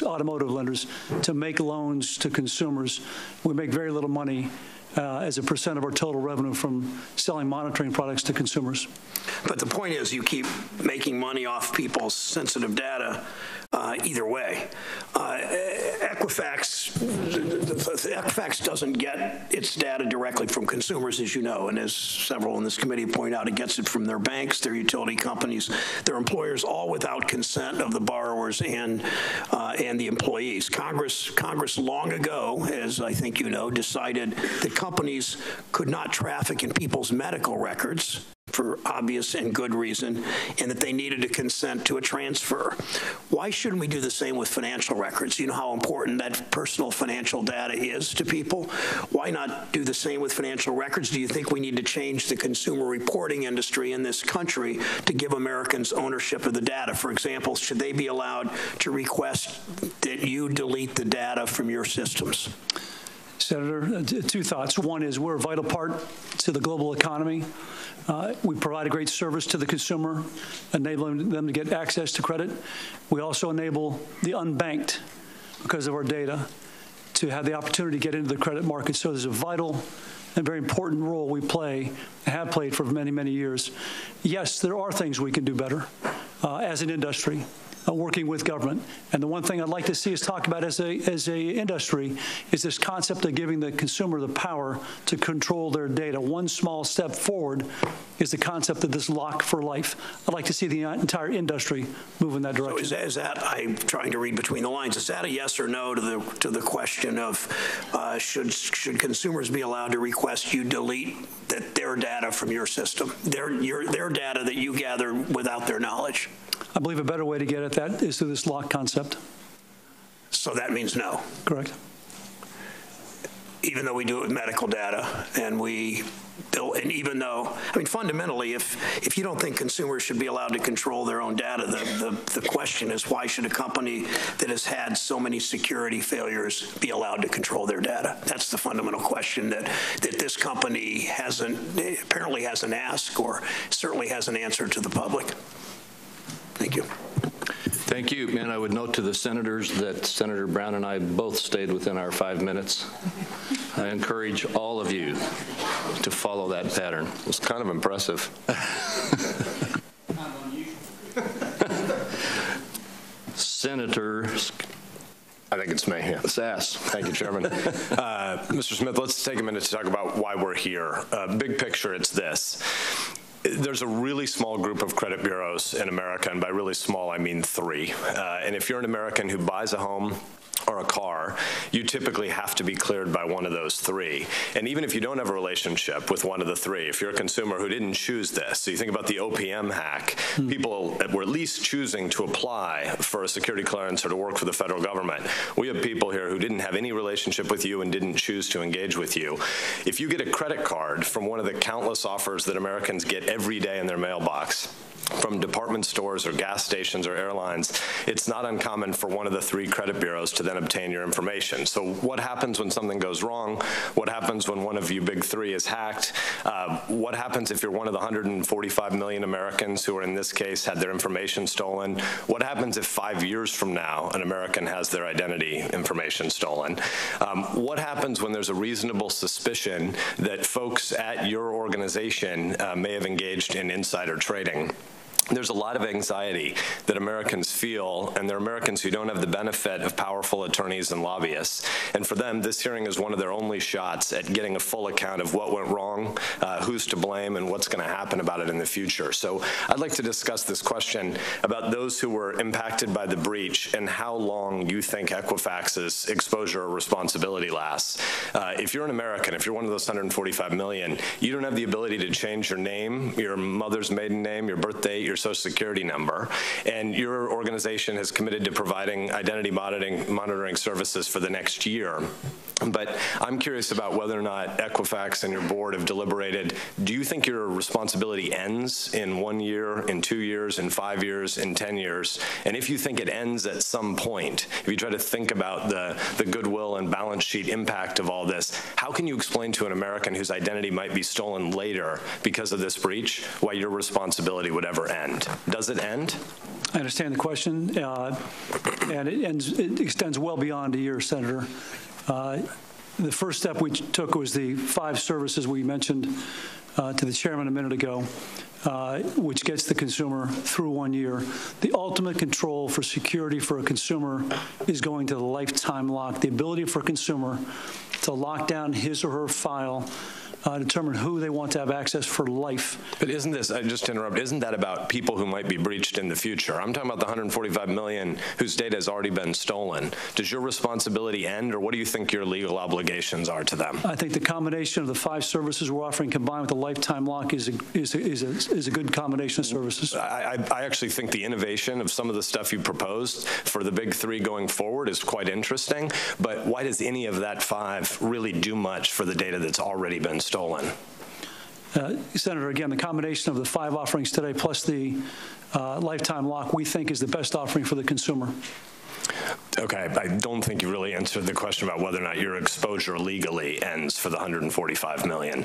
Automotive lenders to make loans to consumers. We make very little money as a percent of our total revenue from selling monitoring products to consumers.
But the point is, you keep making money off people's sensitive data either way. Equifax doesn't get its data directly from consumers, as you know, and as several in this committee point out, it gets it from their banks, their utility companies, their employers, all without consent of the borrowers and the employees. Congress long ago, as I think you know, decided that companies could not traffic in people's medical records for obvious and good reason, and that they needed to consent to a transfer. Why shouldn't we do the same with financial records? You know how important that personal financial data is to people? Why not do the same with financial records? Do you think we need to change the consumer reporting industry in this country to give Americans ownership of the data? For example, should they be allowed to request that you delete the data from your systems?
Senator, two thoughts. One is we're a vital part to the global economy. We provide a great service to the consumer, enabling them to get access to credit. We also enable the unbanked, because of our data, to have the opportunity to get into the credit market. So there's a vital and very important role we play, have played for many, many years. Yes, there are things we can do better as an industry. Working with government. And the one thing I'd like to see us talk about as a industry is this concept of giving the consumer the power to control their data. One small step forward is the concept of this lock for life. I'd like to see the entire industry move in that direction. So
is that I'm trying to read between the lines, is that a yes or no to the question of should consumers be allowed to request you delete their data from your system, their data that you gather without their knowledge?
I believe a better way to get at that is through this lock concept.
So that means no?
Correct.
Even though we do it with medical data, and even though, I mean, fundamentally, if you don't think consumers should be allowed to control their own data, the question is, why should a company that has had so many security failures be allowed to control their data? That's the fundamental question that this company apparently hasn't asked, or certainly hasn't answered to the public. Thank you.
Thank you. And I would note to the senators that Senator Brown and I both stayed within our 5 minutes. I encourage all of you to follow that pattern. It's kind of impressive. Senator,
I think it's me. Yeah.
Sass.
Thank you, Chairman. Mr. Smith, let's take a minute to talk about why we're here. Big picture, it's this. There's a really small group of credit bureaus in America, and by really small, I mean 3. And if you're an American who buys a home or a car, you typically have to be cleared by one of those three. And even if you don't have a relationship with one of the three, if you're a consumer who didn't choose this, so you think about the OPM hack, people were at least choosing to apply for a security clearance or to work for the federal government. We have people here who didn't have any relationship with you and didn't choose to engage with you. If you get a credit card from one of the countless offers that Americans get every day in their mailbox, from department stores or gas stations or airlines, it's not uncommon for one of the three credit bureaus to then obtain your information. So what happens when something goes wrong? What happens when one of you big three is hacked? What happens if you're one of the 145 million Americans who are, in this case, had their information stolen? What happens if 5 years from now an American has their identity information stolen? What happens when there's a reasonable suspicion that folks at your organization may have engaged in insider trading? There's a lot of anxiety that Americans feel, and they're Americans who don't have the benefit of powerful attorneys and lobbyists. And for them, this hearing is one of their only shots at getting a full account of what went wrong, who's to blame, and what's going to happen about it in the future. So I'd like to discuss this question about those who were impacted by the breach and how long you think Equifax's exposure or responsibility lasts. If you're an American, if you're one of those 145 million, you don't have the ability to change your name, your mother's maiden name, your birth date, your social security number, and your organization has committed to providing identity monitoring services for the next year. But I'm curious about whether or not Equifax and your board have deliberated. Do you think your responsibility ends in 1 year, in 2 years, in 5 years, in 10 years? And if you think it ends at some point, if you try to think about the goodwill and balance sheet impact of all this, how can you explain to an American whose identity might be stolen later because of this breach why your responsibility would ever end? Does it end?
I understand the question, and it extends well beyond a year, Senator. The first step we took was the 5 services we mentioned to the chairman a minute ago, which gets the consumer through 1 year. The ultimate control for security for a consumer is going to the lifetime lock, the ability for a consumer to lock down his or her file, determine who they want to have access for life.
But isn't this, just to interrupt, isn't that about people who might be breached in the future? I'm talking about the 145 million whose data has already been stolen. Does your responsibility end, or what do you think your legal obligations are to them?
I think the combination of the 5 services we're offering combined with the lifetime lock is a good combination of services.
I actually think the innovation of some of the stuff you proposed for the big 3 going forward is quite interesting, but why does any of that 5 really do much for the data that's already been stolen?
Senator, again, the combination of the 5 offerings today plus the lifetime lock we think is the best offering for the consumer.
Okay, I don't think you really answered the question about whether or not your exposure legally ends for the 145 million.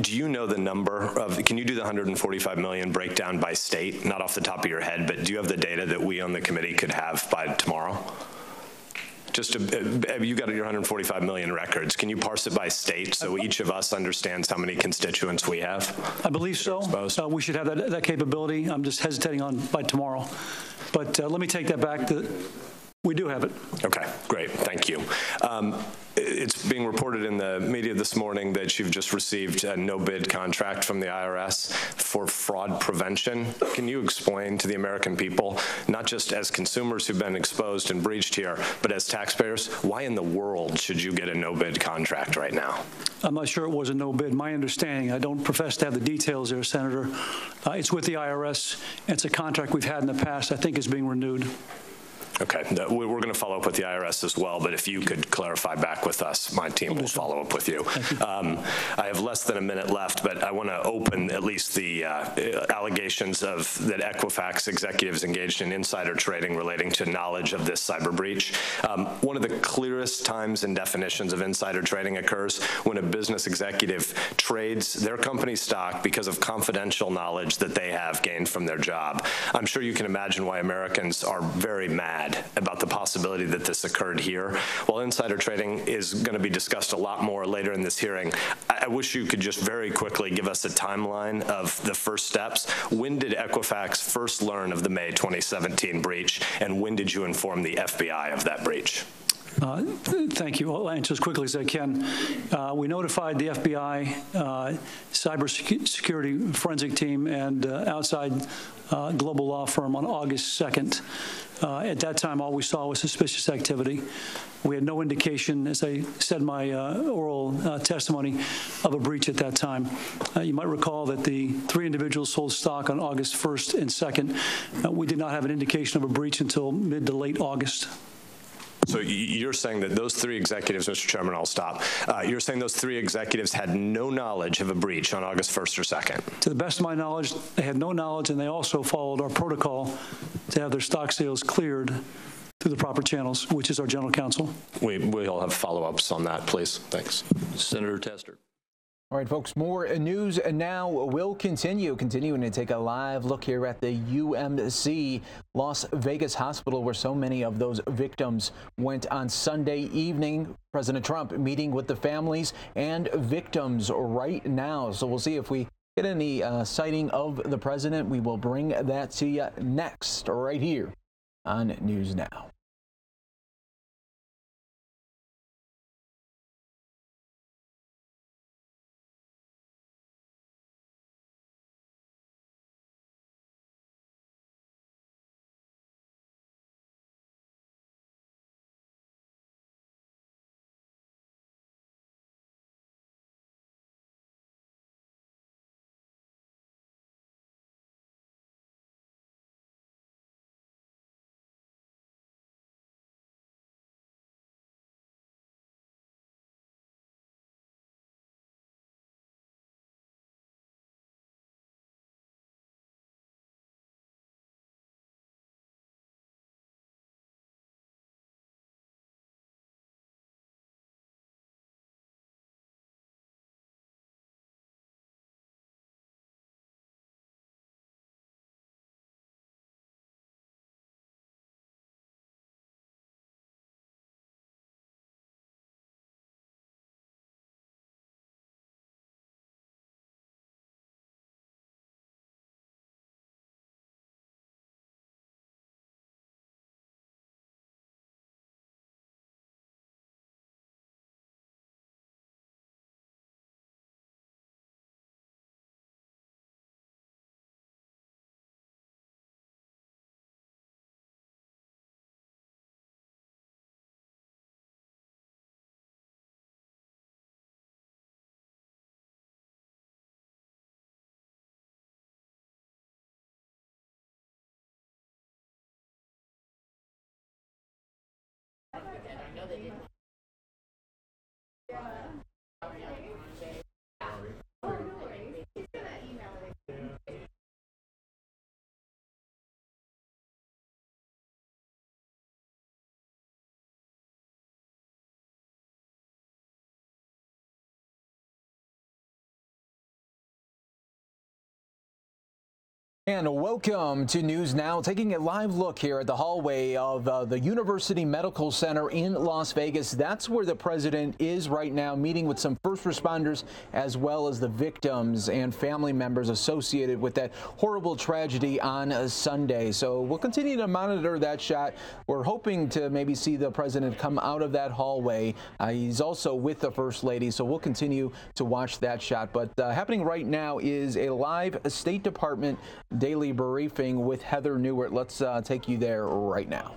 Do you know the number of, can you do the 145 million breakdown by state? Not off the top of your head, but do you have the data that we on the committee could have by tomorrow? Just you got your 145 million records. Can you parse it by state so each of us understands how many constituents we have?
I believe so. We should have that capability. I'm just hesitating on by tomorrow. But let me take that back. We do have it.
Okay, great. Thank you. It's being reported in the media this morning that you've just received a no-bid contract from the IRS for fraud prevention. Can you explain to the American people, not just as consumers who've been exposed and breached here, but as taxpayers, why in the world should you get a no-bid contract right now?
I'm not sure it was a no-bid. My understanding, I don't profess to have the details there, Senator. It's with the IRS. It's a contract we've had in the past. I think it's being renewed.
Okay, we're going to follow up with the IRS as well, but if you could clarify back with us, my team will follow up with you. I have less than a minute left, but I want to open at least the allegations of that Equifax executives engaged in insider trading relating to knowledge of this cyber breach. One of the clearest times and definitions of insider trading occurs when a business executive trades their company's stock because of confidential knowledge that they have gained from their job. I'm sure you can imagine why Americans are very mad about the possibility that this occurred here. While insider trading is going to be discussed a lot more later in this hearing, I wish you could just very quickly give us a timeline of the first steps. When did Equifax first learn of the May 2017 breach, and when did you inform the FBI of that breach?
Thank you. I'll answer as quickly as I can. We notified the FBI, cybersecurity forensic team, and outside global law firm on August 2nd. At that time, all we saw was suspicious activity. We had no indication, as I said in my oral testimony, of a breach at that time. You might recall that the 3 individuals sold stock on August 1st and 2nd. We did not have an indication of a breach until mid to late August.
So you're saying that those 3 executives, Mr. Chairman, I'll stop. You're saying those 3 executives had no knowledge of a breach on August 1st or 2nd?
To the best of my knowledge, they had no knowledge, and they also followed our protocol to have their stock sales cleared through the proper channels, which is our general counsel.
We'll have follow-ups on that, please. Thanks.
Senator Tester.
All right, folks, more news now will continuing to take a live look here at the UMC Las Vegas hospital, where so many of those victims went on Sunday evening. President Trump meeting with the families and victims right now. So we'll see if we get any sighting of the president. We will bring that to you next, right here on News Now. And welcome to News Now, taking a live look here at the hallway of the University Medical Center in Las Vegas. That's where the president is right now, meeting with some first responders as well as the victims and family members associated with that horrible tragedy on Sunday. So we'll continue to monitor that shot. We're hoping to maybe see the president come out of that hallway. He's also with the First Lady, so we'll continue to watch that shot. But happening right now is a live State Department daily briefing with Heather Newert. Let's take you there right now.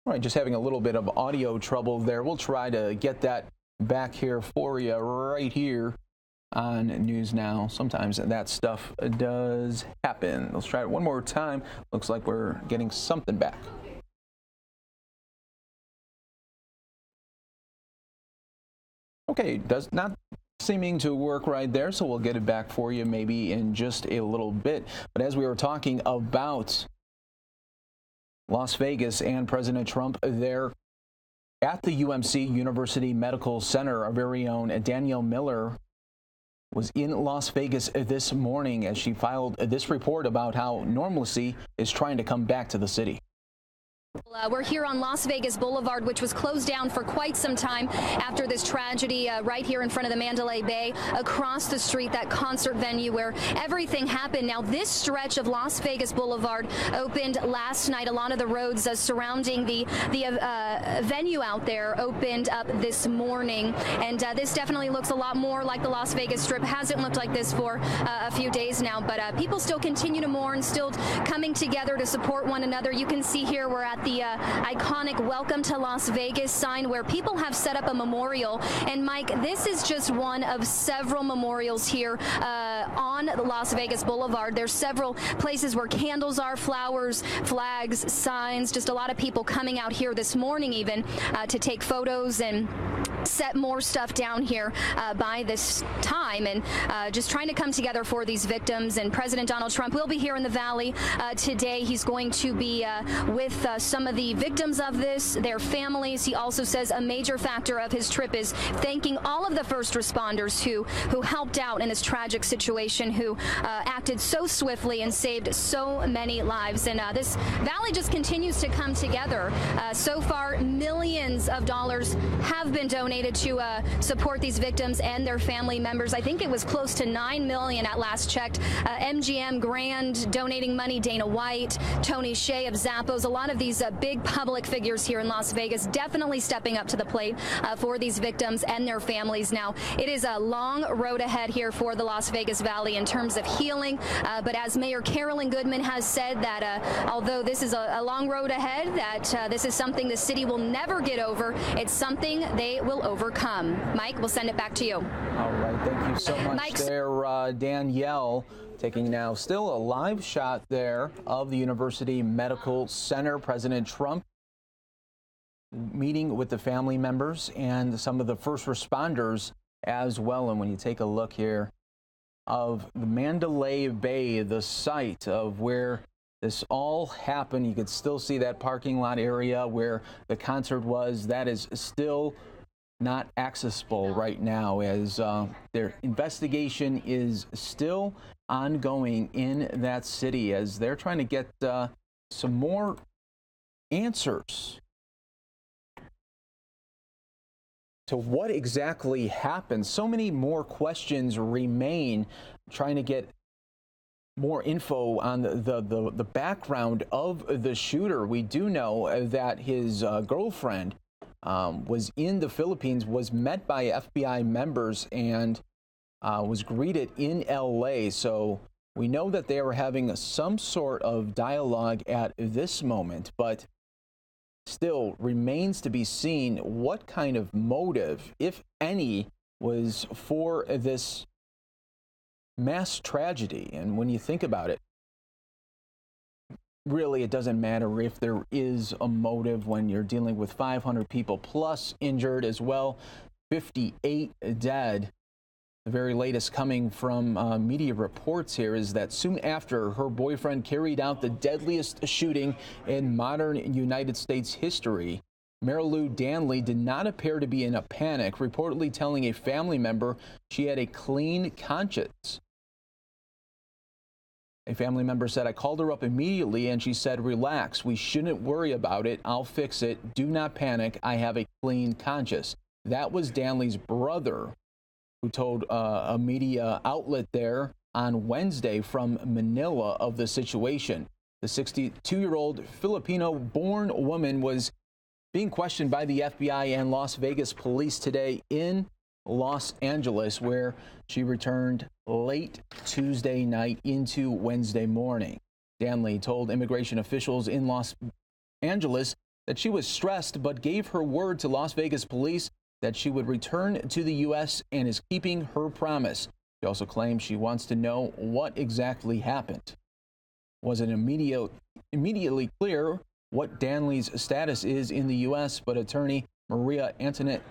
All right, just having a little bit of audio trouble there. We'll try to get that back here for you right here on News Now. Sometimes that stuff does happen. Let's try it one more time. Looks like we're getting something back. Okay, does not seeming to work right there, so we'll get it back for you maybe in just a little bit. But as we were talking about Las Vegas and President Trump there at the UMC University Medical Center, our very own Danielle Miller was in Las Vegas this morning as she filed this report about how normalcy is trying to come back to the city.
We're here on Las Vegas Boulevard, which was closed down for quite some time after this tragedy right here in front of the Mandalay Bay. Across the street, that concert venue where everything happened. Now, this stretch of Las Vegas Boulevard opened last night. A lot of the roads surrounding the venue out there opened up this morning. And this definitely looks a lot more like the Las Vegas Strip. Hasn't looked like this for a few days now, but people still continue to mourn, still coming together to support one another. You can see here we're at the iconic Welcome to Las Vegas sign where people have set up a memorial. And Mike, this is just one of several memorials here on the Las Vegas Boulevard. There's several places where candles are, flowers, flags, signs, just a lot of people coming out here this morning even to take photos and set more stuff down here by this time, and just trying to come together for these victims. And President Donald Trump will be here in the Valley today. He's going to be with some of the victims of this, their families. He also says a major factor of his trip is thanking all of the first responders who helped out in this tragic situation, who acted so swiftly and saved so many lives. And this Valley just continues to come together. So far, millions of dollars have been donated to support these victims and their family members. I think it was close to $9 million at last checked. MGM Grand donating money, Dana White, Tony Hsieh of Zappos, a lot of these big public figures here in Las Vegas definitely stepping up to the plate for these victims and their families. Now, it is a long road ahead here for the Las Vegas Valley in terms of healing, but as Mayor Carolyn Goodman has said that although this is a long road ahead, that this is something the city will never get over. It's something they will overcome. Mike, we'll send it back to you.
All right, thank you so much there, Danielle. Taking now still a live shot there of the University Medical Center. President Trump meeting with the family members and some of the first responders as well. And when you take a look here of the Mandalay Bay, the site of where this all happened, you could still see that parking lot area where the concert was. That is still not accessible right now, as their investigation is still ongoing in that city as they're trying to get some more answers to what exactly happened. So many more questions remain, trying to get more info on the background of the shooter. We do know that his girlfriend was in the Philippines, was met by FBI members, and was greeted in LA. So we know that they were having some sort of dialogue at this moment, but still remains to be seen what kind of motive, if any, was for this mass tragedy. And when you think about it, really, it doesn't matter if there is a motive when you're dealing with 500 people plus injured as well, 58 dead. The very latest coming from media reports here is that soon after her boyfriend carried out the deadliest shooting in modern United States history, Marilou Danley did not appear to be in a panic, reportedly telling a family member she had a clean conscience. A family member said, "I called her up immediately and she said, 'Relax, we shouldn't worry about it. I'll fix it. Do not panic. I have a clean conscience.'" That was Danley's brother, who told a media outlet there on Wednesday from Manila of the situation. The 62-year-old Filipino-born woman was being questioned by the FBI and Las Vegas police today in Los Angeles, where she returned late Tuesday night into Wednesday morning. Danley told immigration officials in Los Angeles that she was stressed, but gave her word to Las Vegas police that she would return to the U.S. and is keeping her promise. She also claims she wants to know what exactly happened. Wasn't immediately clear what Danley's status is in the U.S., but attorney Maria Antoinette,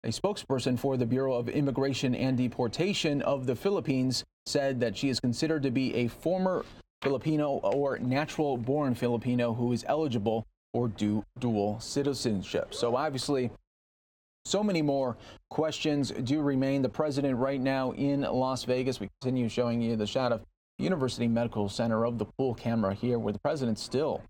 a spokesperson for the Bureau of Immigration and Deportation of the Philippines, said that she is considered to be a former Filipino or natural-born Filipino who is eligible for dual citizenship. So obviously, So many more questions do remain. The president right now in Las Vegas. We continue showing you the shot of University Medical Center of the pool camera here, where the president still.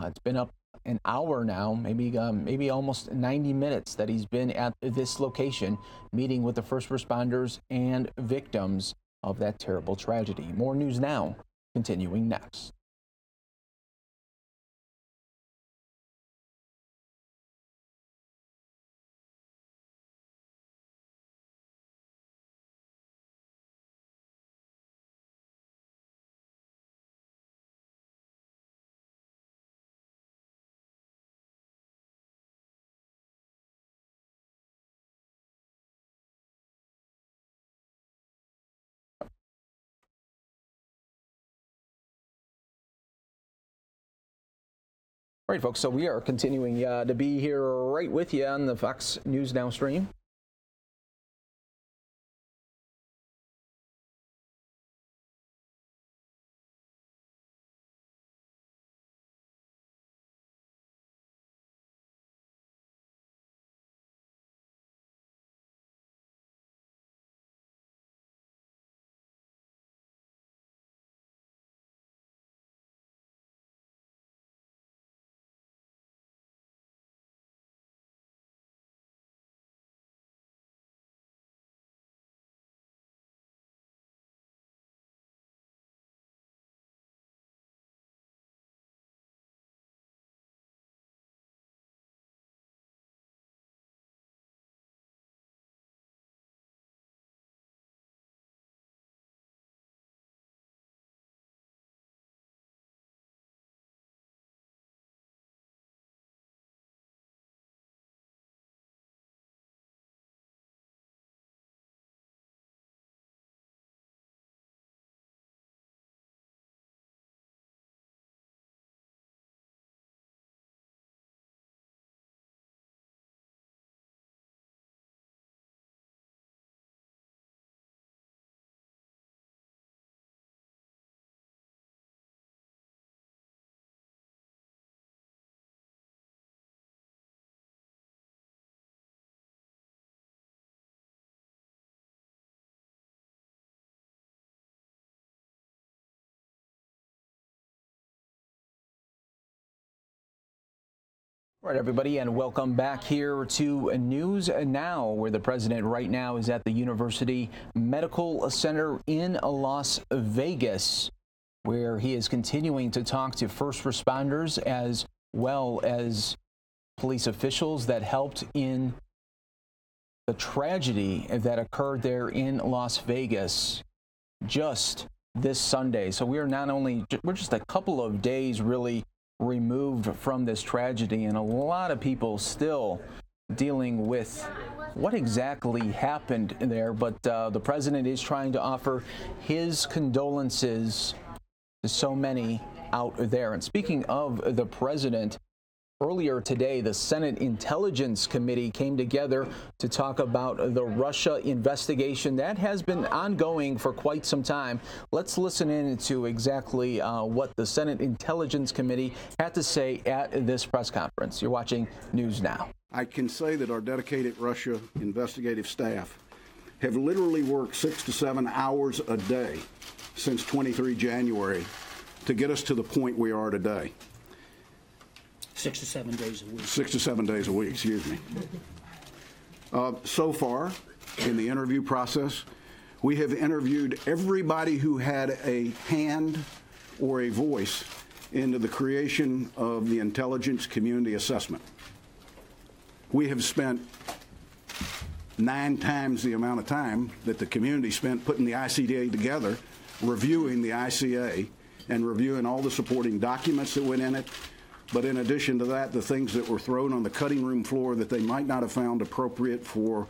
It's been up an hour now, maybe almost 90 minutes that he's been at this location, meeting with the first responders and victims of that terrible tragedy. More news now, continuing next. All right, folks, so we are continuing to be here right with you on the Fox News Now stream. All right, everybody, and welcome back here to News Now, where the president right now is at the University Medical Center in Las Vegas, where he is continuing to talk to first responders as well as police officials that helped in the tragedy that occurred there in Las Vegas just this Sunday. So we're just a couple of days really removed from this tragedy, and a lot of people still dealing with what exactly happened there. But the president is trying to offer his condolences to so many out there. And speaking of the president, earlier today, the Senate Intelligence Committee came together to talk about the Russia investigation that has been ongoing for quite some time. Let's listen in to exactly what the Senate Intelligence Committee had to say at this press conference. You're watching News Now.
I can say that our dedicated Russia investigative staff have literally worked 6 to 7 hours a day since 23 January to get us to the point we are today.
6 to 7 days a week.
6 to 7 days a week, excuse me. So far, in the interview process, we have interviewed everybody who had a hand or a voice into the creation of the intelligence community assessment. We have spent 9 times the amount of time that the community spent putting the ICDA together, reviewing the ICA, and reviewing all the supporting documents that went in it. But in addition to that, the things that were thrown on the cutting room floor that they might not have found appropriate for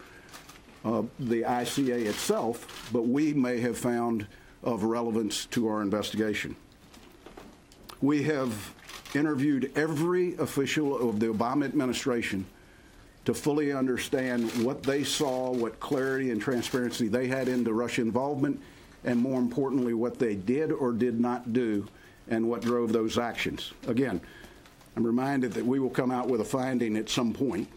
the ICA itself, but we may have found of relevance to our investigation. We have interviewed every official of the Obama administration to fully understand what they saw, what clarity and transparency they had into Russia involvement, and more importantly, what they did or did not do and what drove those actions. Again, I'm reminded that we will come out with a finding at some point,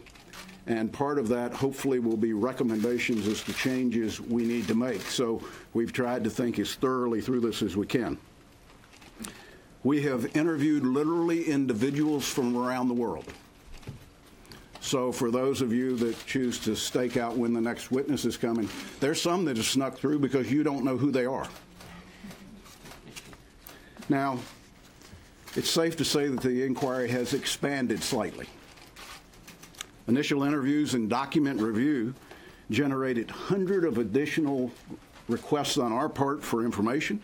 And part of that, hopefully, will be recommendations as to changes we need to make. So we've tried to think as thoroughly through this as we can. We have interviewed literally individuals from around the world. So for those of you that choose to stake out when the next witness is coming, there's some that have snuck through because you don't know who they are. Now, it's safe to say that the inquiry has expanded slightly. Initial interviews and document review generated hundreds of additional requests on our part for information.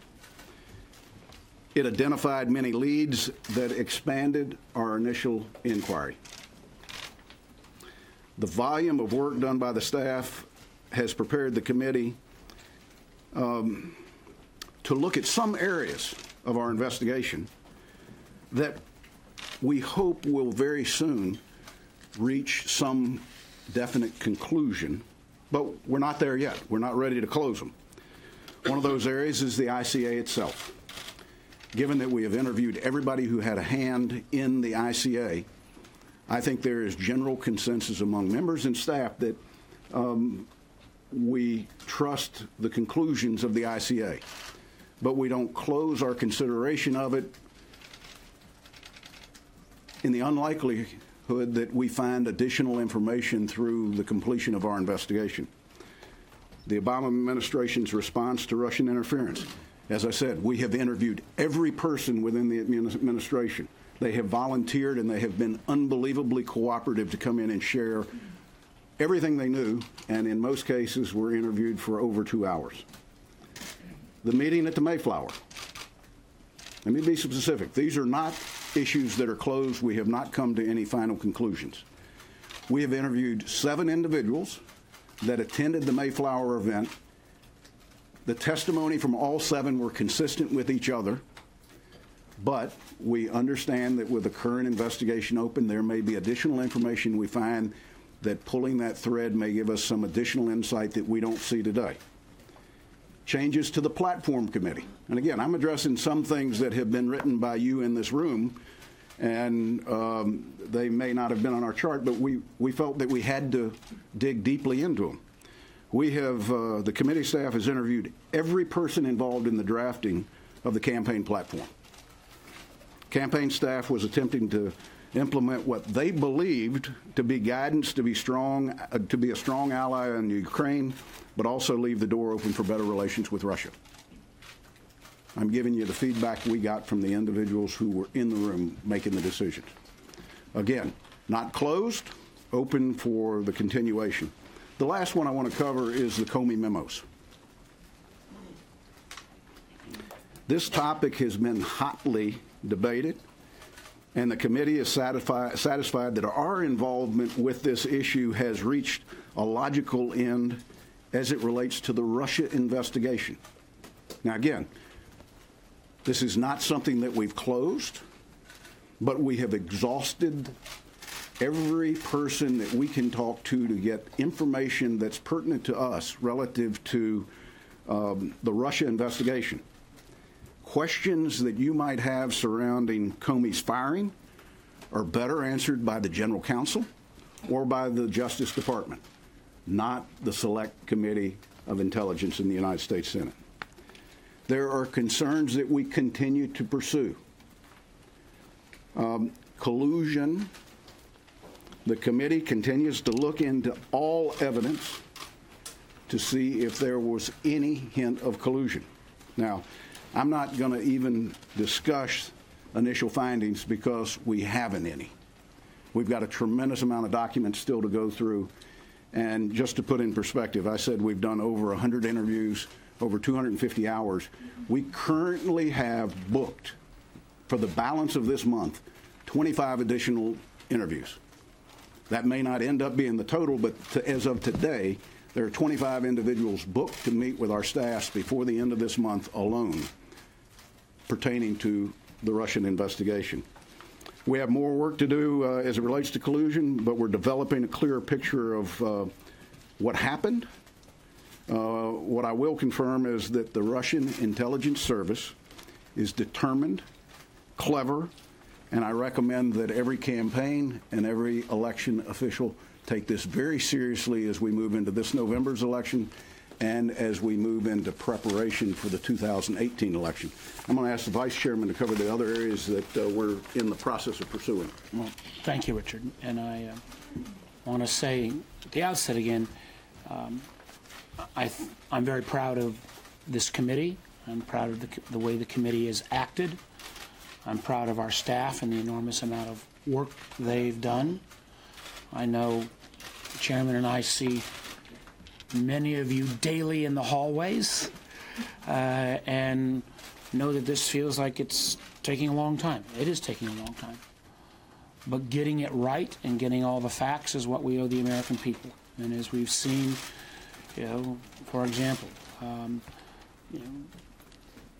It identified many leads that expanded our initial inquiry. The volume of work done by the staff has prepared the committee to look at some areas of our investigation that we hope will very soon reach some definite conclusion, but we're not there yet. We're not ready to close them. One of those areas is the ICA itself. Given that we have interviewed everybody who had a hand in the ICA, I think there is general consensus among members and staff that we trust the conclusions of the ICA, but we don't close our consideration of it in the unlikelihood that we find additional information through the completion of our investigation. The Obama administration's response to Russian interference. As I said, we have interviewed every person within the administration. They have volunteered and they have been unbelievably cooperative to come in and share everything they knew, and in most cases were interviewed for over 2 hours. The meeting at the Mayflower. Let me be specific. These are not issues that are closed. We have not come to any final conclusions. We have interviewed 7 individuals that attended the Mayflower event. The testimony from all 7 were consistent with each other, but we understand that with the current investigation open, there may be additional information we find that pulling that thread may give us some additional insight that we don't see today. Changes to the platform committee. And again, I'm addressing some things that have been written by you in this room, and they may not have been on our chart, but we felt that we had to dig deeply into them. We have, the committee staff has interviewed every person involved in the drafting of the campaign platform. Campaign staff was attempting to implement what they believed to be guidance to be strong, to be a strong ally in Ukraine, but also leave the door open for better relations with Russia. I'm giving you the feedback we got from the individuals who were in the room making the decisions. Again, not closed, open for the continuation. The last one I want to cover is the Comey memos. This topic has been hotly debated, and the committee is satisfied that our involvement with this issue has reached a logical end as it relates to the Russia investigation. Now, again, this is not something that we've closed, but we have exhausted every person that we can talk to get information that's pertinent to us relative to the Russia investigation. Questions that you might have surrounding Comey's firing are better answered by the General Counsel or by the Justice Department, not the Select Committee of Intelligence in the United States Senate. There are concerns that we continue to pursue. Collusion. The committee continues to look into all evidence to see if there was any hint of collusion. Now, I'm not going to even discuss initial findings because we haven't any. We've got a tremendous amount of documents still to go through. And just to put in perspective, I said we've done over 100 interviews, over 250 hours. We currently have booked, for the balance of this month, 25 additional interviews. That may not end up being the total, but as of today, there are 25 individuals booked to meet with our staffs before the end of this month alone pertaining to the Russian investigation. We have more work to do as it relates to collusion, but we're developing a clearer picture of what happened. What I will confirm is that the Russian intelligence service is determined, clever, and I recommend that every campaign and every election official take this very seriously as we move into this November's election and as we move into preparation for the 2018 election. I'm going to ask the Vice Chairman to cover the other areas that we're in the process of pursuing.
Well, thank you, Richard. And I want to say at the outset again, I'm very proud of this committee. I'm proud of the way the committee has acted. I'm proud of our staff and the enormous amount of work they've done. I know the Chairman and I see many of you daily in the hallways and know that this feels like it's taking a long time. It is taking a long time. But getting it right and getting all the facts is what we owe the American people. And as we've seen, you know, for example, you know,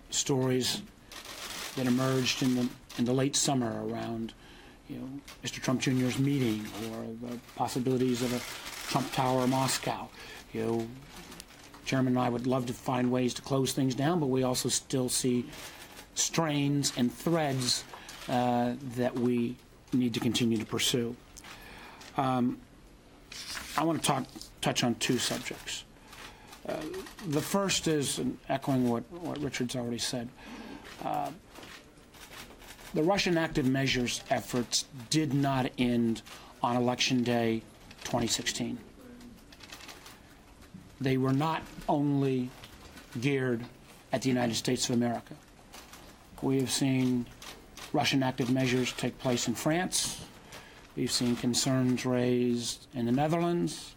stories that emerged in the late summer around, you know, Mr. Trump Jr.'s meeting or the possibilities of a Trump Tower in Moscow. You know, Chairman and I would love to find ways to close things down, but we also still see strains and threads that we need to continue to pursue. I want to touch on two subjects. The first is, and echoing what Richard's already said, the Russian active measures efforts did not end on Election Day 2016. They were not only geared at the United States of America. We have seen Russian active measures take place in France. We've seen concerns raised in the Netherlands.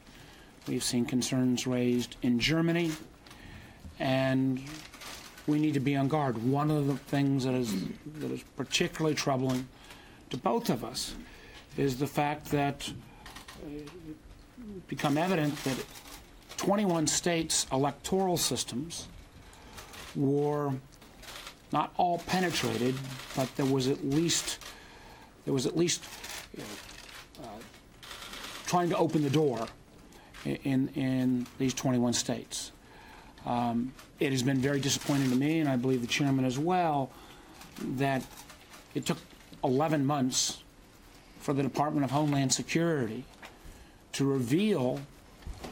We've seen concerns raised in Germany. And we need to be on guard. One of the things that is particularly troubling to both of us is the fact that it's become evident that 21 states' electoral systems were not all penetrated, but there was at least trying to open the door in these 21 states. It has been very disappointing to me, and I believe the Chairman as well, that it took 11 months for the Department of Homeland Security to reveal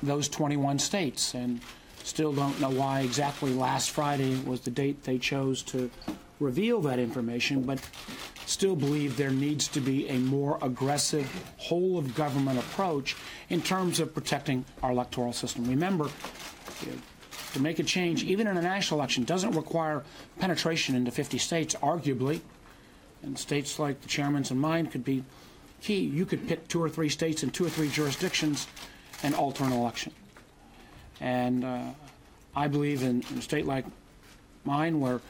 those 21 states, and still don't know why exactly last Friday was the date they chose to reveal that information, but still believe there needs to be a more aggressive whole-of-government approach in terms of protecting our electoral system. Remember, to make a change, even in a national election, doesn't require penetration into 50 states, arguably. And states like the Chairman's and mine could be key. You could pick 2 or 3 states in 2 or 3 jurisdictions and alter an election. And I believe in a state like mine, where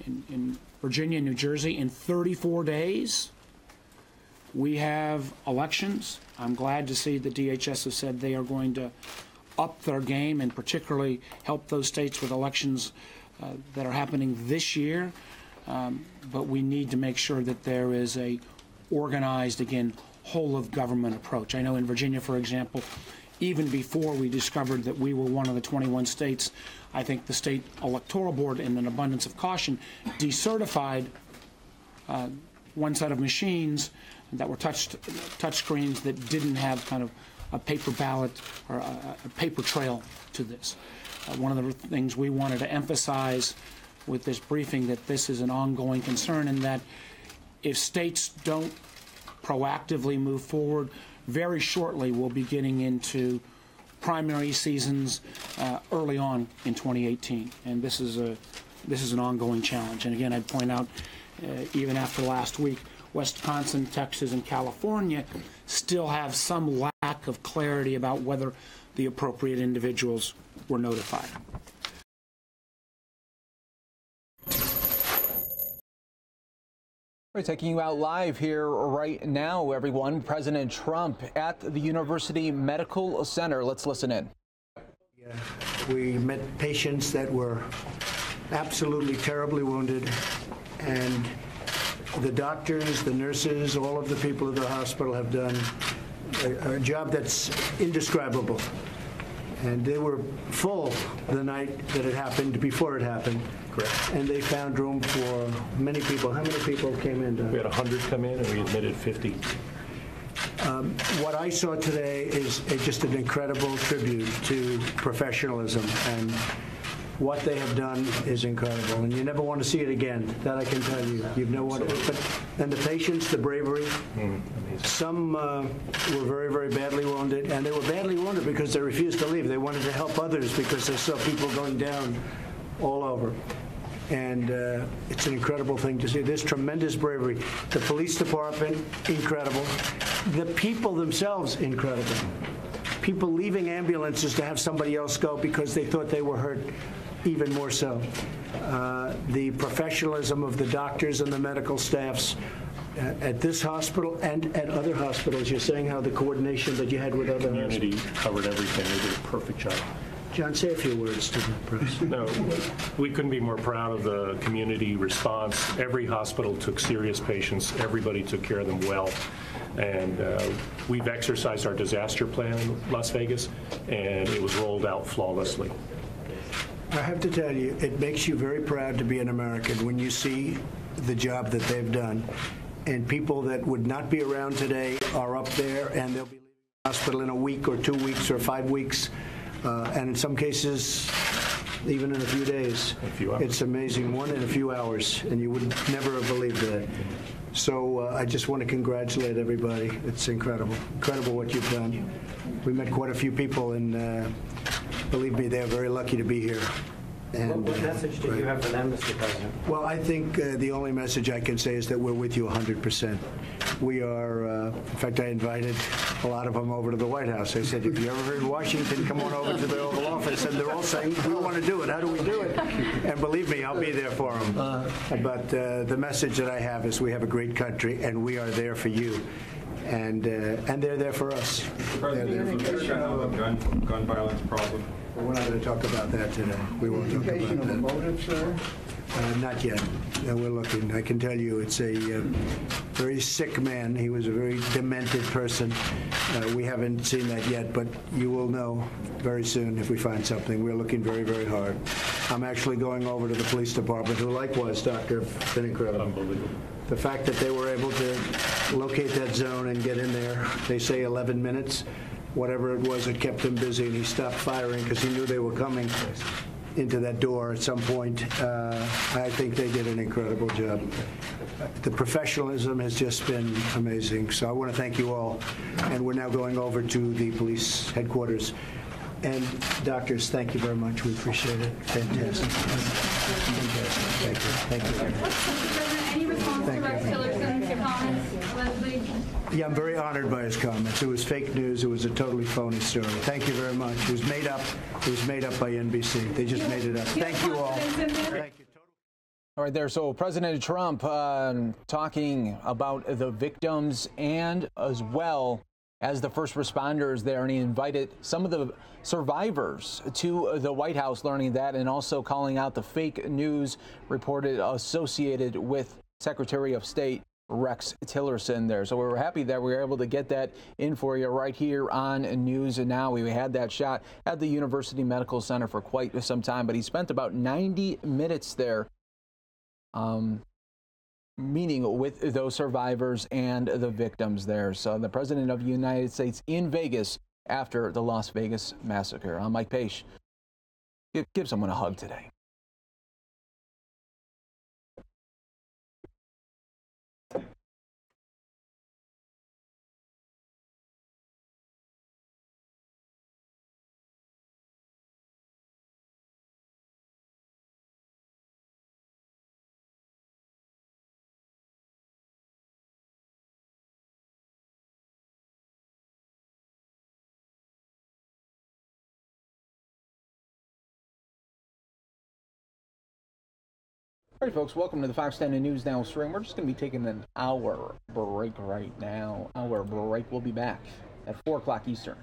in Virginia and New Jersey, in 34 days, we have elections. I'm glad to see the DHS has said they are going to up their game and particularly help those states with elections that are happening this year. But we need to make sure that there is a organized, again, whole-of-government approach. I know in Virginia, for example, even before we discovered that we were one of the 21 states, I think the state electoral board, in an abundance of caution, decertified one set of machines that were touch screens that didn't have kind of a paper ballot or a paper trail to this. One of the things we wanted to emphasize with this briefing, that this is an ongoing concern, and that if states don't proactively move forward, very shortly we'll be getting into primary seasons early on in 2018, and this is an ongoing challenge. And again, I'd point out, even after last week, Wisconsin, Texas, and California still have some lack of clarity about whether the appropriate individuals were notified.
We're taking you out live here right now, everyone. President Trump at the University Medical Center. Let's listen in.
We met patients that were absolutely terribly wounded, and the doctors, the nurses, all of the people at the hospital have done a job that's indescribable. And they were full the night that it happened, before it happened.
Correct.
And they found room for many people. How many people came in?
We had 100 come in, and we admitted 50.
What I saw today is just an incredible tribute to professionalism, and what they have done is incredible, and you never want to see it again. That I can tell you. You know what? And the patience, the bravery. Some were very, very badly wounded, and they were badly wounded because they refused to leave. They wanted to help others because they saw people going down all over. And it's an incredible thing to see. There's tremendous bravery. The police department, incredible. The people themselves, incredible. People leaving ambulances to have somebody else go because they thought they were hurt, even more so. The professionalism of the doctors and the medical staffs at this hospital and at other hospitals. You're saying how the coordination that you had with other
community covered everything. They did a perfect job.
John, say a few words to the press.
No, we couldn't be more proud of the community response. Every hospital took serious patients. Everybody took care of them well. And we've exercised our disaster plan in Las Vegas, and it was rolled out flawlessly.
I have to tell you, it makes you very proud to be an American when you see the job that they've done. And people that would not be around today are up there, and they'll be leaving the hospital in a week or 2 weeks or 5 weeks. And in some cases, even in a few days. It's amazing. One in a few hours, and you would never have believed that. So I just want to congratulate everybody. It's incredible. Incredible what you've done. We met quite a few people, and believe me, they're very lucky to be here.
And, what message do you have for them, Mr. President?
Well, I think the only message I can say is that we're with you 100%. We are, in fact, I invited a lot of them over to the White House. I said, if you're ever in Washington, come on over to the Oval Office. And they're all saying, we want to do it. How do we do it? And believe me, I'll be there for them. But the message that I have is we have a great country, and we are there for you. And they're there for us.
President, do you think we have a gun violence problem?
We're not going to talk about that today. We won't talk about that.
Of motive, sir?
Not yet. We're looking. I can tell you it's a very sick man. He was a very demented person. We haven't seen that yet, but you will know very soon if we find something. We're looking very, very hard. I'm actually going over to the police department, who likewise, Doctor, have been incredible.
Unbelievable.
The fact that they were able to locate that zone and get in there, they say 11 minutes. Whatever it was, it kept him busy, and he stopped firing because he knew they were coming into that door at some point. I think they did an incredible job. The professionalism has just been amazing. So I want to thank you all. And we're now going over to the police headquarters. And doctors, thank you very much. We appreciate it. Fantastic. Fantastic. Thank you. Thank you.
Any response to Rex Tillerson's comments, Leslie?
Yeah, I'm very honored by his comments. It was fake news. It was a totally phony story. Thank you very much. It was made up. It was made up by NBC. They just made it up. Thank you all. Thank you.
All right, there. So President Trump talking about the victims and as well as the first responders there, and he invited some of the survivors to the White House, learning that, and also calling out the fake news reported associated with Secretary of State Rex Tillerson there. So we were happy that we were able to get that in for you right here on News and Now. We had that shot at the University Medical Center for quite some time, but he spent about 90 minutes there meeting with those survivors and the victims there. So the President of the United States in Vegas after the Las Vegas massacre. I'm Mike Page. Give someone a hug today. All right, folks, welcome to the Fox 10 News Now stream. We're just going to be taking an hour break right now. We'll be back at 4 o'clock Eastern.